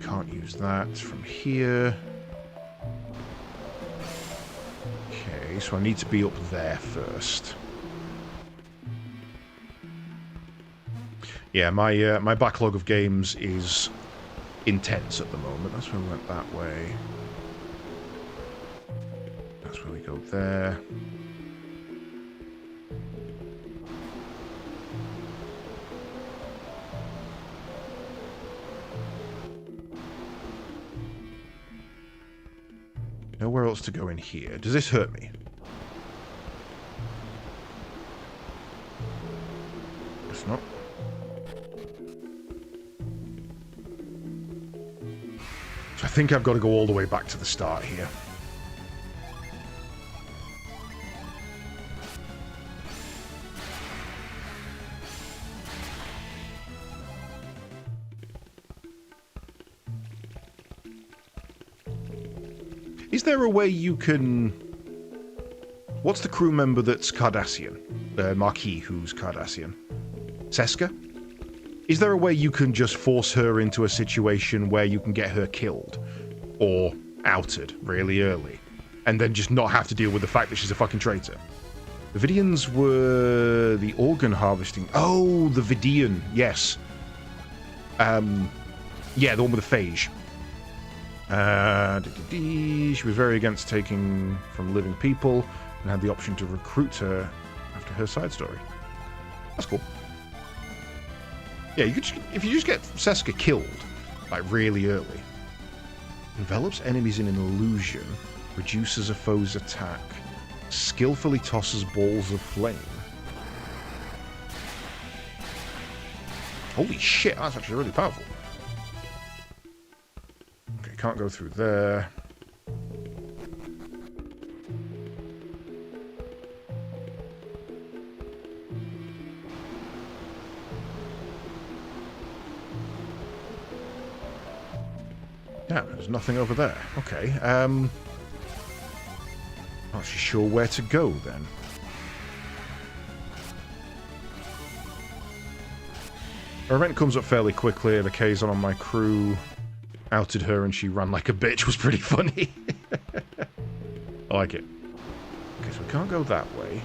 Can't use that from here. Okay, so I need to be up there first. Yeah, my backlog of games is intense at the moment. That's why we went that way. That's where we go there. Nowhere else to go in here. Does this hurt me? Guess not. So I think I've got to go all the way back to the start here. Is there a way you can... What's the crew member that's Cardassian? The Marquis who's Cardassian? Seska? Is there a way you can just force her into a situation where you can get her killed? Or outed really early? And then just not have to deal with the fact that she's a fucking traitor? The Vidians were the organ harvesting... Oh, the Vidian, yes. Yeah, the one with the phage. She was very against taking from living people and had the option to recruit her after her side story. That's cool. Yeah, if you just get Seska killed, like really early, envelops enemies in an illusion, reduces a foe's attack, skillfully tosses balls of flame. Holy shit, that's actually really powerful. Okay, can't go through there. Yeah, there's nothing over there. Okay, not actually sure where to go then. Her event comes up fairly quickly. The Kazon on my crew outed her and she ran like a bitch. Was pretty funny. I like it. Okay, so we can't go that way.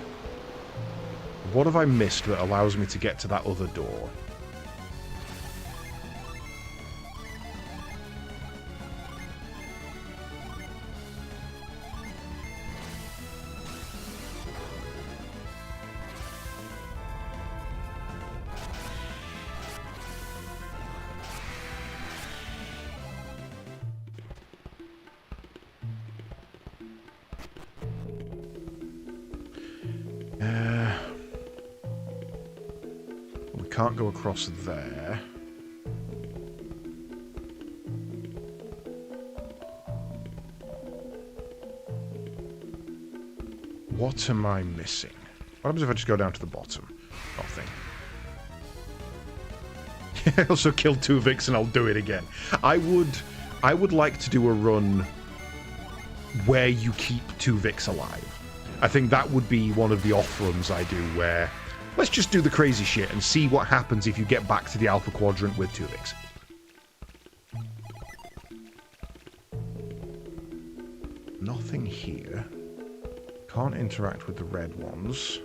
What have I missed that allows me to get to that other door? We can't go across there. What am I missing? What happens if I just go down to the bottom? Nothing. I also killed 2 Vix and I'll do it again. I would like to do a run where you keep 2 Vix alive. I think that would be one of the off runs I do where let's just do the crazy shit and see what happens if you get back to the Alpha Quadrant with 2 Vix. Nothing here. Can't interact with the red ones.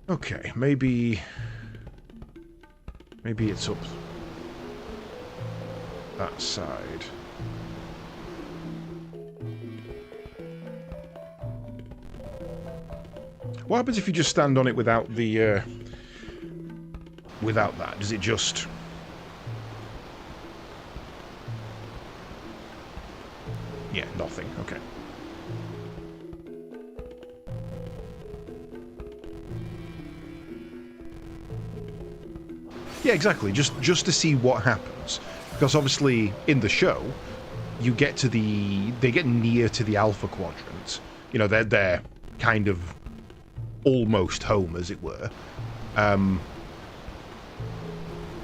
Okay, maybe it's up that side. What happens if you just stand on it without the without that? Does it just... Yeah, nothing. Okay. Yeah, exactly. Just to see what happens, because obviously in the show, you get to they get near to the Alpha Quadrant. You know, they're kind of almost home, as it were,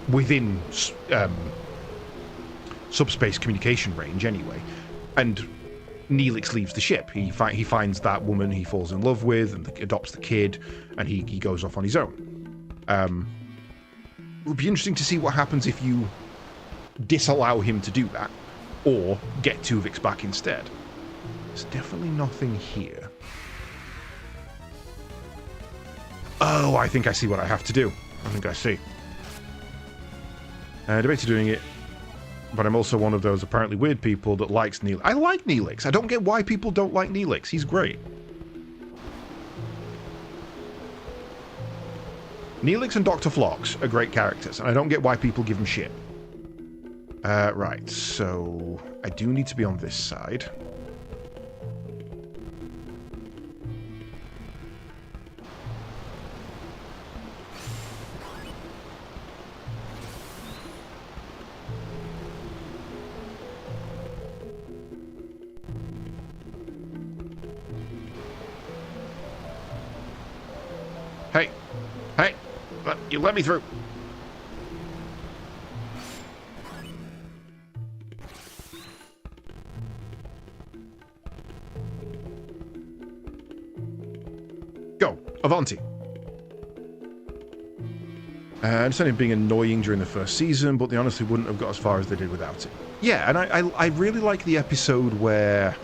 within subspace communication range, anyway. And Neelix leaves the ship. He finds that woman he falls in love with and adopts the kid, and he goes off on his own. It would be interesting to see what happens if you disallow him to do that, or get Tuvix back instead. There's definitely nothing here. Oh, I think I see what I have to do. I think I see. I debated doing it, but I'm also one of those apparently weird people that likes Neelix. I like Neelix. I don't get why people don't like Neelix. He's great. Neelix and Dr. Phlox are great characters, and I don't get why people give them shit. Right, so I do need to be on this side. Hey! Hey! You let me through! Go! Avanti! I understand it being annoying during the first season, but they honestly wouldn't have got as far as they did without it. Yeah, and I really like the episode where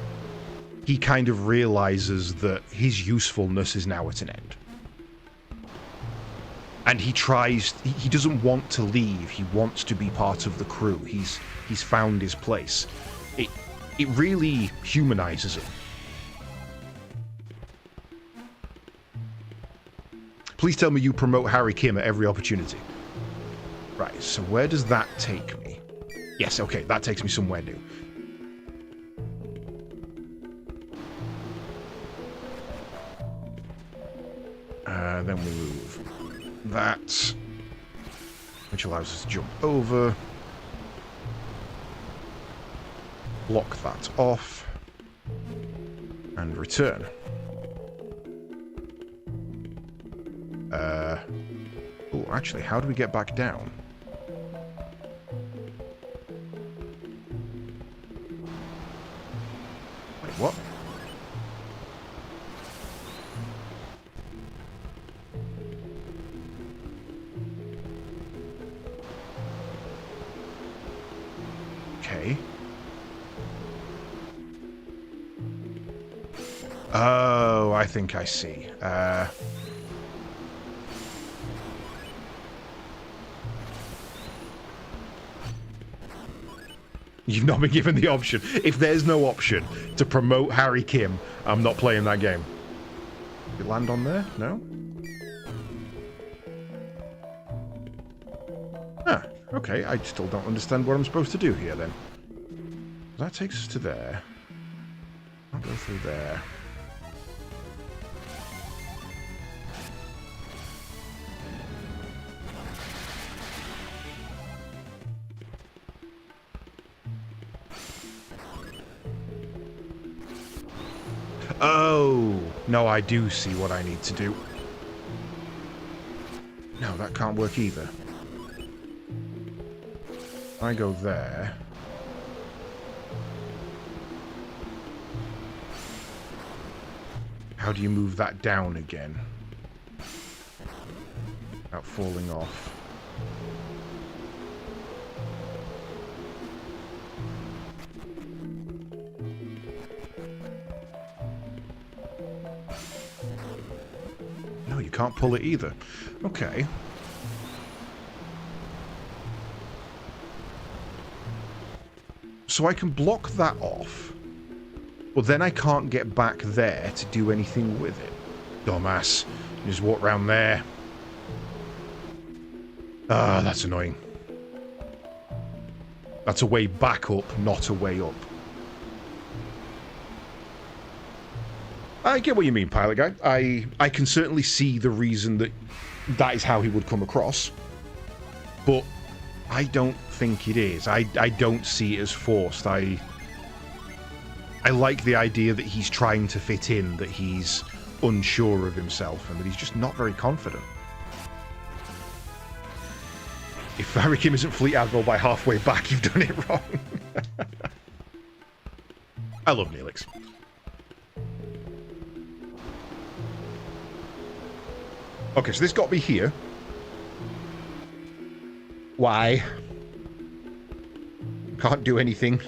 he kind of realizes that his usefulness is now at an end. And he doesn't want to leave, he wants to be part of the crew. He's found his place. It really humanizes him. Please tell me you promote Harry Kim at every opportunity. Right, so where does that take me? Yes, okay, that takes me somewhere new. Then we move that, which allows us to jump over. Block that off. And return. Oh, actually, how do we get back down? Wait, what? Okay. Oh, I think I see. You've not been given the option. If there's no option to promote Harry Kim, I'm not playing that game. You land on there? No? Ah, okay. I still don't understand what I'm supposed to do here, then. That takes us to there. I'll go through there. Oh, no, I do see what I need to do. No, that can't work either. I go there. How do you move that down again? Without falling off. No, you can't pull it either. Okay. So I can block that off, but then I can't get back there to do anything with it. Dumbass. You just walk around there. Ah, that's annoying. That's a way back up, not a way up. I get what you mean, Pilot Guy. I can certainly see the reason that is how he would come across. But I don't think it is. I don't see it as forced. I like the idea that he's trying to fit in, that he's unsure of himself, and that he's just not very confident. If Harry Kim isn't Fleet Admiral by halfway back, you've done it wrong. I love Neelix. Okay, so this got me here. Why? Can't do anything.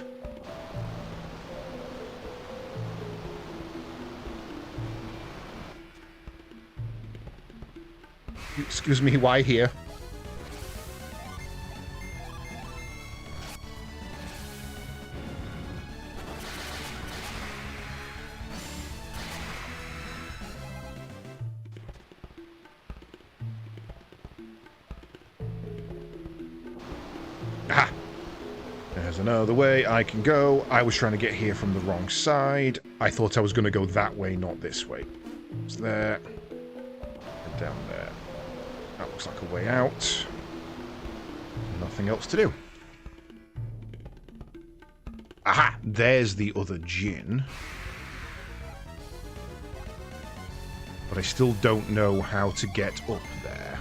Excuse me, why here? Aha! There's another way I can go. I was trying to get here from the wrong side. I thought I was going to go that way, not this way. It's there. And down there. That looks like a way out. Nothing else to do. Aha! There's the other Jinn. But I still don't know how to get up there.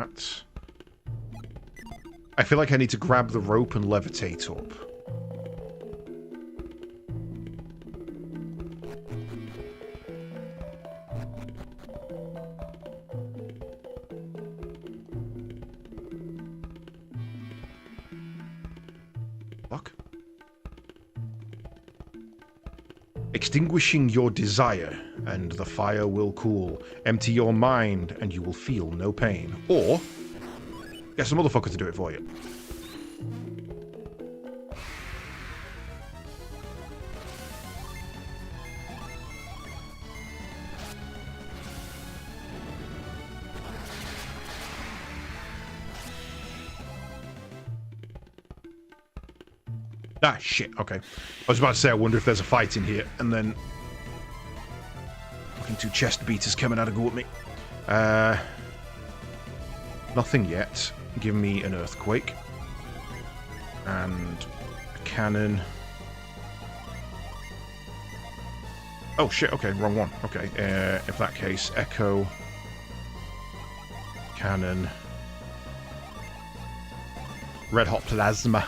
that. I feel like I need to grab the rope and levitate up. Fuck. Extinguishing your desire, and the fire will cool. Empty your mind, and you will feel no pain. Or, get some motherfucker to do it for you. Ah, shit, okay. I was about to say, I wonder if there's a fight in here, and then... Fucking two chest beaters coming out to go at me. Nothing yet. Give me an earthquake. And a cannon. Oh, shit, okay, wrong one. Okay, in that case, echo. Cannon. Red hot plasma.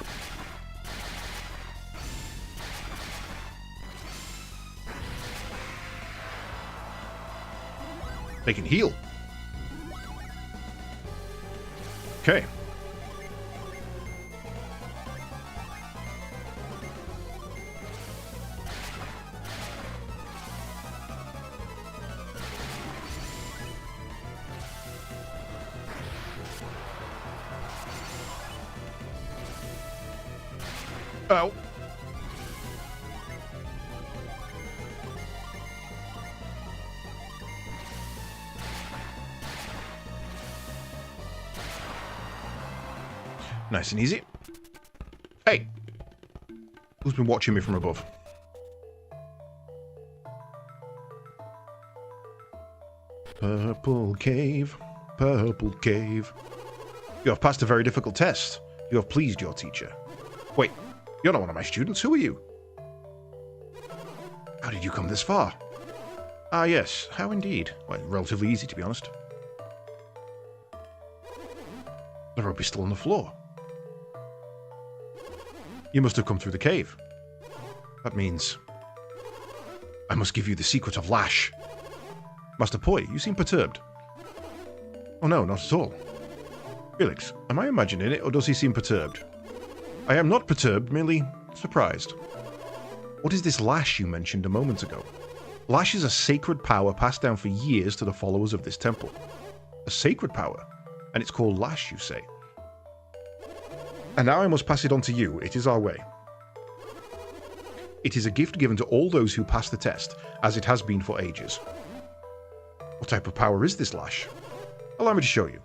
They can heal. Okay. Oh. Nice and easy. Hey! Who's been watching me from above? Purple cave, purple cave. You have passed a very difficult test. You have pleased your teacher. Wait, you're not one of my students. Who are you? How did you come this far? Ah, yes. How indeed? Well, relatively easy, to be honest. The rope is still on the floor. You must have come through the cave. That means I must give you the secret of Lash. Master Poi, you seem perturbed. Oh no, not at all. Felix, am I imagining it, or does he seem perturbed? I am not perturbed, merely surprised. What is this Lash you mentioned a moment ago? Lash is a sacred power passed down for years to the followers of this temple. A sacred power? And it's called Lash, you say? And now I must pass it on to you. It is our way. It is a gift given to all those who pass the test, as it has been for ages. What type of power is this Lash? Allow me to show you.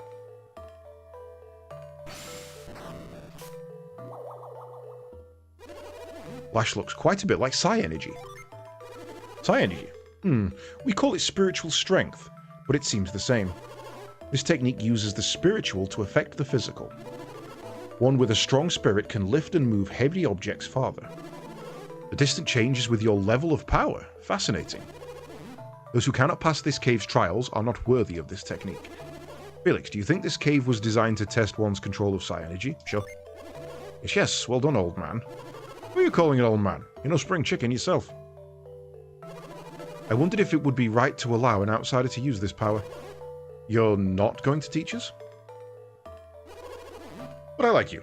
Lash looks quite a bit like Psi Energy. Psi Energy? We call it spiritual strength, but it seems the same. This technique uses the spiritual to affect the physical. One with a strong spirit can lift and move heavy objects farther. The distance changes with your level of power. Fascinating. Those who cannot pass this cave's trials are not worthy of this technique. Felix, do you think this cave was designed to test one's control of Psi Energy? Sure. Yes, well done, old man. Who are you calling an old man? You're no spring chicken yourself. I wondered if it would be right to allow an outsider to use this power. You're not going to teach us? But I like you.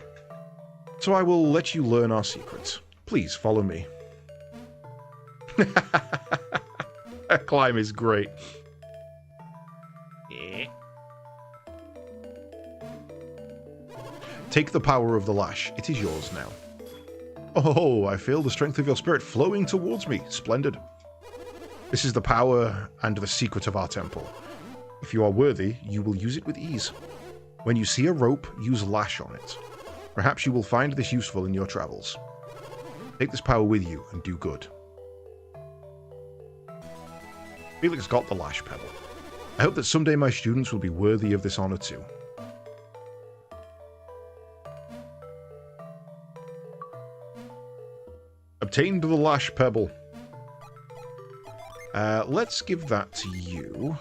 So I will let you learn our secrets. Please follow me. That climb is great. Yeah. Take the power of the Lash. It is yours now. Oh, I feel the strength of your spirit flowing towards me. Splendid. This is the power and the secret of our temple. If you are worthy, you will use it with ease. When you see a rope, use Lash on it. Perhaps you will find this useful in your travels. Take this power with you and do good. Felix got the Lash Pebble. I hope that someday my students will be worthy of this honor too. Obtained the Lash Pebble. Let's give that to you.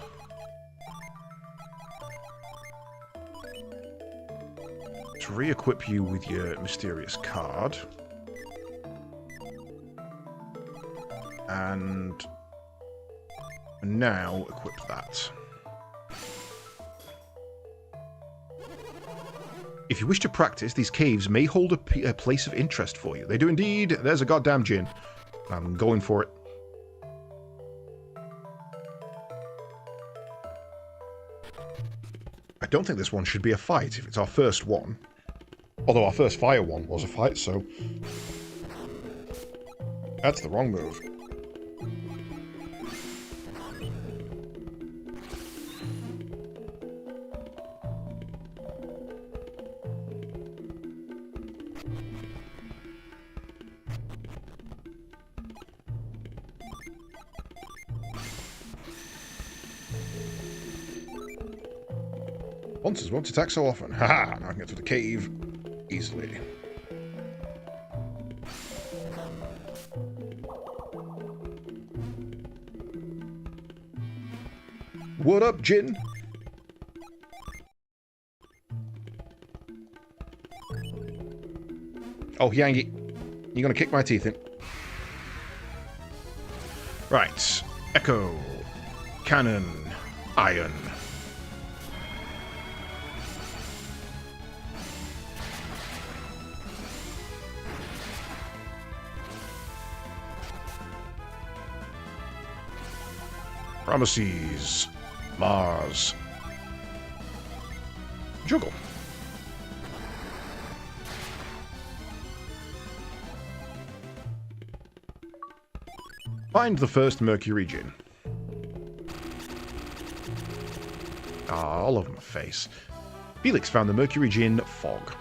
re-equip you with your mysterious card. And now equip that. If you wish to practice, these caves may hold a place of interest for you. They do indeed. There's a goddamn Djinn. I'm going for it. I don't think this one should be a fight if it's our first one. Although our first fire one was a fight, so... That's the wrong move. Monsters won't attack so often. Haha, now I can get to the cave easily. What up, Djinn? Oh, Yangi. You're gonna kick my teeth in. Right. Echo. Cannon. Iron. Ramesses. Mars. Juggle. Find the first Mercury Djinn. Ah, all over my face. Felix found the Mercury Djinn Fog.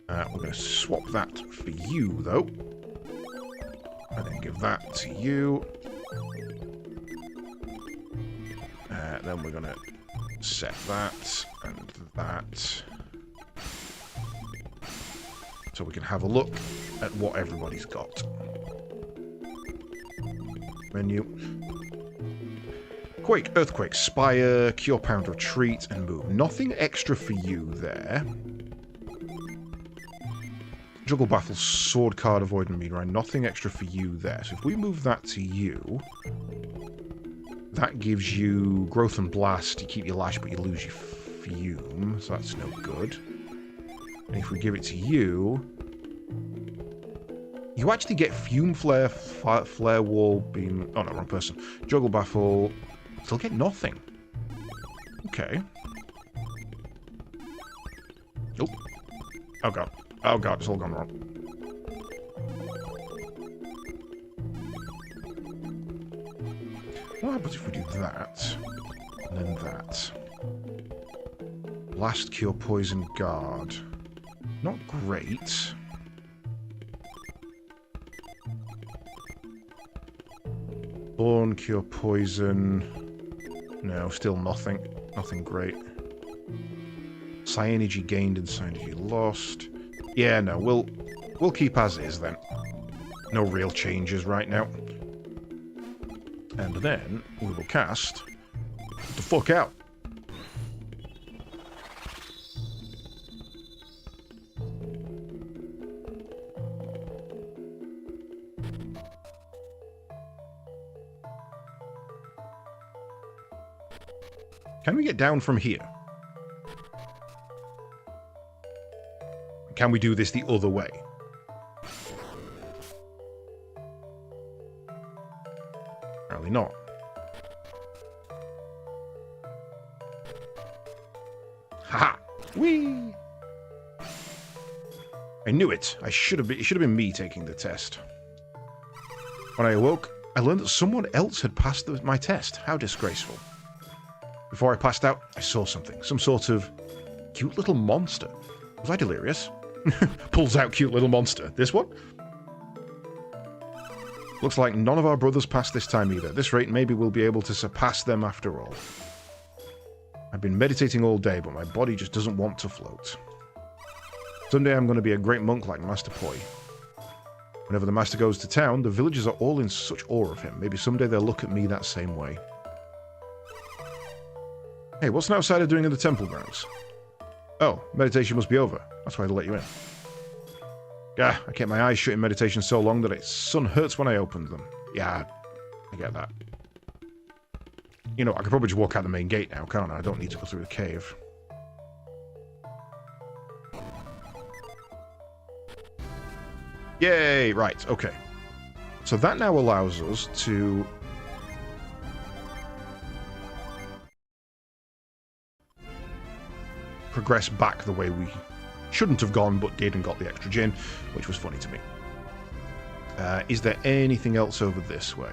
We're going to swap that for you, though. And then give that to you. Then we're going to set that and that. So we can have a look at what everybody's got. Menu. Quake, Earthquake, Spire, Cure, Pound, Retreat, and Move. Nothing extra for you there. Juggle, Battle, Sword Card, Avoid, and Meteorite. Nothing extra for you there. So if we move that to you... That gives you Growth and Blast. You keep your Lash, but you lose your Fume. So that's no good. And if we give it to you... You actually get Fume Flare, Flare Wall, Beam... Oh, no, wrong person. Juggle, Baffle. Still get nothing. Okay. Oh. Oh, God. Oh, God. It's all gone wrong. What happens if we do that, and then that? Blast, Cure, Poison, Guard. Not great. Burn, Cure, Poison. No, still nothing. Nothing great. Psi Energy gained and Psi Energy lost. Yeah, no, we'll keep as is then. No real changes right now. And then we will cast the fuck out. Can we get down from here? Can we do this the other way? Apparently not. Haha! Whee! I knew it. It should have been me taking the test. When I awoke, I learned that someone else had passed my test. How disgraceful. Before I passed out, I saw something. Some sort of cute little monster. Was I delirious? Pulls out cute little monster. This one? Looks like none of our brothers passed this time either. At this rate, maybe we'll be able to surpass them after all. I've been meditating all day, but my body just doesn't want to float. Someday I'm going to be a great monk like Master Poi. Whenever the Master goes to town, the villagers are all in such awe of him. Maybe someday they'll look at me that same way. Hey, what's an outsider doing in the temple grounds? Oh, meditation must be over. That's why they let you in. Yeah, I kept my eyes shut in meditation so long that its sun hurts when I opened them. Yeah, I get that. You know, I could probably just walk out the main gate now, can't I? I don't need to go through the cave. Yay! Right, okay. So that now allows us to... progress back the way we shouldn't have gone, but did and got the extra gin, which was funny to me. Is there anything else over this way?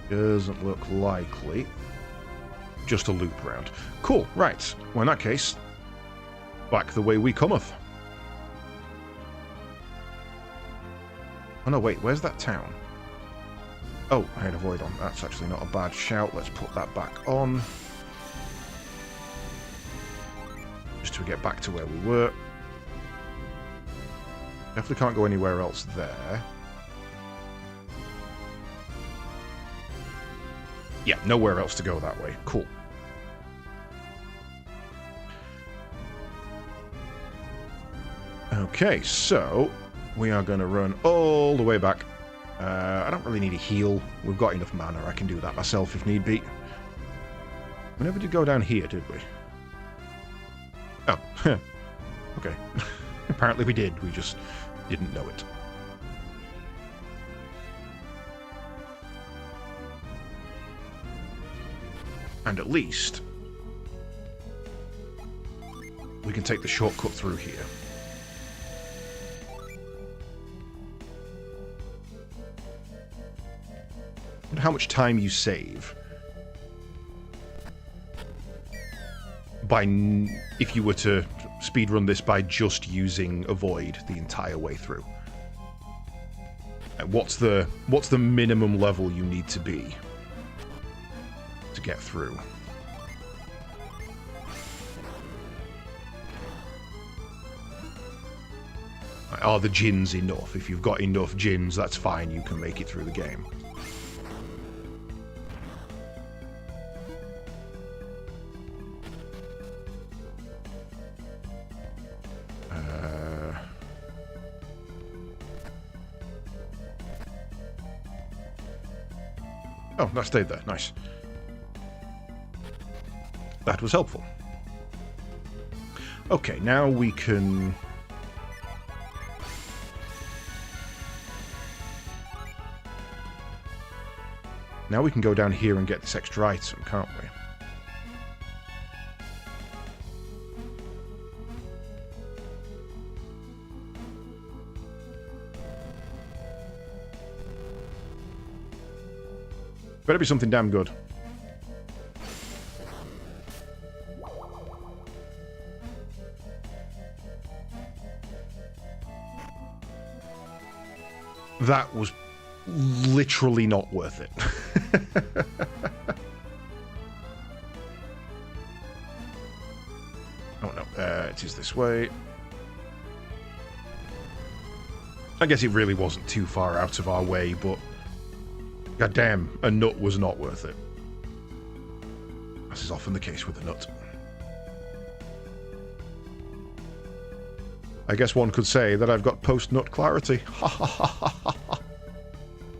Doesn't look likely. Just a loop round. Cool, right. Well, in that case, back the way we cometh. Oh no, wait, where's that town? Oh, I had a void on. That's actually not a bad shout. Let's put that back on. Just to get back to where we were. Definitely can't go anywhere else there. Yeah, nowhere else to go that way. Cool. Okay, so we are going to run all the way back. I don't really need a heal. We've got enough mana. I can do that myself if need be. We never did go down here, did we? Oh, okay. Apparently we did. We just didn't know it. And at least we can take the shortcut through here. And how much time you save by if you were to speedrun this by just using Avoid the entire way through. What's the minimum level you need to be to get through? Are the gins enough? If you've got enough gins, that's fine. You can make it through the game. Oh, that stayed there. Nice. That was helpful. Okay, now we can... Now we can go down here and get this extra item, can't we? Better be something damn good. That was literally not worth it. Oh no, it is this way. I guess it really wasn't too far out of our way, but goddamn, a nut was not worth it. As is often the case with a nut. I guess one could say that I've got post-nut clarity. Ha ha ha ha ha.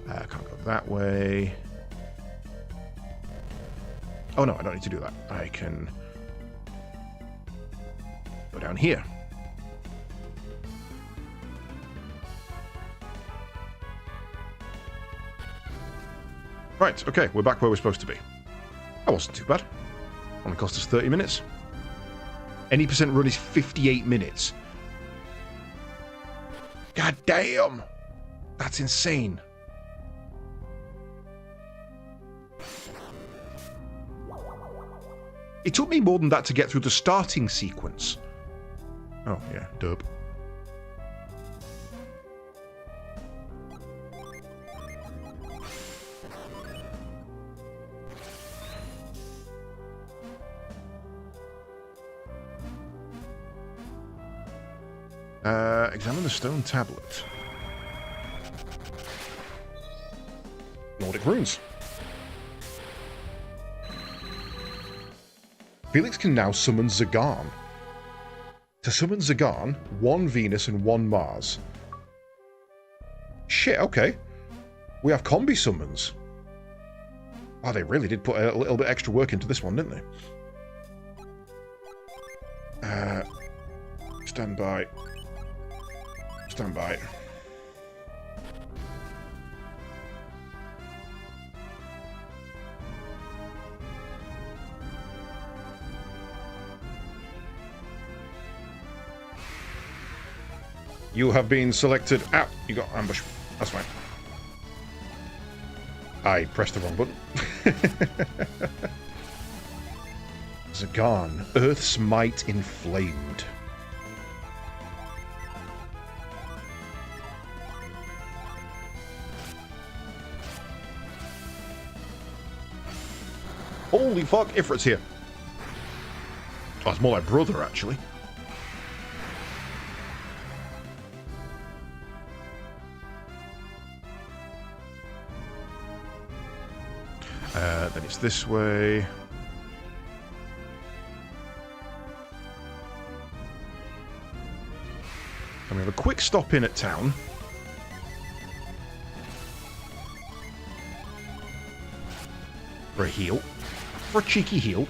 I can't go that way. Oh no, I don't need to do that. I can go down here. Right, okay, we're back where we're supposed to be. That wasn't too bad. Only cost us 30 minutes. Any percent run is 58 minutes. God damn! That's insane. It took me more than that to get through the starting sequence. Oh, yeah, dope. Examine the stone tablet. Nordic runes. Felix can now summon Zagarn. To summon Zagarn, 1 Venus and 1 Mars. Shit, okay. We have combi summons. Oh, they really did put a little bit extra work into this one, didn't they? Stand by. Stand by. You have been selected. Ow, you got ambush. That's fine. I pressed the wrong button. Zagarn, Earth's might inflamed. Holy fuck, Ifrit's here. Oh, it's more like brother, actually. Then it's this way. And we have a quick stop in at town. For a heal. For a cheeky heal.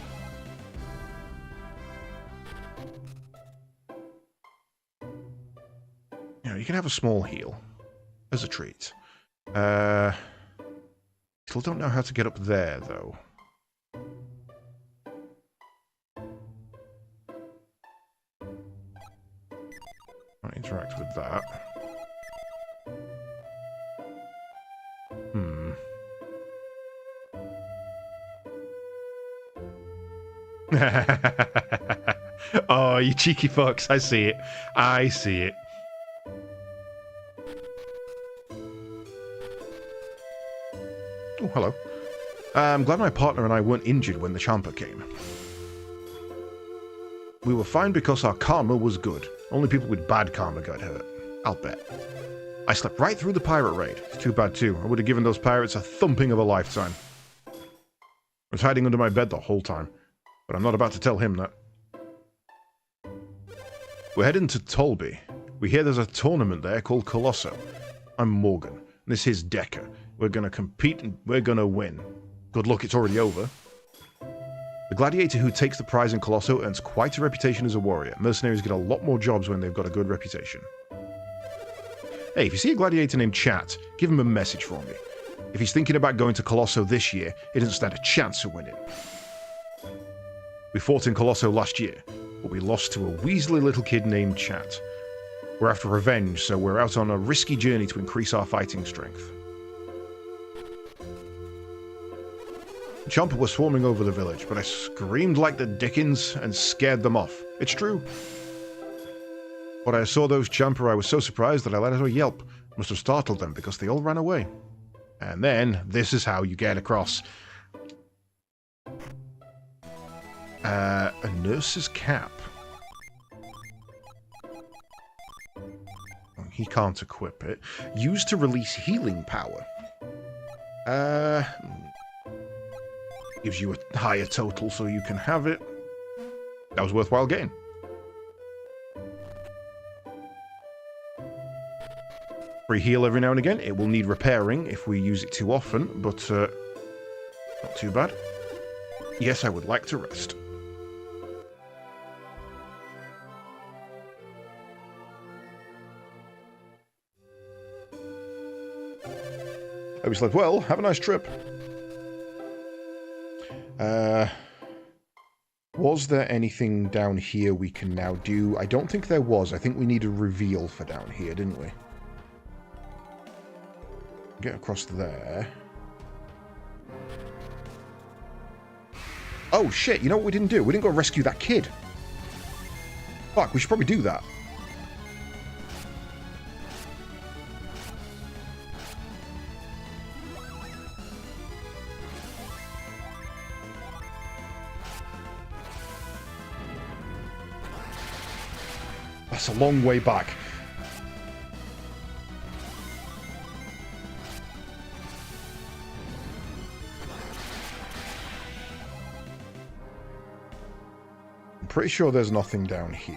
Yeah, you can have a small heal. As a treat. Still don't know how to get up there, though. Can't interact with that. Oh, you cheeky fucks. I see it. I see it. Oh, hello. I'm glad my partner and I weren't injured when the Champa came. We were fine because our karma was good. Only people with bad karma got hurt. I'll bet. I slept right through the pirate raid. It's too bad too. I would have given those pirates a thumping of a lifetime. I was hiding under my bed the whole time. But I'm not about to tell him that. We're heading to Tolby. We hear there's a tournament there called Colosso. I'm Morgan. This is Decker. We're gonna compete and we're gonna win. Good luck, it's already over. The gladiator who takes the prize in Colosso earns quite a reputation as a warrior. Mercenaries get a lot more jobs when they've got a good reputation. Hey, if you see a gladiator named Chat, give him a message for me. If he's thinking about going to Colosso this year, he doesn't stand a chance of winning. We fought in Colosso last year, but we lost to a weaselly little kid named Chat. We're after revenge, so we're out on a risky journey to increase our fighting strength. Champa was swarming over the village, but I screamed like the dickens and scared them off. It's true. When I saw those Champa, I was so surprised that I let out a yelp. Must have startled them because they all ran away. And then, this is how you get across. A nurse's cap. He can't equip it. Used to release healing power. Gives you a higher total so you can have it. That was worthwhile getting. Free heal every now and again. It will need repairing if we use it too often, but not too bad. Yes, I would like to rest. I was like, well, have a nice trip. Was there anything down here we can now do? I don't think there was. I think we need a reveal for down here, didn't we? Get across there. Oh, shit. You know what we didn't do? We didn't go rescue that kid. Fuck, we should probably do that. That's a long way back. pretty sure there's nothing down here.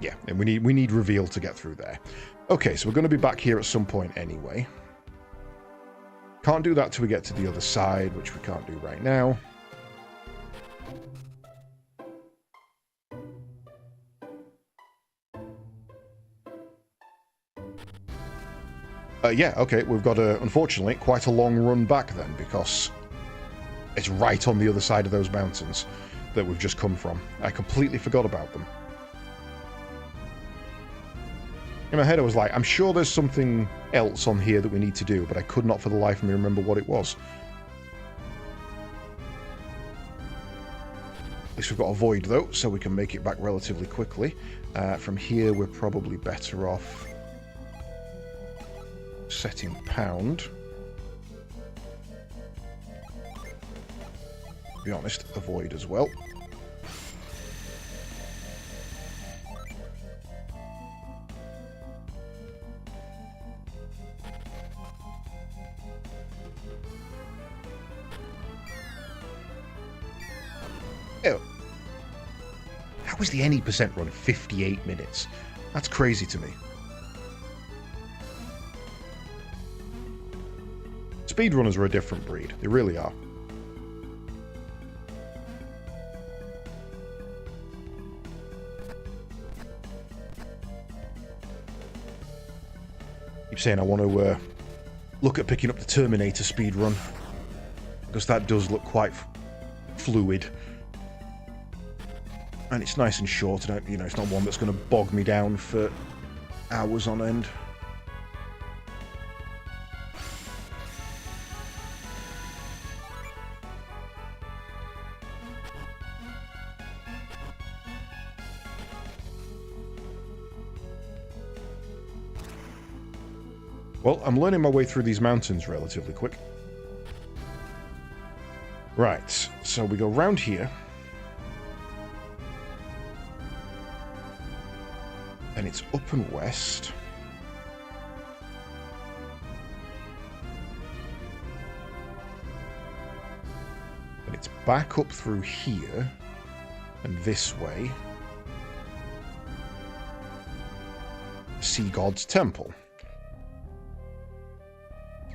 Yeah, and we need reveal to get through there. Okay, so we're going to be back here at some point anyway. Can't do that till we get to the other side, which we can't do right now. Yeah, okay, we've got, unfortunately, quite a long run back then, because it's right on the other side of those mountains that we've just come from. I completely forgot about them. In my head I was like, I'm sure there's something else on here that we need to do, but I could not for the life of me remember what it was. At least we've got a void though, so we can make it back relatively quickly. From here we're probably better off setting pound. To be honest, avoid as well. Oh. How was the any percent run 58 minutes? That's crazy to me. Speedrunners are a different breed. They really are. Keep saying I want to look at picking up the Terminator speedrun, because that does look quite fluid. And it's nice and short. You know, it's not one that's going to bog me down for hours on end. Well, I'm learning my way through these mountains relatively quick. Right, so we go round here. And it's up and west. And it's back up through here. And this way. Sea God's Temple.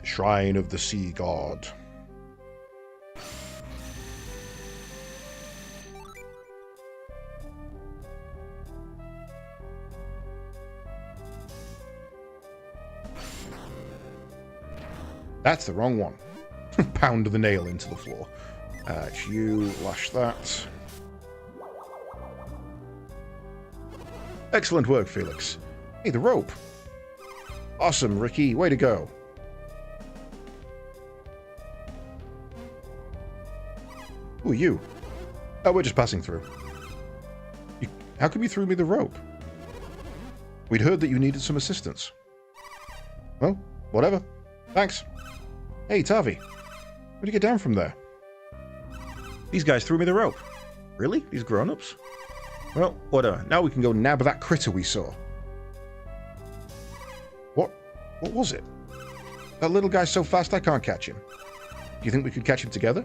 Shrine of the Sea God. That's the wrong one. Pound the nail into the floor. It's you, lash that. Excellent work, Felix. Hey, the rope. Awesome, Ricky. Way to go. Who are you? Oh, we're just passing through. How come you threw me the rope? We'd heard that you needed some assistance. Well, whatever. Thanks. Hey, Tavi. Where'd you get down from there? These guys threw me the rope. Really? These grown-ups? Well, whatever. Now we can go nab that critter we saw. What was it? That little guy's so fast I can't catch him. Do you think we could catch him together?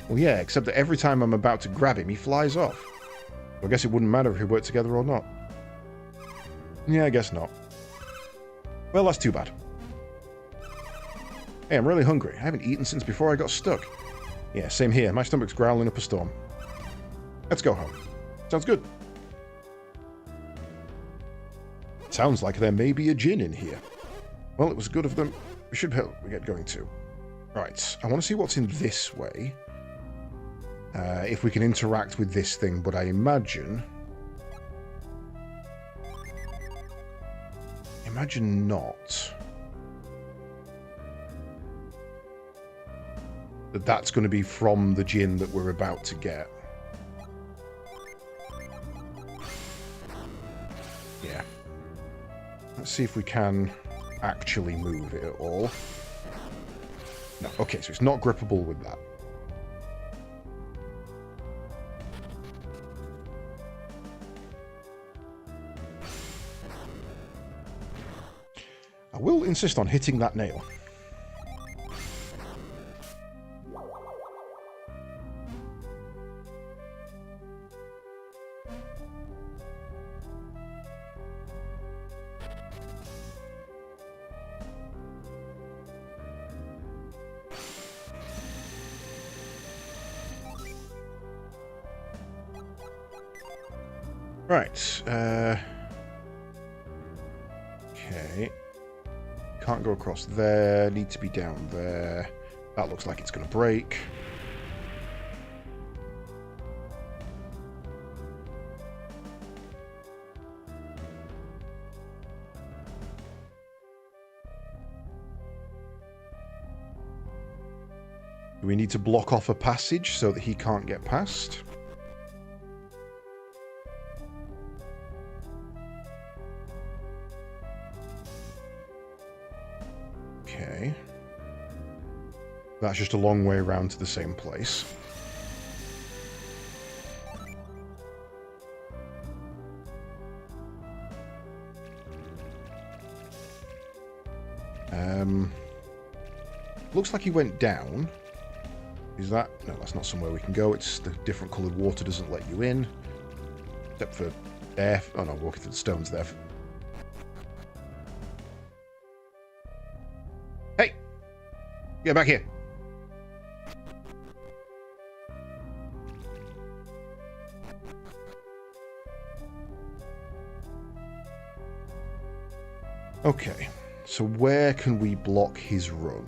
Well, yeah, except that every time I'm about to grab him, he flies off. So I guess it wouldn't matter if we worked together or not. Yeah, I guess not. Well, that's too bad. Hey, I'm really hungry. I haven't eaten since before I got stuck. Yeah, same here. My stomach's growling up a storm. Let's go home. Sounds good. Sounds like there may be a djinn in here. Well, it was good of them. We should get going too. Right, I want to see what's in this way. If we can interact with this thing, but I imagine not. That's going to be from the djinn that we're about to get. Yeah. Let's see if we can actually move it at all. No, okay, so it's not grippable with that. I will insist on hitting that nail. Right. Okay. Can't go across there. Need to be down there. That looks like it's going to break. Do we need to block off a passage so that he can't get past? Okay. That's just a long way around to the same place. Looks like he went down. Is that? No, that's not somewhere we can go. It's the different coloured water doesn't let you in. Except for there. Oh no, walking through the stones there. Hey! Get back here. Okay, so where can we block his run?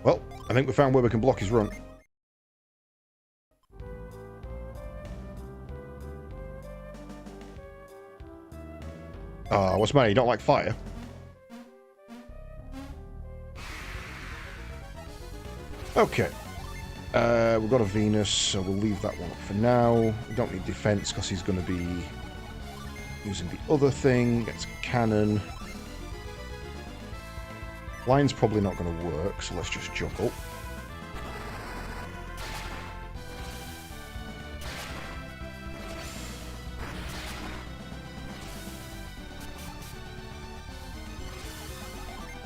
Well, I think we found where we can block his run. What's the matter? You don't like fire? Okay. We've got a Venus, so we'll leave that one up for now. We don't need defense because he's going to be using the other thing. It's a cannon. Line's probably not going to work, so let's just juggle.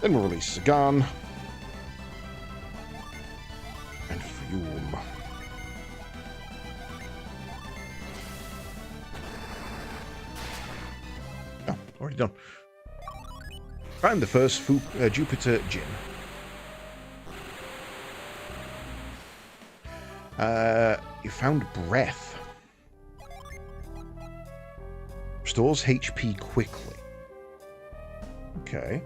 Then we'll release Zagan. And Fume. Oh, already done. Found the first Jupiter Gym. You found Breath. Restores HP quickly. Okay.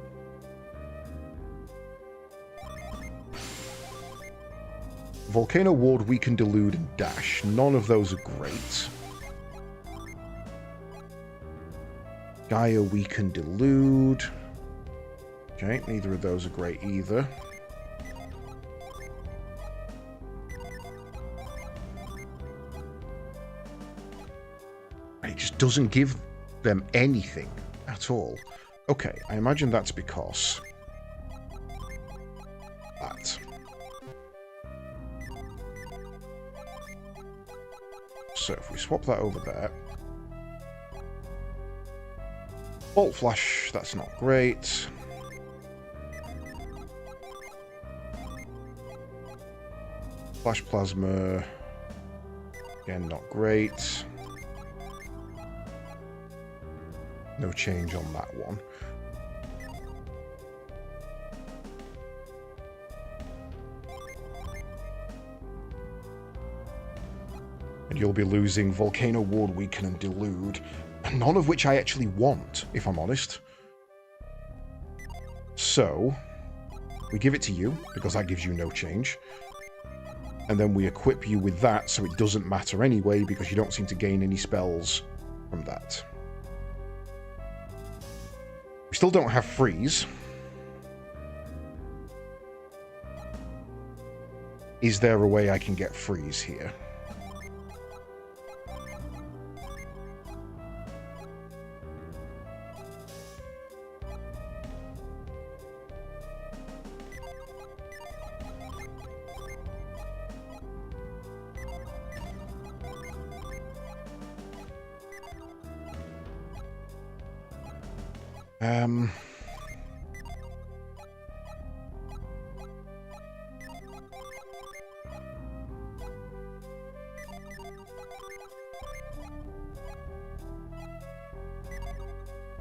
Volcano Ward, Weaken, Delude, and Dash. None of those are great. Gaia, Weaken, Delude. Okay, neither of those are great either. It just doesn't give them anything at all. Okay, I imagine that's because... that. So if we swap that over there... Bolt Flash, that's not great. Flash Plasma, again, not great. No change on that one. And you'll be losing Volcano Ward, Weaken, and Delude. None of which I actually want, if I'm honest. So, we give it to you, because that gives you no change. And then we equip you with that, so it doesn't matter anyway, because you don't seem to gain any spells from that. We still don't have freeze. Is there a way I can get freeze here?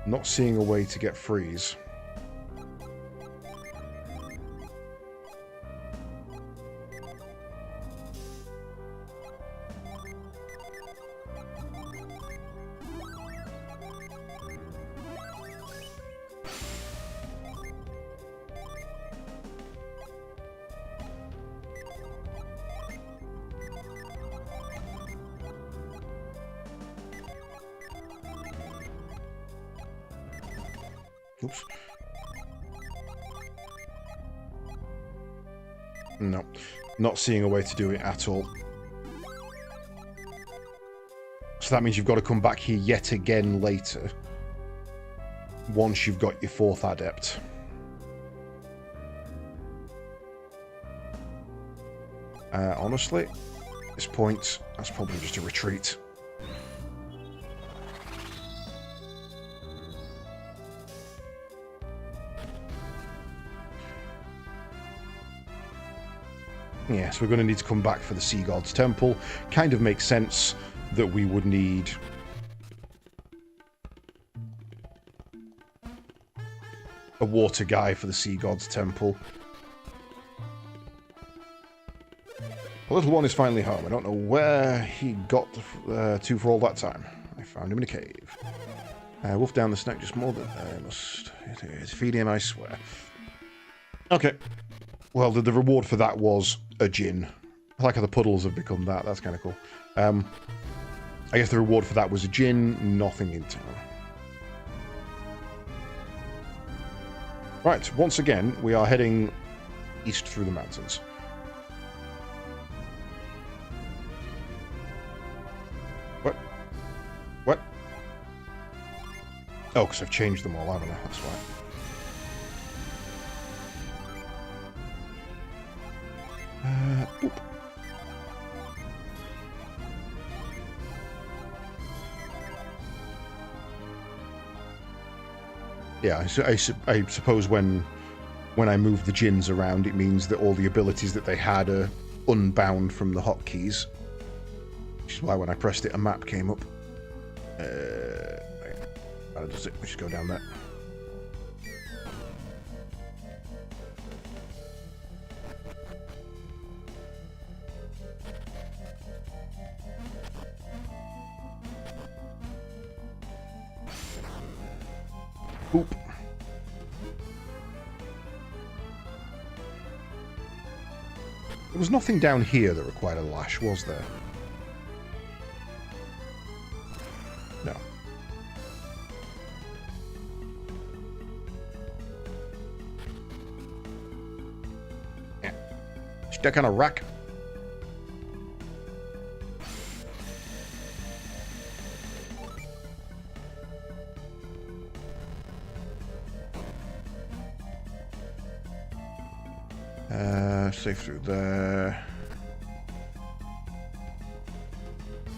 Not seeing a way to get freeze. Oops. No. Not seeing a way to do it at all. So that means you've got to come back here yet again later. Once you've got your 4th adept. Honestly, at this point, that's probably just a retreat. Yes, we're going to need to come back for the Sea God's Temple. Kind of makes sense that we would need a water guy for the Sea God's Temple. The little one is finally home. I don't know where he got to for all that time. I found him in a cave. Wolf down the snack just more than I must feed him, I swear. Okay. Well, the reward for that was a gin. I like how the puddles have become that. That's kind of cool. I guess the reward for that was a gin, nothing in town. Right, once again, we are heading east through the mountains. What? What? Oh, because I've changed them all, haven't I? That's why. Oop. Yeah, I suppose when I move the gins around, it means that all the abilities that they had are unbound from the hotkeys. Which is why when I pressed it, a map came up. How does it? We just go down there. Boop. There was nothing down here that required a lash, was there? No. Yeah. Stuck on a rack. Safe through there.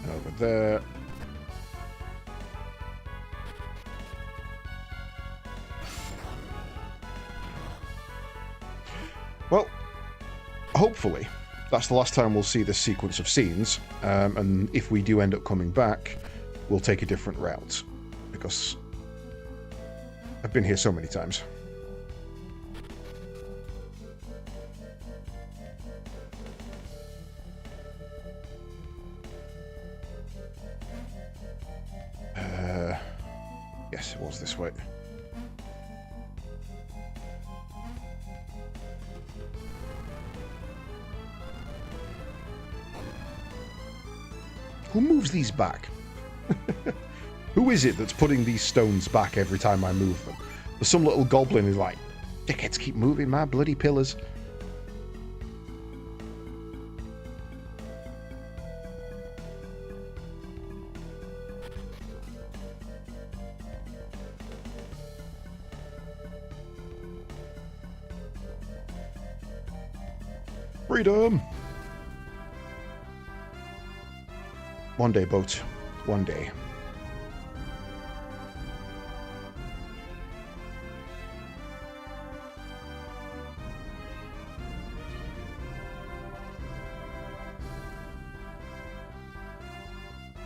And over there. Well, hopefully, that's the last time we'll see this sequence of scenes. And if we do end up coming back, we'll take a different route. Because I've been here so many times. Yes, it was this way. Who moves these back? Who is it that's putting these stones back every time I move them? There's some little goblin who's like, dickheads keep moving my bloody pillars. Freedom! One day, boat. One day.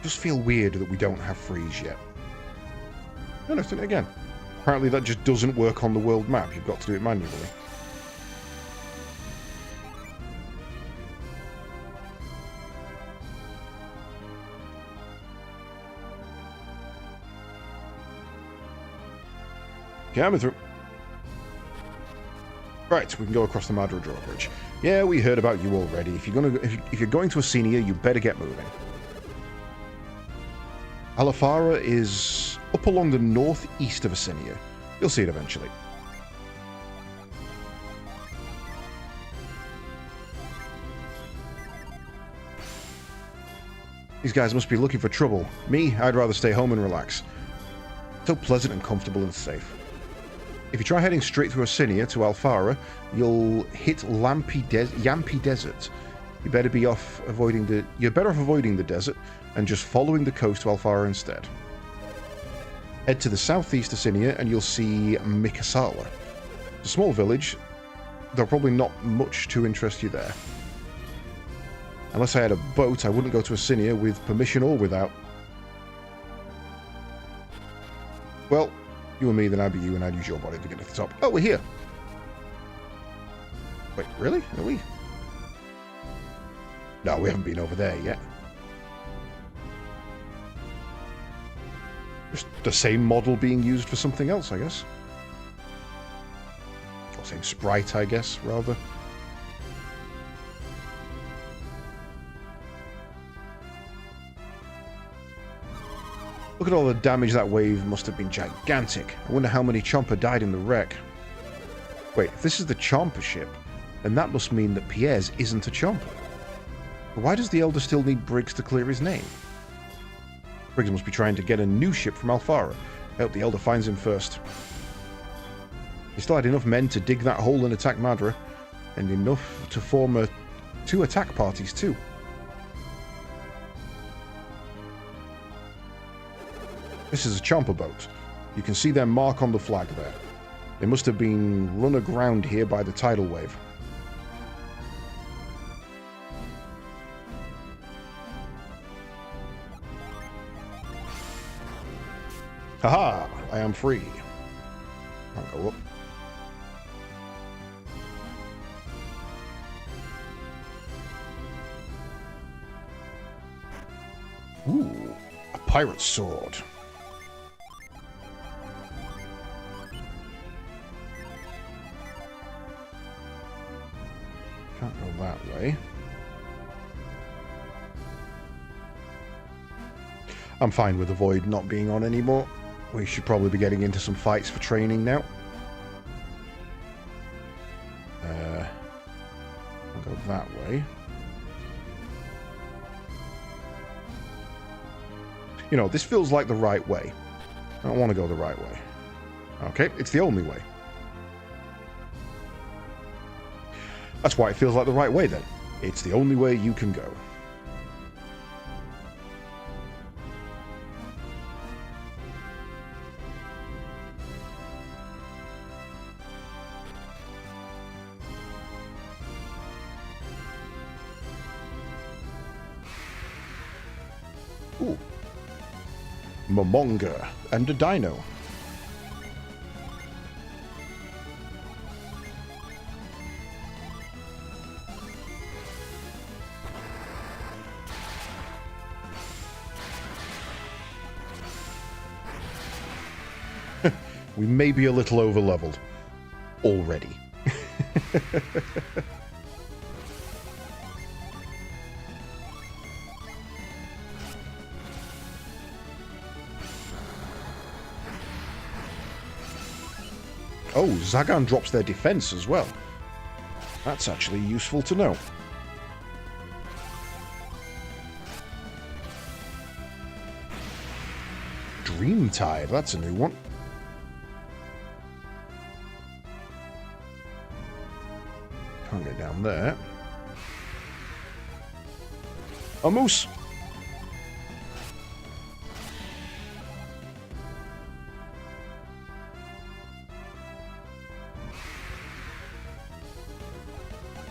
Just feel weird that we don't have freeze yet. No, no, it's done it again. Apparently that just doesn't work on the world map. You've got to do it manually. Coming through. Right, we can go across the Madra drawbridge. Yeah, we heard about you already. If you're going to Asenia, you better get moving. Alfara is up along the northeast of Asenia. You'll see it eventually. These guys must be looking for trouble. Me, I'd rather stay home and relax. So pleasant and comfortable and safe. If you try heading straight through Asenia to Alfara, you'll hit Yampi Desert. You're better off avoiding the desert and just following the coast to Alfara instead. Head to the southeast Asenia and you'll see Mikasala. It's a small village, though probably not much to interest you there. Unless I had a boat, I wouldn't go to Asenia with permission or without. Well, you and me, then I'd be you, and I'd use your body to get to the top. Oh, we're here. Wait, really? Are we? No, we haven't been over there yet. Just the same model being used for something else, I guess. Or same sprite, I guess, rather. Look at all the damage that wave must have been gigantic. I wonder how many Chomper died in the wreck. Wait, if this is the Chomper ship, then that must mean that Pierre's isn't a Chomper. But why does the Elder still need Briggs to clear his name? Briggs must be trying to get a new ship from Alfara. I hope the Elder finds him first. He still had enough men to dig that hole and attack Madra, and enough to form 2 attack parties too. This is a Chomper boat. You can see their mark on the flag there. They must have been run aground here by the tidal wave. Haha! I am free. I'll go up. Ooh, a pirate's sword. Can't go that way. I'm fine with the void not being on anymore. We should probably be getting into some fights for training now. I'll go that way. You know, this feels like the right way. I don't want to go the right way. Okay, it's the only way. That's why it feels like the right way then. It's the only way you can go. Ooh. Momonga and a dino. We may be a little over-leveled. Already. Oh, Zagan drops their defense as well. That's actually useful to know. Dreamtide, that's a new one. Can't get down there. A moose!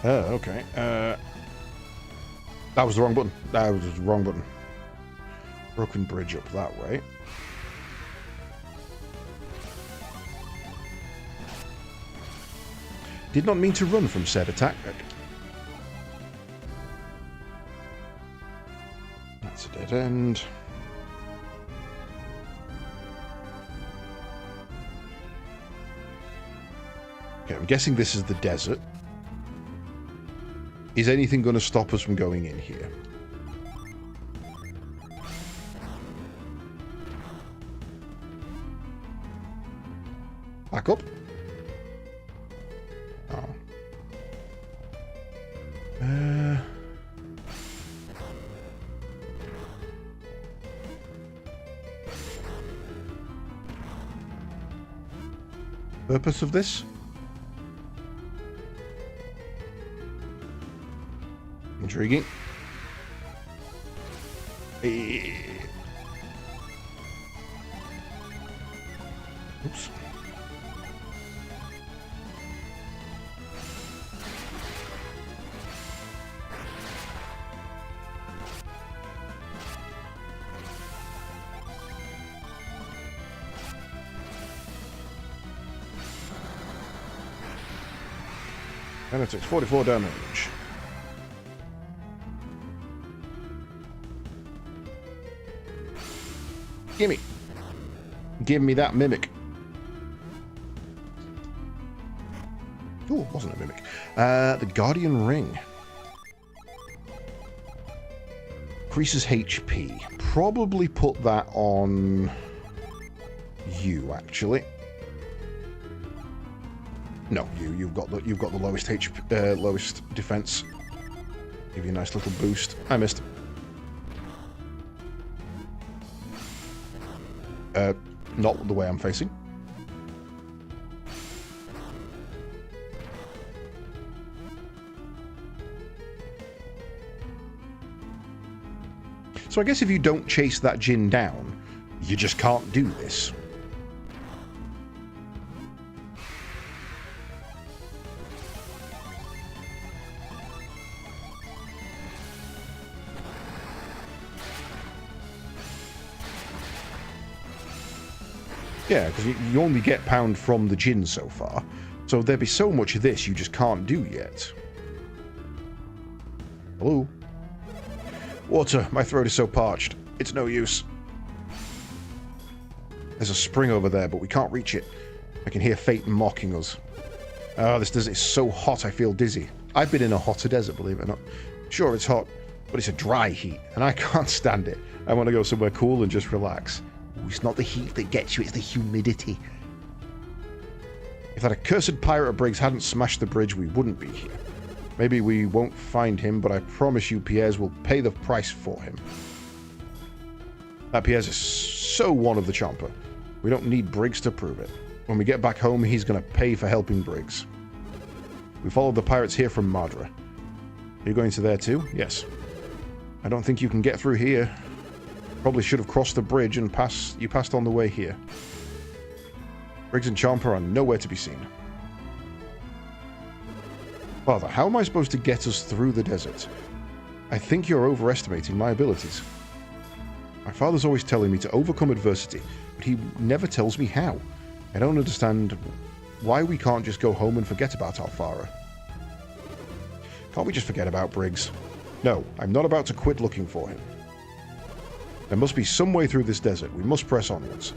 Oh, okay. That was the wrong button. That was the wrong button. Broken bridge up that way. Did not mean to run from said attack. That's a dead end. Okay, I'm guessing this is the desert. Is anything going to stop us from going in here? Back up. Oh. Purpose of this? Intriguing. Oops. And it takes 44 damage. Gimme. Give me that mimic. Oh, it wasn't a mimic. The Guardian Ring. Increases HP. Probably put that on you, actually. No, you've got the lowest lowest defense. Give you a nice little boost. I missed. Not the way I'm facing. So I guess if you don't chase that Jinn down, you just can't do this. Yeah, because you only get pound from the Jinn so far. So there'd be so much of this you just can't do yet. Hello? Water, my throat is so parched. It's no use. There's a spring over there, but we can't reach it. I can hear fate mocking us. Oh, this desert is so hot I feel dizzy. I've been in a hotter desert, believe it or not. Sure, it's hot, but it's a dry heat, and I can't stand it. I want to go somewhere cool and just relax. It's not the heat that gets you, it's the humidity. If that accursed pirate of Briggs hadn't smashed the bridge, we wouldn't be here. Maybe we won't find him, but I promise you Piers will pay the price for him. That Piers is so one of the Chomper. We don't need Briggs to prove it. When we get back home, he's going to pay for helping Briggs. We followed the pirates here from Madra. Are you going to there too? Yes. I don't think you can get through here. Probably should have crossed the bridge and you passed on the way here. Briggs and Chomper are nowhere to be seen. Father, how am I supposed to get us through the desert? I think you're overestimating my abilities. My father's always telling me to overcome adversity, but he never tells me how. I don't understand why we can't just go home and forget about Alfara. Can't we just forget about Briggs? No, I'm not about to quit looking for him. There must be some way through this desert. We must press onwards.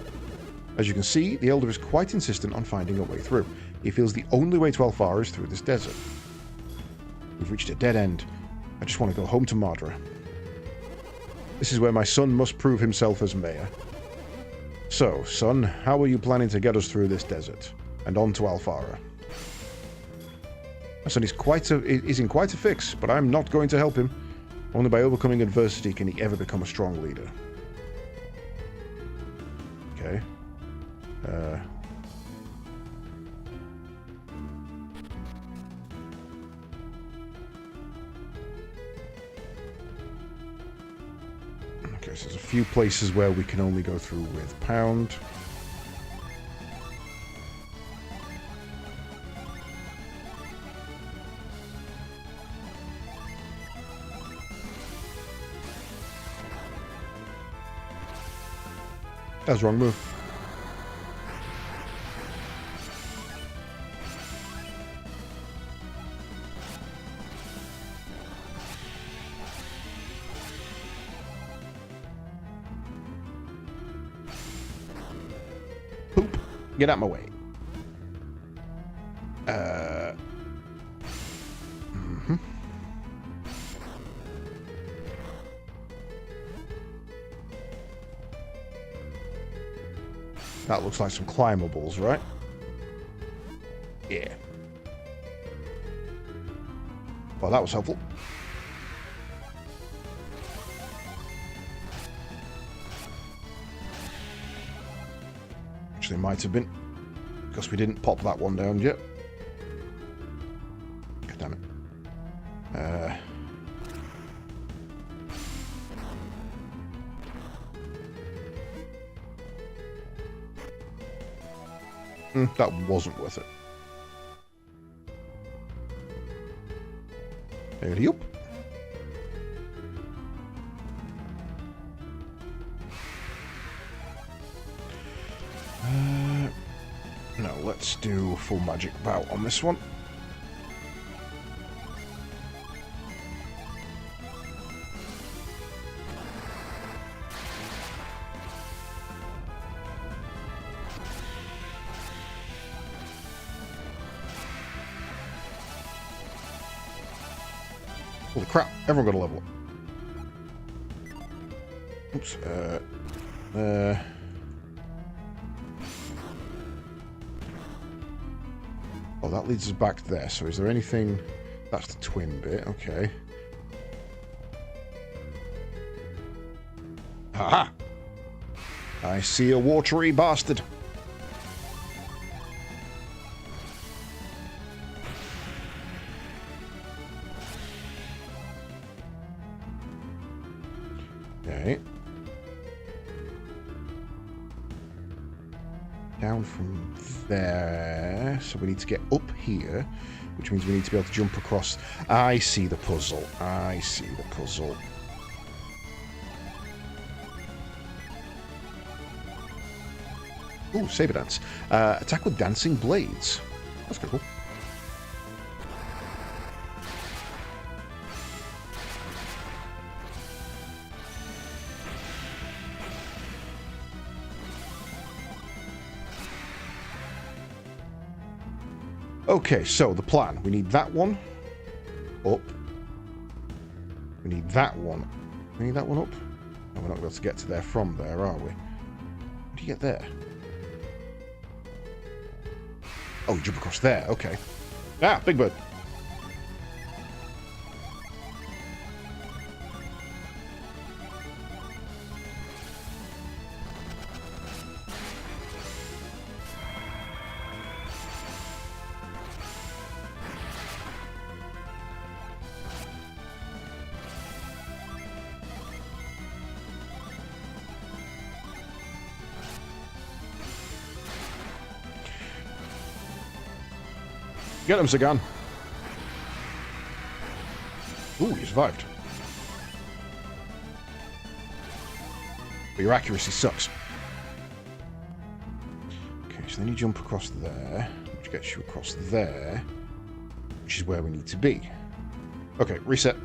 As you can see, the Elder is quite insistent on finding a way through. He feels the only way to Alfara is through this desert. We've reached a dead end. I just want to go home to Madra. This is where my son must prove himself as mayor. So, son, how are you planning to get us through this desert and on to Alfara? My son is in quite a fix, but I'm not going to help him. Only by overcoming adversity can he ever become a strong leader. Okay. Okay, so there's a few places where we can only go through with pound. That was the wrong move. Poop. Get out of my way. That looks like some climbables, right? Yeah. Well, that was helpful. Actually, might have been. Because we didn't pop that one down yet. God damn it. That wasn't worth it. Hurry up. No, let's do full magic bout on this one. Holy crap, everyone got a level up. Oops, oh, that leads us back there. So is there anything... That's the twin bit, okay. Haha! I see a watery bastard. Okay. Down from there. So we need to get up here, which means we need to be able to jump across. I see the puzzle. I see the puzzle. Ooh, saber dance. Attack with dancing blades. That's kind of cool. Okay, so the plan. We need that one up. We need that one. We need that one up. No, we're not going to get to there from there, are we? How do you get there? Oh, you jump across there. Okay. Ah, Big Bird. Get him, Zagan. Ooh, he survived. But your accuracy sucks. Okay, so then you jump across there, which gets you across there, which is where we need to be. Okay, reset.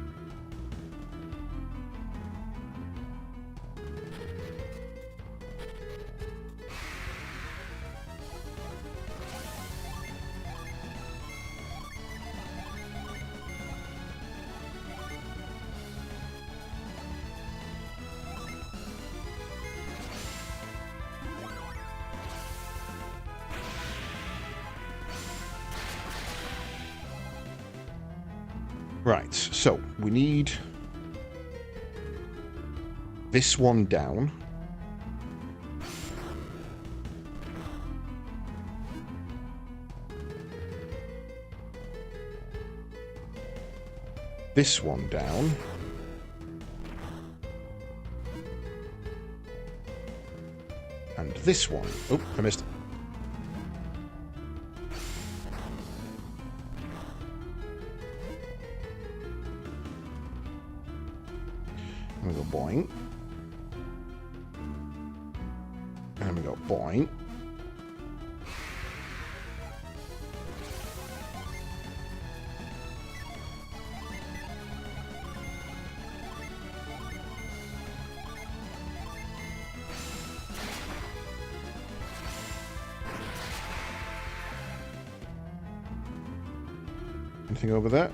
Right, so we need this one down. This one down. And this one. Oh, I missed it. And we go boing. And we go boing. Anything over there?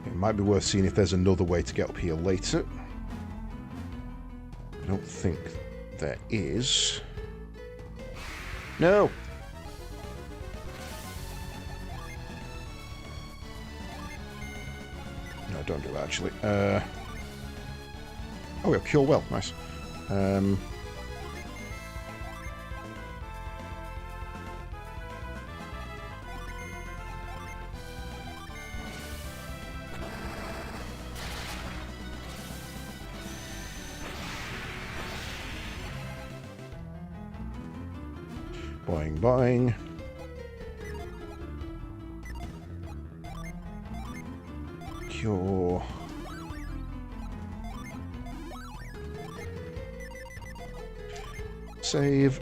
It might be worth seeing if there's another way to get up here later. I don't think there is. No! No, don't do that, actually. Oh, we have Cure Well. Nice. Boing, boing. Cure. Save.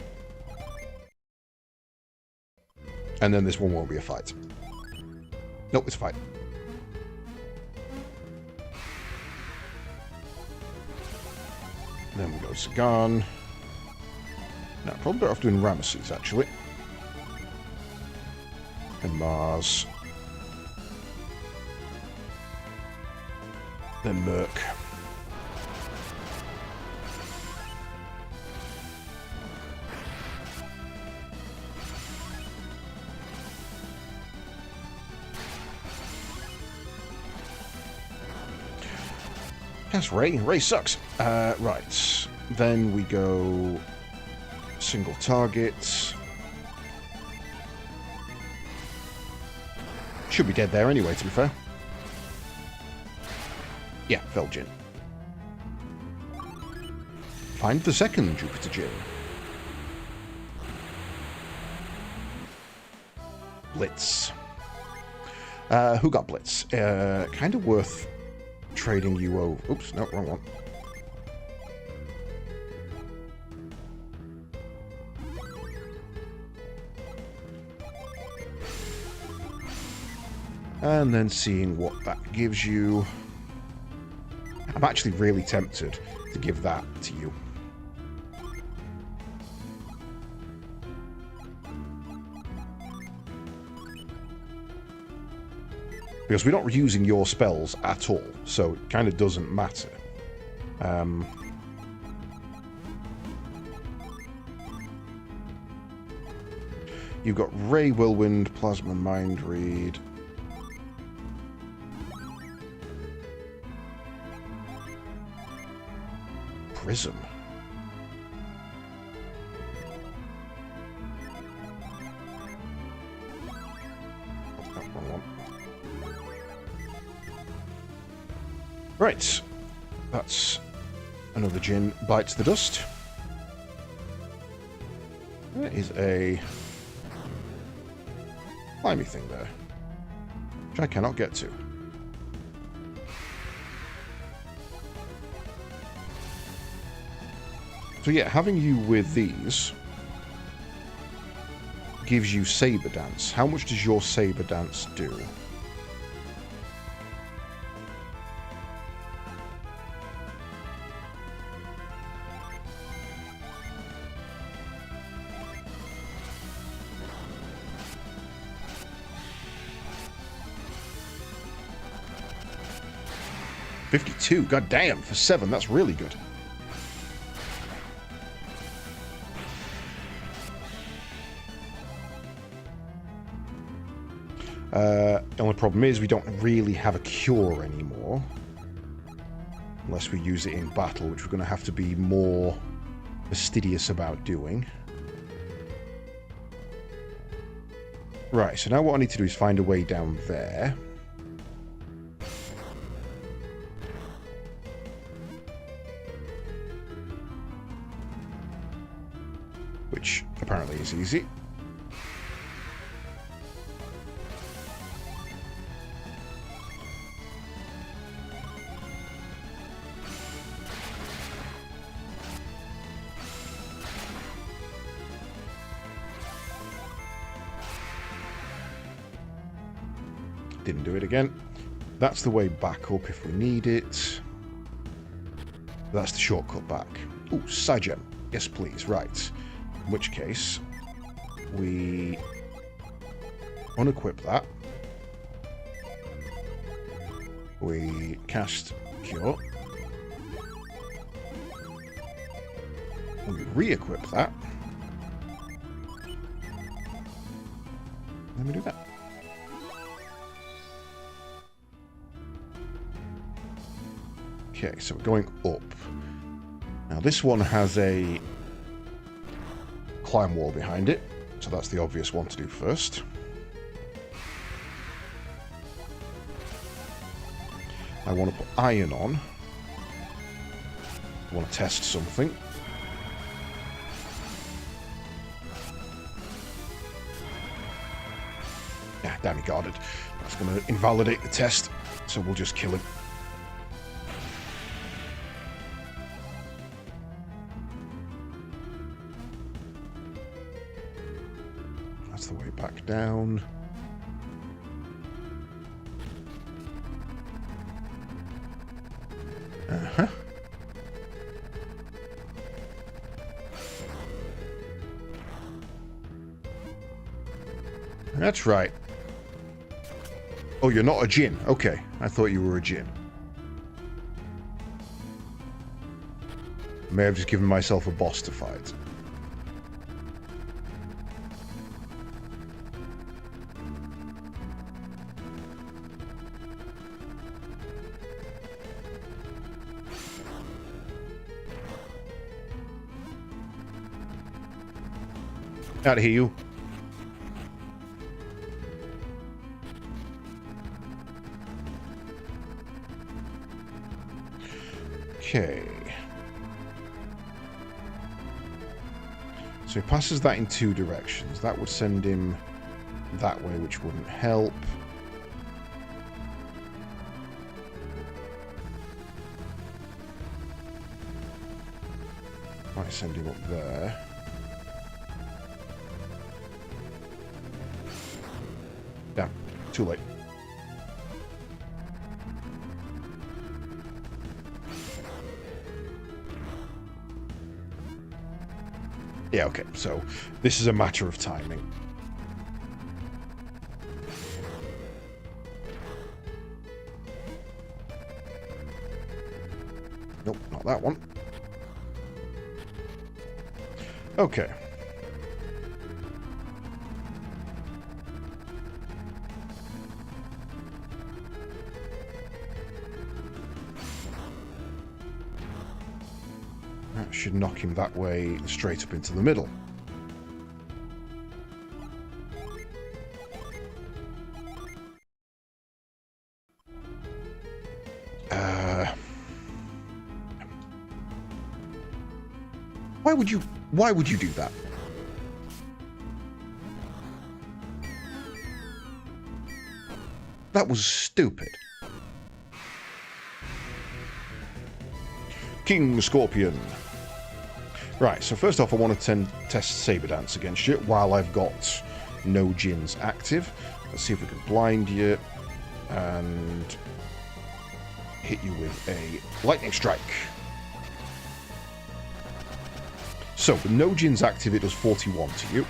And then this one won't be a fight. Nope, it's a fight. Then we go Zagan. No, probably better off doing Ramesses, actually. And Mars. Then Merc. Yes, Ray. Ray sucks. Right. Then we go... single target. Should be dead there anyway, to be fair. Yeah, Veljin. Find the second Jupiter Djinn. Blitz. Who got Blitz? Kind of worth trading you over. Oops, no, wrong one. And then seeing what that gives you. I'm actually really tempted to give that to you. Because we're not using your spells at all, so it kind of doesn't matter. You've got Ray, Whirlwind, Plasma, Mind Read. Prism. Right. That's another Djinn bites the dust. There is a slimy thing there, which I cannot get to. So yeah, having you with these gives you Saber Dance. How much does your Saber Dance do? $52. God damn, for 7, that's really good. The only problem is we don't really have a cure anymore. Unless we use it in battle, which we're going to have to be more fastidious about doing. Right, so now what I need to do is find a way down there. Which apparently is easy. Didn't do it again. That's the way back up if we need it. That's the shortcut back. Ooh, Side Gem. Yes, please. Right. In which case, we unequip that. We cast Cure. And we re-equip that. Let me do that. Okay, so we're going up. Now this one has a climb wall behind it, so that's the obvious one to do first. I want to put iron on. I want to test something. Yeah, damn, he guarded. That's going to invalidate the test, so we'll just kill him. That's the way back down. Uh-huh. That's right. Oh, you're not a djinn. Okay, I thought you were a djinn. May have just given myself a boss to fight. Out of here, you. Okay. So he passes that in two directions. That would send him that way, which wouldn't help. Might send him up there. Damn, too late. Yeah, okay, so this is a matter of timing. Nope, not that one. Okay. That should knock him that way straight up into the middle. Why would you do that? That was stupid. King Scorpion. Right, so first off I want to test Saber Dance against you while I've got no djinns active. Let's see if we can blind you and hit you with a lightning strike. So, with no djinns active, it does 41 to you.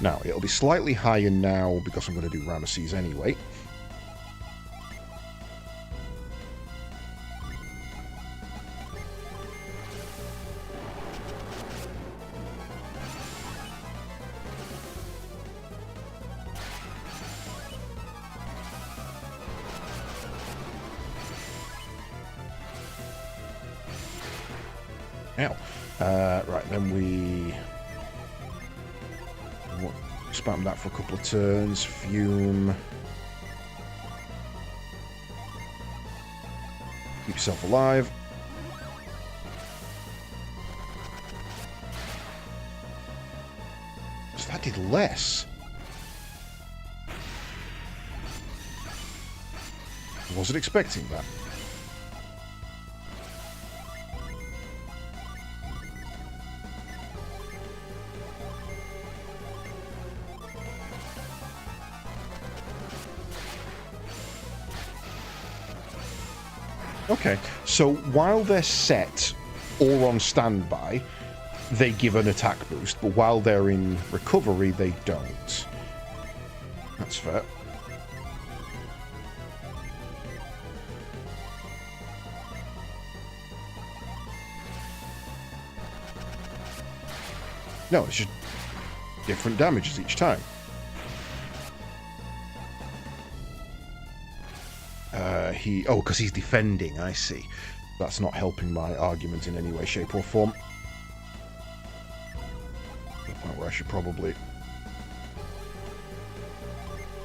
Now, it'll be slightly higher now because I'm going to do Ramesses anyway. Ow. Right, then we spam that for a couple of turns. Fume. Keep yourself alive. So that did less. I wasn't expecting that. Okay, so while they're set or on standby, they give an attack boost, but while they're in recovery, they don't. That's fair. No, it's just different damages each time. Oh, because he's defending, I see. That's not helping my argument in any way, shape, or form. To the point where I should probably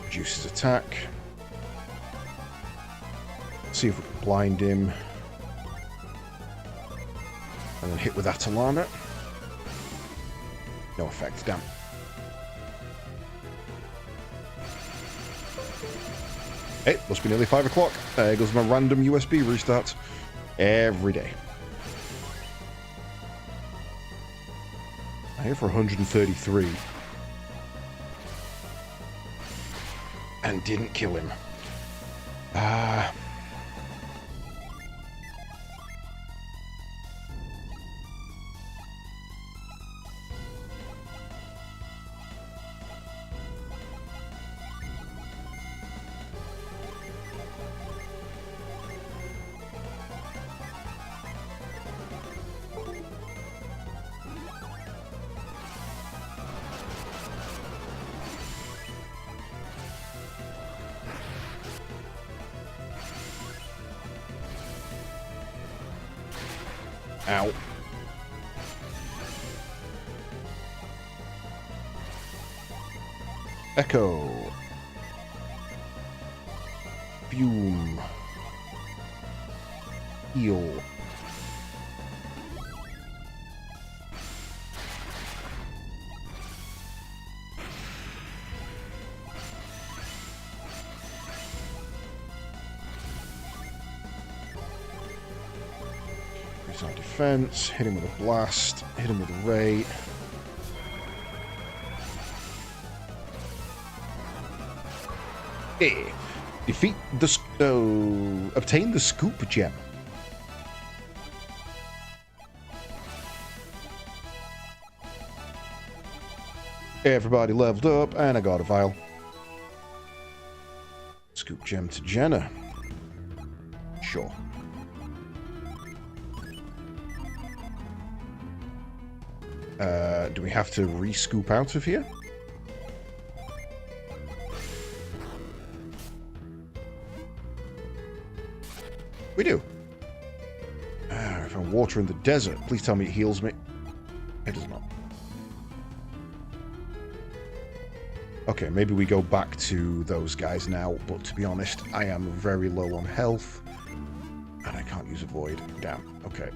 reduce his attack. See if we can blind him. And then hit with Atalana. No effect, damn. Hey, must be nearly 5 o'clock. There goes my random USB restart. Every day. I hit for 133. And didn't kill him. Ow. Echo. Fume. Heal. Our defense, hit him with a blast, hit him with a ray. Hey, defeat the obtain the scoop gem. Everybody leveled up, and I got a vial. Scoop gem to Jenna. Sure. Do we have to re-scoop out of here? We do. I found water in the desert. Please tell me it heals me. It does not. Okay, maybe we go back to those guys now, but to be honest, I am very low on health, and I can't use a void. Damn. Okay.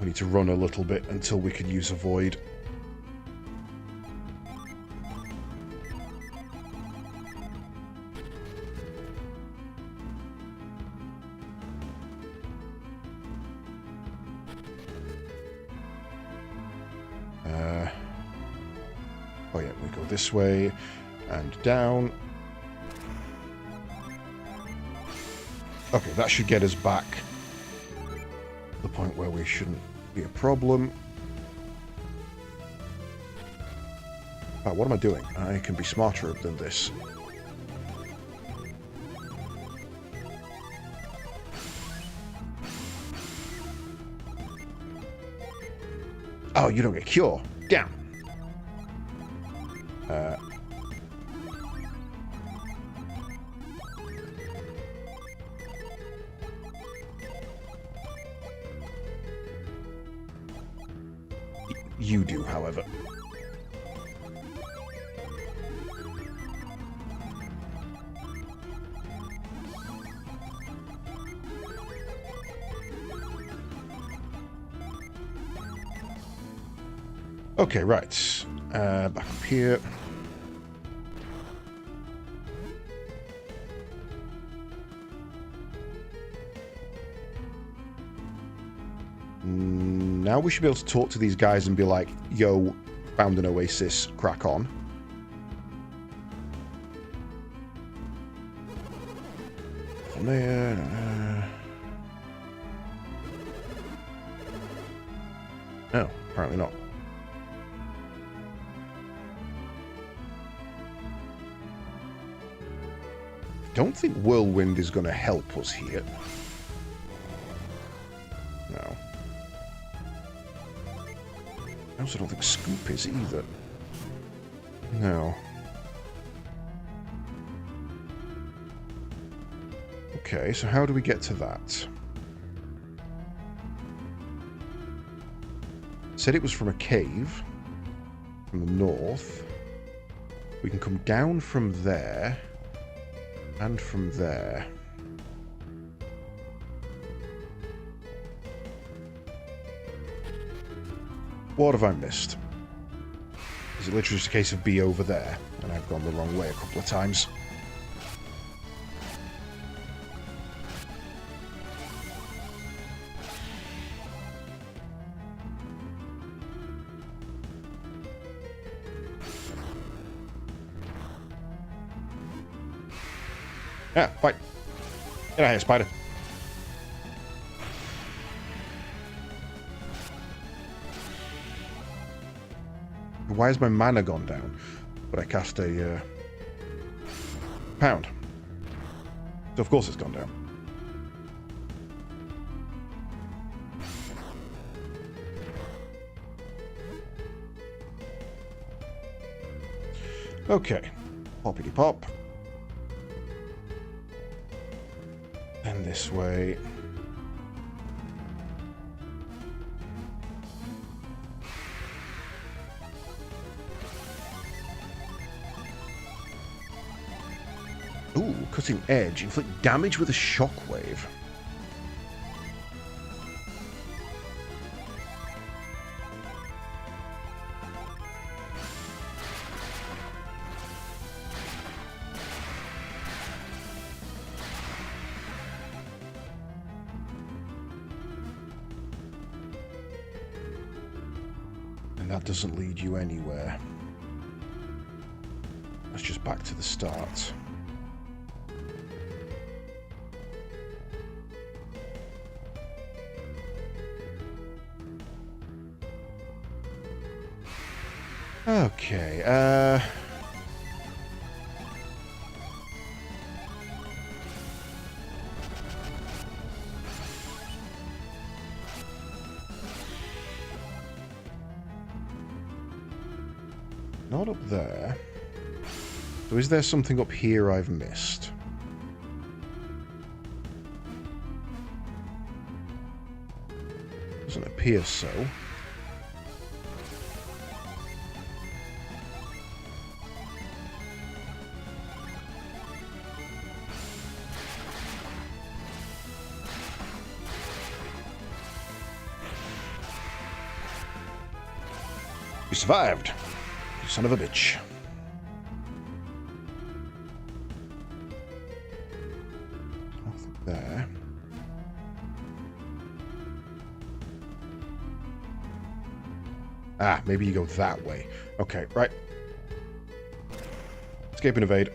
We need to run a little bit until we can use a void. Oh yeah, we go this way and down. Okay, that should get us back to the point where we shouldn't be a problem. What am I doing? I can be smarter than this. Oh, you don't get cure. Damn. You do, however. Okay, right. Back up here. Now we should be able to talk to these guys and be like, yo, found an oasis, crack on. Nothing there. No, apparently not. Don't think Whirlwind is going to help us here. No. I also don't think Scoop is either. No. Okay, so how do we get to that? Said it was from a cave from the north. We can come down from there and from there. What have I missed? Is it literally just a case of be over there and I've gone the wrong way a couple of times? Yeah, fine. Get out of here, spider. Why has my mana gone down? But I cast a pound. So of course it's gone down. Okay. Poppity pop. And this way. Ooh, cutting edge. Inflict damage with a shockwave. And that doesn't lead you anywhere. That's just back to the start. Okay, not up there. So is there something up here I've missed? Doesn't appear so. You survived, you son of a bitch. Nothing there. Ah, maybe you go that way. Okay, right. Escape and evade.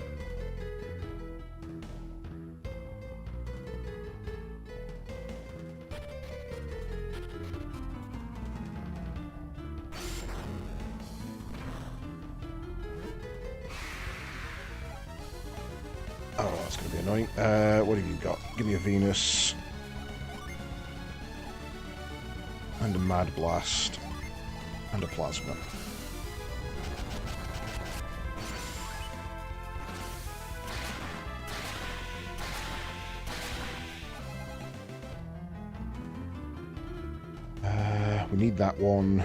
Oh, that's going to be annoying. What have you got? Give me a Venus. And a Mad Blast. And a Plasma. We need that one.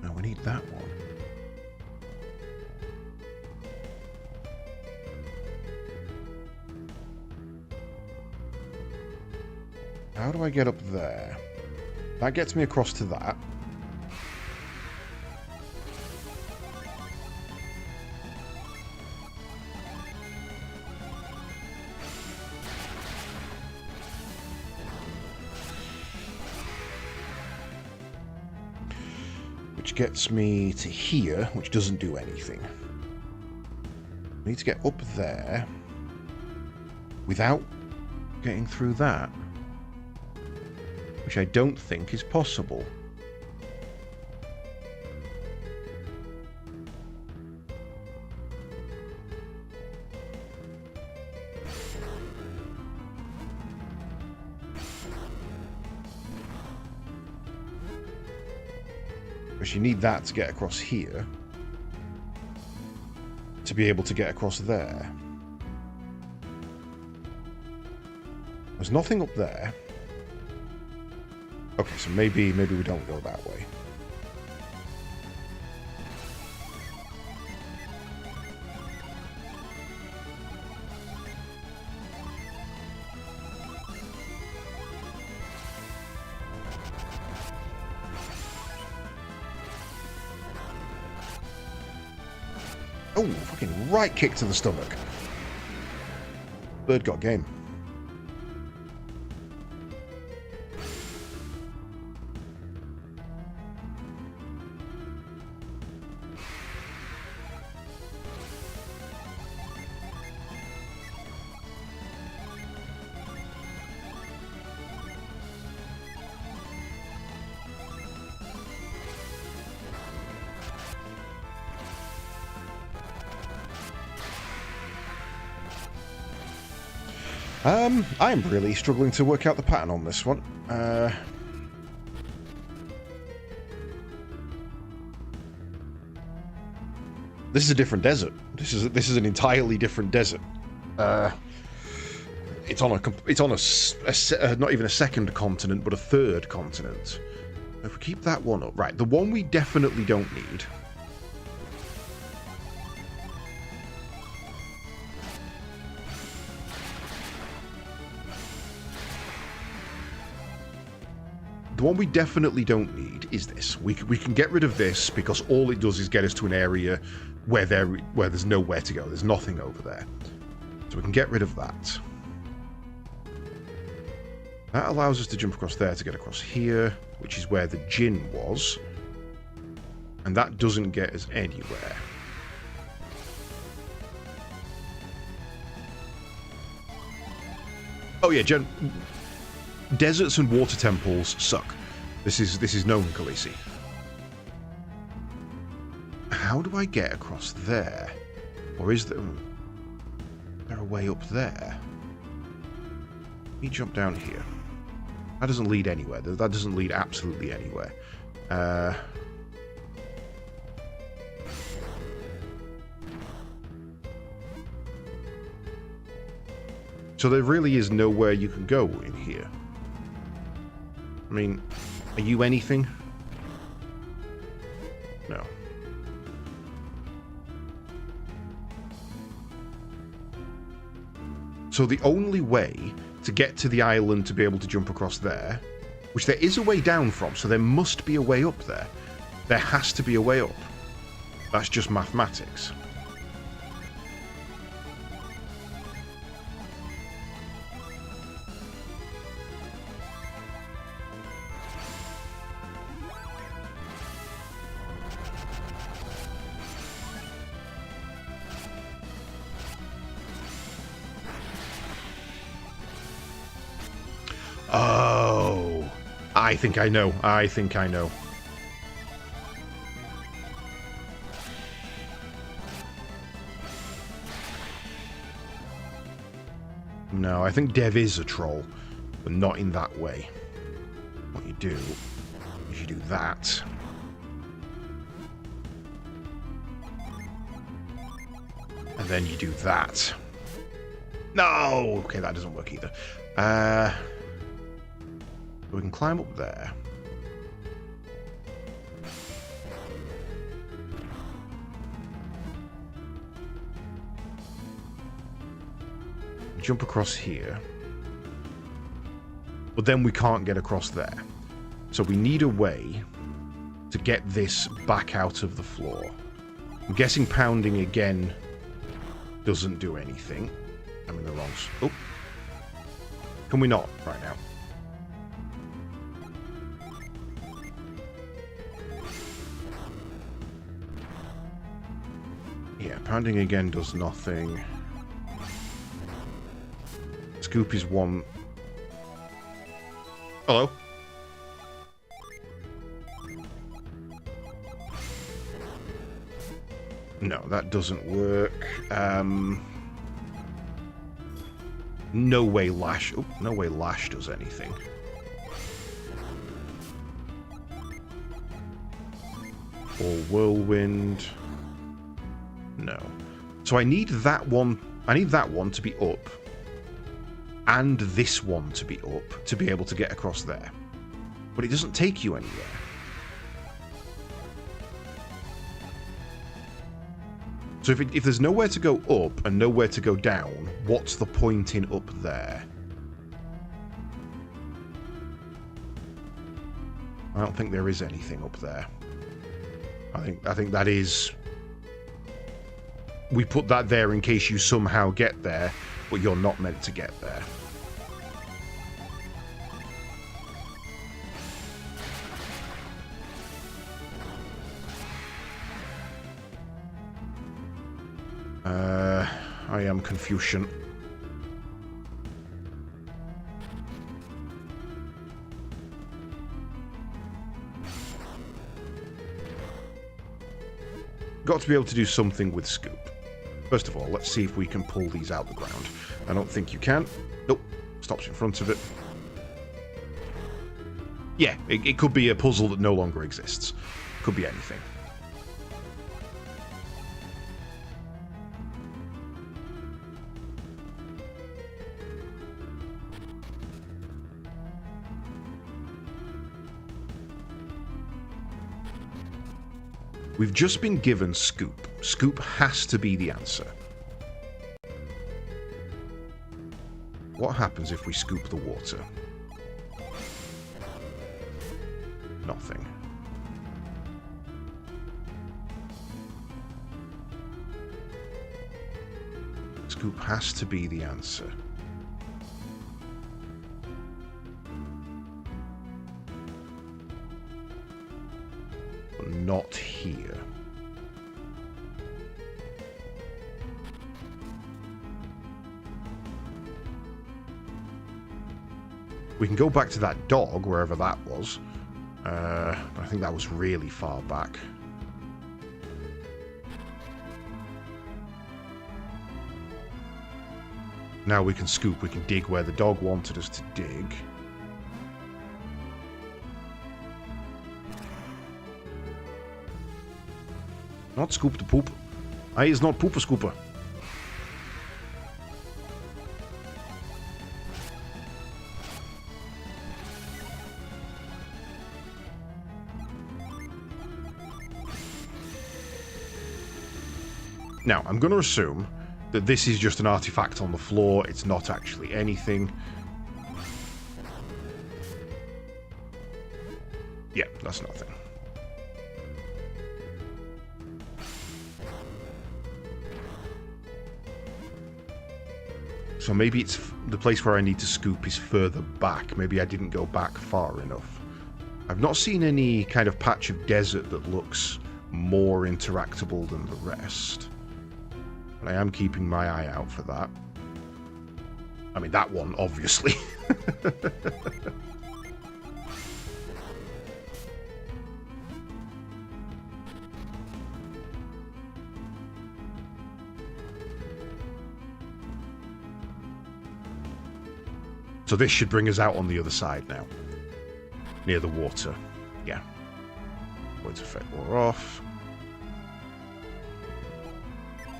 No, we need that one. How do I get up there? That gets me across to that. which gets me to here, which doesn't do anything. I need to get up there without getting through that, which I don't think is possible. Because you need that to get across here to be able to get across there. There's nothing up there. Okay, so maybe we don't go that way. Oh, fucking right kick to the stomach. Bird got game. I'm really struggling to work out the pattern on this one. This is a different desert. This is an entirely different desert. It's on a not even a second continent, but a third continent. If we keep that one up, right? The one we definitely don't need. The one we definitely don't need is this. We can get rid of this because all it does is get us to an area where there's nowhere to go. There's nothing over there. So we can get rid of that. That allows us to jump across there to get across here, which is where the Djinn was. And that doesn't get us anywhere. Oh yeah, deserts and water temples suck. This is known, Khaleesi. How do I get across there? Or is there a way up there? Let me jump down here. That doesn't lead anywhere. That doesn't lead absolutely anywhere. So there really is nowhere you can go in here. I mean, are you anything? No. So the only way to get to the island to be able to jump across there, which there is a way down from, so there must be a way up there. There has to be a way up. That's just mathematics. Oh, I think I know. I think I know. No, I think Dev is a troll, but not in that way. What you do is you do that. And then you do that. No! Okay, that doesn't work either. We can climb up there. Jump across here. But then we can't get across there. So we need a way to get this back out of the floor. I'm guessing pounding again doesn't do anything. I'm in the wrong... Oh. Can we not right now? Yeah, pounding again does nothing. Scoop is one. Hello? No, that doesn't work. No way Lash... Oh, no way Lash does anything. Or Whirlwind. No. So I need that one... I need that one to be up. And this one to be up to be able to get across there. But it doesn't take you anywhere. So if there's nowhere to go up and nowhere to go down, what's the point in up there? I don't think there is anything up there. I think that is... We put that there in case you somehow get there, but you're not meant to get there. I am Confucian. Got to be able to do something with Scoop. First of all, let's see if we can pull these out the ground. I don't think you can. Nope. Stops in front of it. Yeah, it could be a puzzle that no longer exists. Could be anything. We've just been given Scoop. Scoop has to be the answer. What happens if we scoop the water? Nothing. Scoop has to be the answer. But not here. We can go back to that dog, wherever that was. I think that was really far back. Now we can scoop. We can dig where the dog wanted us to dig. Not scoop the poop. I is not pooper scooper. Now, I'm going to assume that this is just an artifact on the floor. It's not actually anything. Yeah, that's nothing. So maybe it's the place where I need to scoop is further back. Maybe I didn't go back far enough. I've not seen any kind of patch of desert that looks more interactable than the rest. But I am keeping my eye out for that. I mean, that one, obviously. So this should bring us out on the other side now. Near the water. Yeah. Points effect wore off.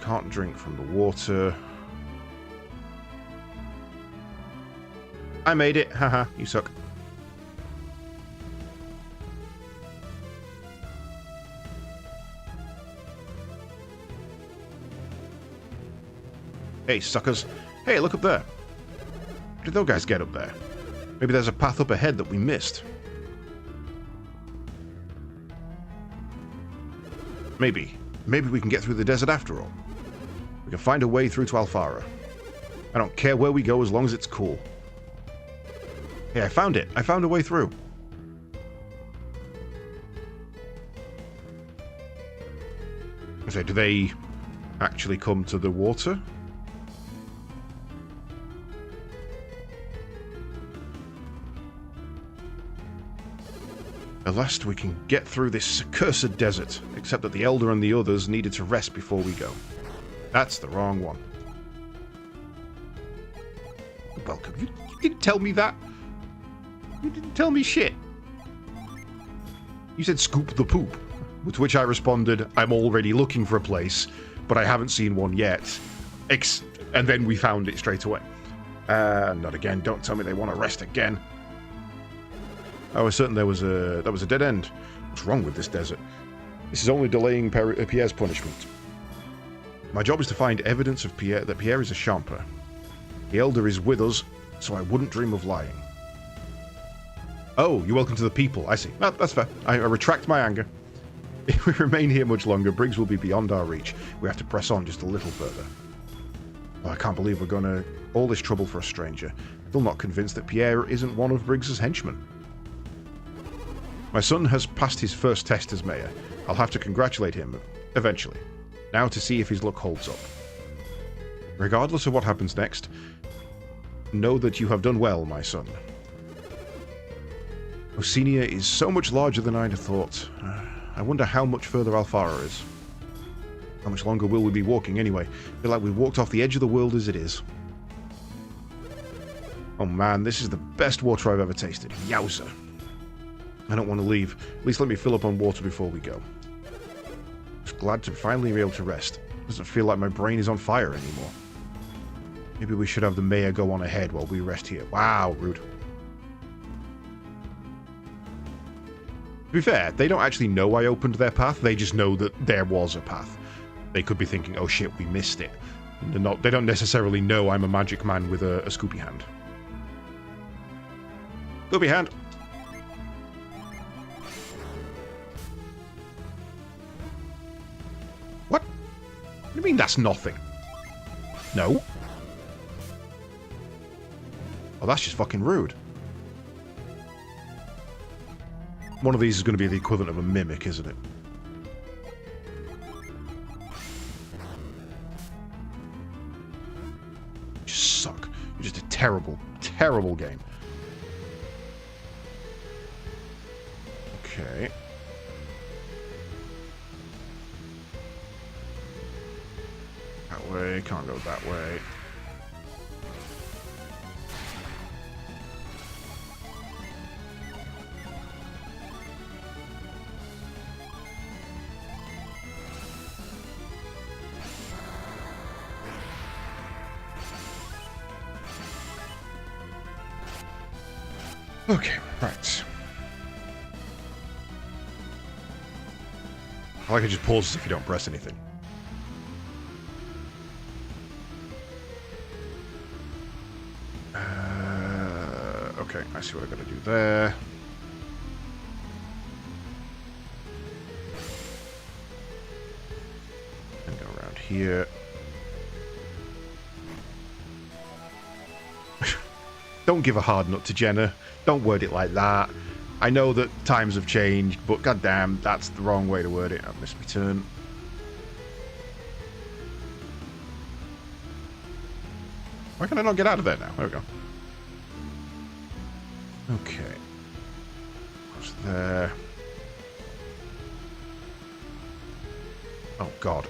Can't drink from the water. I made it. Haha, you suck. Hey, suckers. Hey, look up there. How did those guys get up there? Maybe there's a path up ahead that we missed. Maybe. Maybe we can get through the desert after all. We can find a way through to Alfara. I don't care where we go as long as it's cool. Hey, I found it. I found a way through. So do they... actually come to the water. At last we can get through this accursed desert, except that the Elder and the others needed to rest before we go. That's the wrong one. Welcome. You didn't tell me that. You didn't tell me shit. You said scoop the poop, with which I responded, I'm already looking for a place, but I haven't seen one yet. And then we found it straight away. Not again. Don't tell me they want to rest again. I was certain that was a dead end. What's wrong with this desert? This is only delaying Pierre's punishment. My job is to find evidence of that Pierre is a Champer. The Elder is with us, so I wouldn't dream of lying. Oh, you're welcome to the people. I see. No, that's fair. I retract my anger. If we remain here much longer, Briggs will be beyond our reach. We have to press on just a little further. Oh, I can't believe we're going to all this trouble for a stranger. Still not convinced that Pierre isn't one of Briggs's henchmen. My son has passed his first test as mayor. I'll have to congratulate him, eventually. Now to see if his luck holds up. Regardless of what happens next, know that you have done well, my son. Oceania is so much larger than I'd have thought. I wonder how much further Alfara is. How much longer will we be walking anyway? I feel like we've walked off the edge of the world as it is. Oh man, this is the best water I've ever tasted. Yowza. I don't want to leave. At least let me fill up on water before we go. Just glad to finally be able to rest. Doesn't feel like my brain is on fire anymore. Maybe we should have the mayor go on ahead while we rest here. Wow, rude. To be fair, they don't actually know I opened their path. They just know that there was a path. They could be thinking, oh shit, we missed it. They don't necessarily know I'm a magic man with a scoopy hand. Scoopy hand. What? What do you mean that's nothing? No. Oh, that's just fucking rude. One of these is going to be the equivalent of a mimic, isn't it? You just suck. You're just a terrible, terrible game. Okay. That way, can't go that way. Okay, right. I like it just pauses if you don't press anything. Okay, I see what I gotta do there. And go around here. Don't give a hard nut to Jenna. Don't word it like that. I know that times have changed, but goddamn, that's the wrong way to word it. I've missed my turn. Why can I not get out of there now? There we go. Okay. What's there? Oh, God.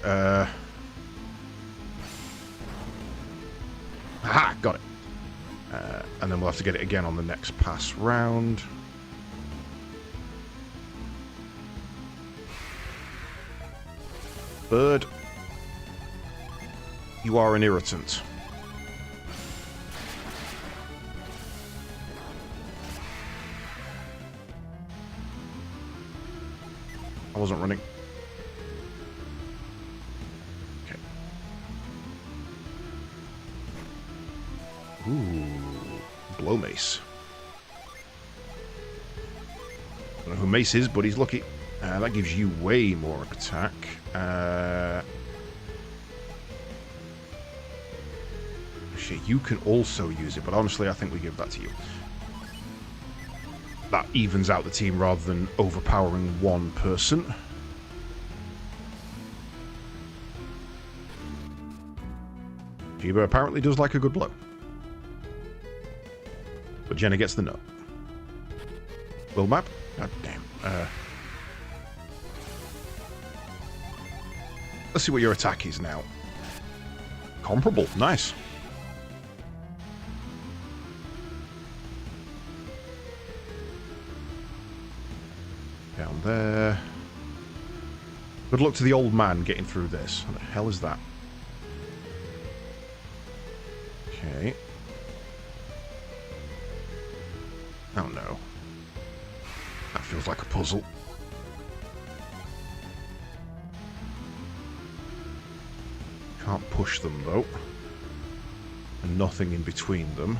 Aha! Got it. And then we'll have to get it again on the next pass round. Bird. You are an irritant. I wasn't running. Okay. Ooh. Blow mace. I don't know who Mace is, but he's lucky. That gives you way more attack. Shit, you can also use it, but honestly, I think we give that to you. That evens out the team rather than overpowering one person. Jiba apparently does like a good blow. But Jenna gets the note. World map? God damn. Let's see what your attack is now. Comparable. Nice. Down there. Good luck to the old man getting through this. What the hell is that? Okay. Oh no. That feels like a puzzle. Can't push them though. And nothing in between them.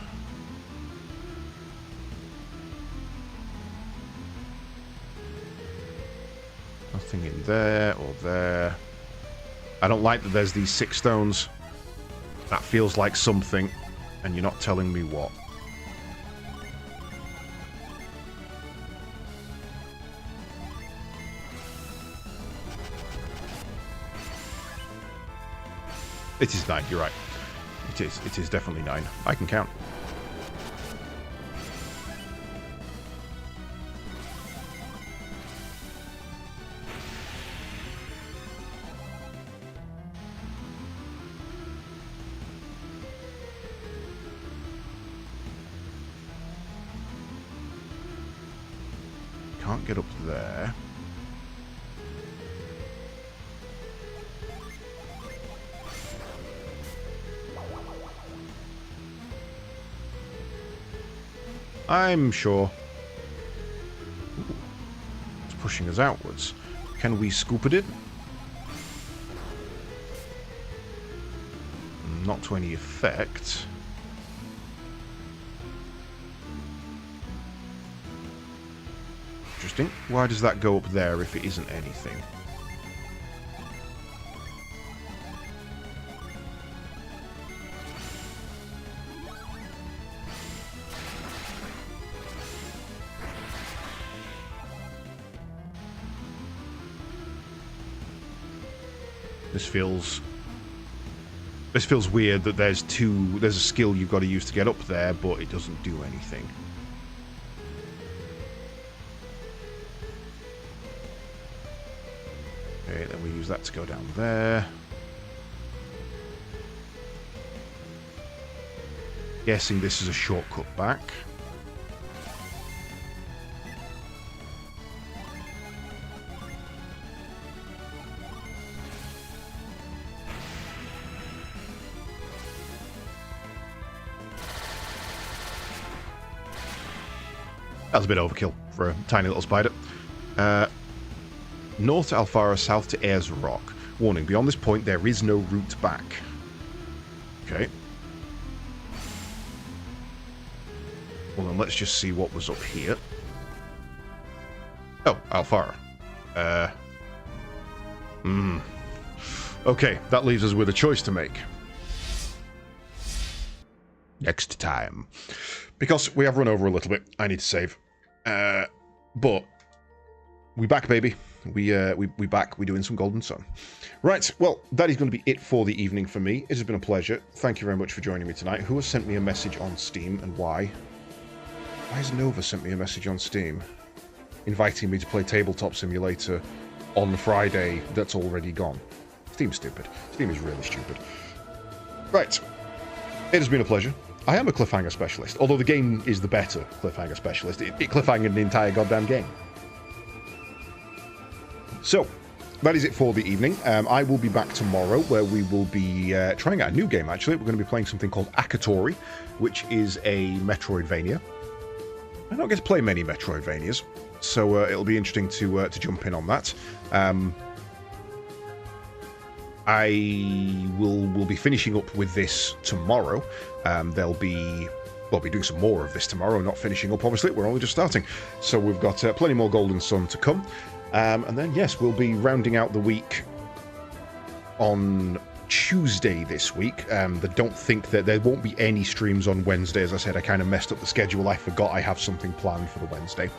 Nothing in there or there. I don't like that there's these 6 stones. That feels like something, and you're not telling me what. It is 9, you're right. It is definitely 9. I can count. Can't get up there. I'm sure. Ooh. It's pushing us outwards. Can we scoop it in? Not to any effect. Interesting. Why does that go up there if it isn't anything? This feels weird that there's a skill you've got to use to get up there, but it doesn't do anything. Okay, then we use that to go down there. Guessing this is a shortcut back. That was a bit overkill for a tiny little spider. North to Alfara, south to Ayers Rock. Warning, beyond this point there is no route back. Okay. Well then, let's just see what was up here. Oh, Alfara. Okay, that leaves us with a choice to make. Next time. Because we have run over a little bit. I need to save. But we back, baby. We back. We're doing some Golden Sun. Right. Well, that is going to be it for the evening for me. It has been a pleasure. Thank you very much for joining me tonight. Who has sent me a message on Steam and why? Why has Nova sent me a message on Steam? Inviting me to play Tabletop Simulator on Friday that's already gone. Steam's stupid. Steam is really stupid. Right. It has been a pleasure. I am a cliffhanger specialist, although the game is the better cliffhanger specialist. It cliffhangered the entire goddamn game. So, that is it for the evening. I will be back tomorrow, where we will be trying out a new game, actually. We're going to be playing something called Akatori, which is a Metroidvania. I don't get to play many Metroidvanias, so it'll be interesting to jump in on that. I will be finishing up with this tomorrow. We'll be doing some more of this tomorrow, not finishing up, obviously. We're only just starting. So we've got plenty more Golden Sun to come. And then, yes, we'll be rounding out the week on Tuesday this week. Don't think that there won't be any streams on Wednesday. As I said, I kind of messed up the schedule. I forgot I have something planned for the Wednesday.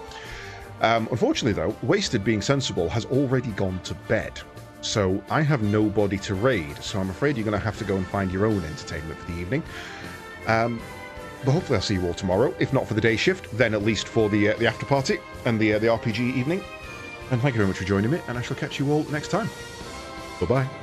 Unfortunately, though, Wasted, being sensible, has already gone to bed. So I have nobody to raid, so I'm afraid you're going to have to go and find your own entertainment for the evening. But hopefully I'll see you all tomorrow. If not for the day shift, then at least for the after party and the RPG evening. And thank you very much for joining me, and I shall catch you all next time. Bye-bye.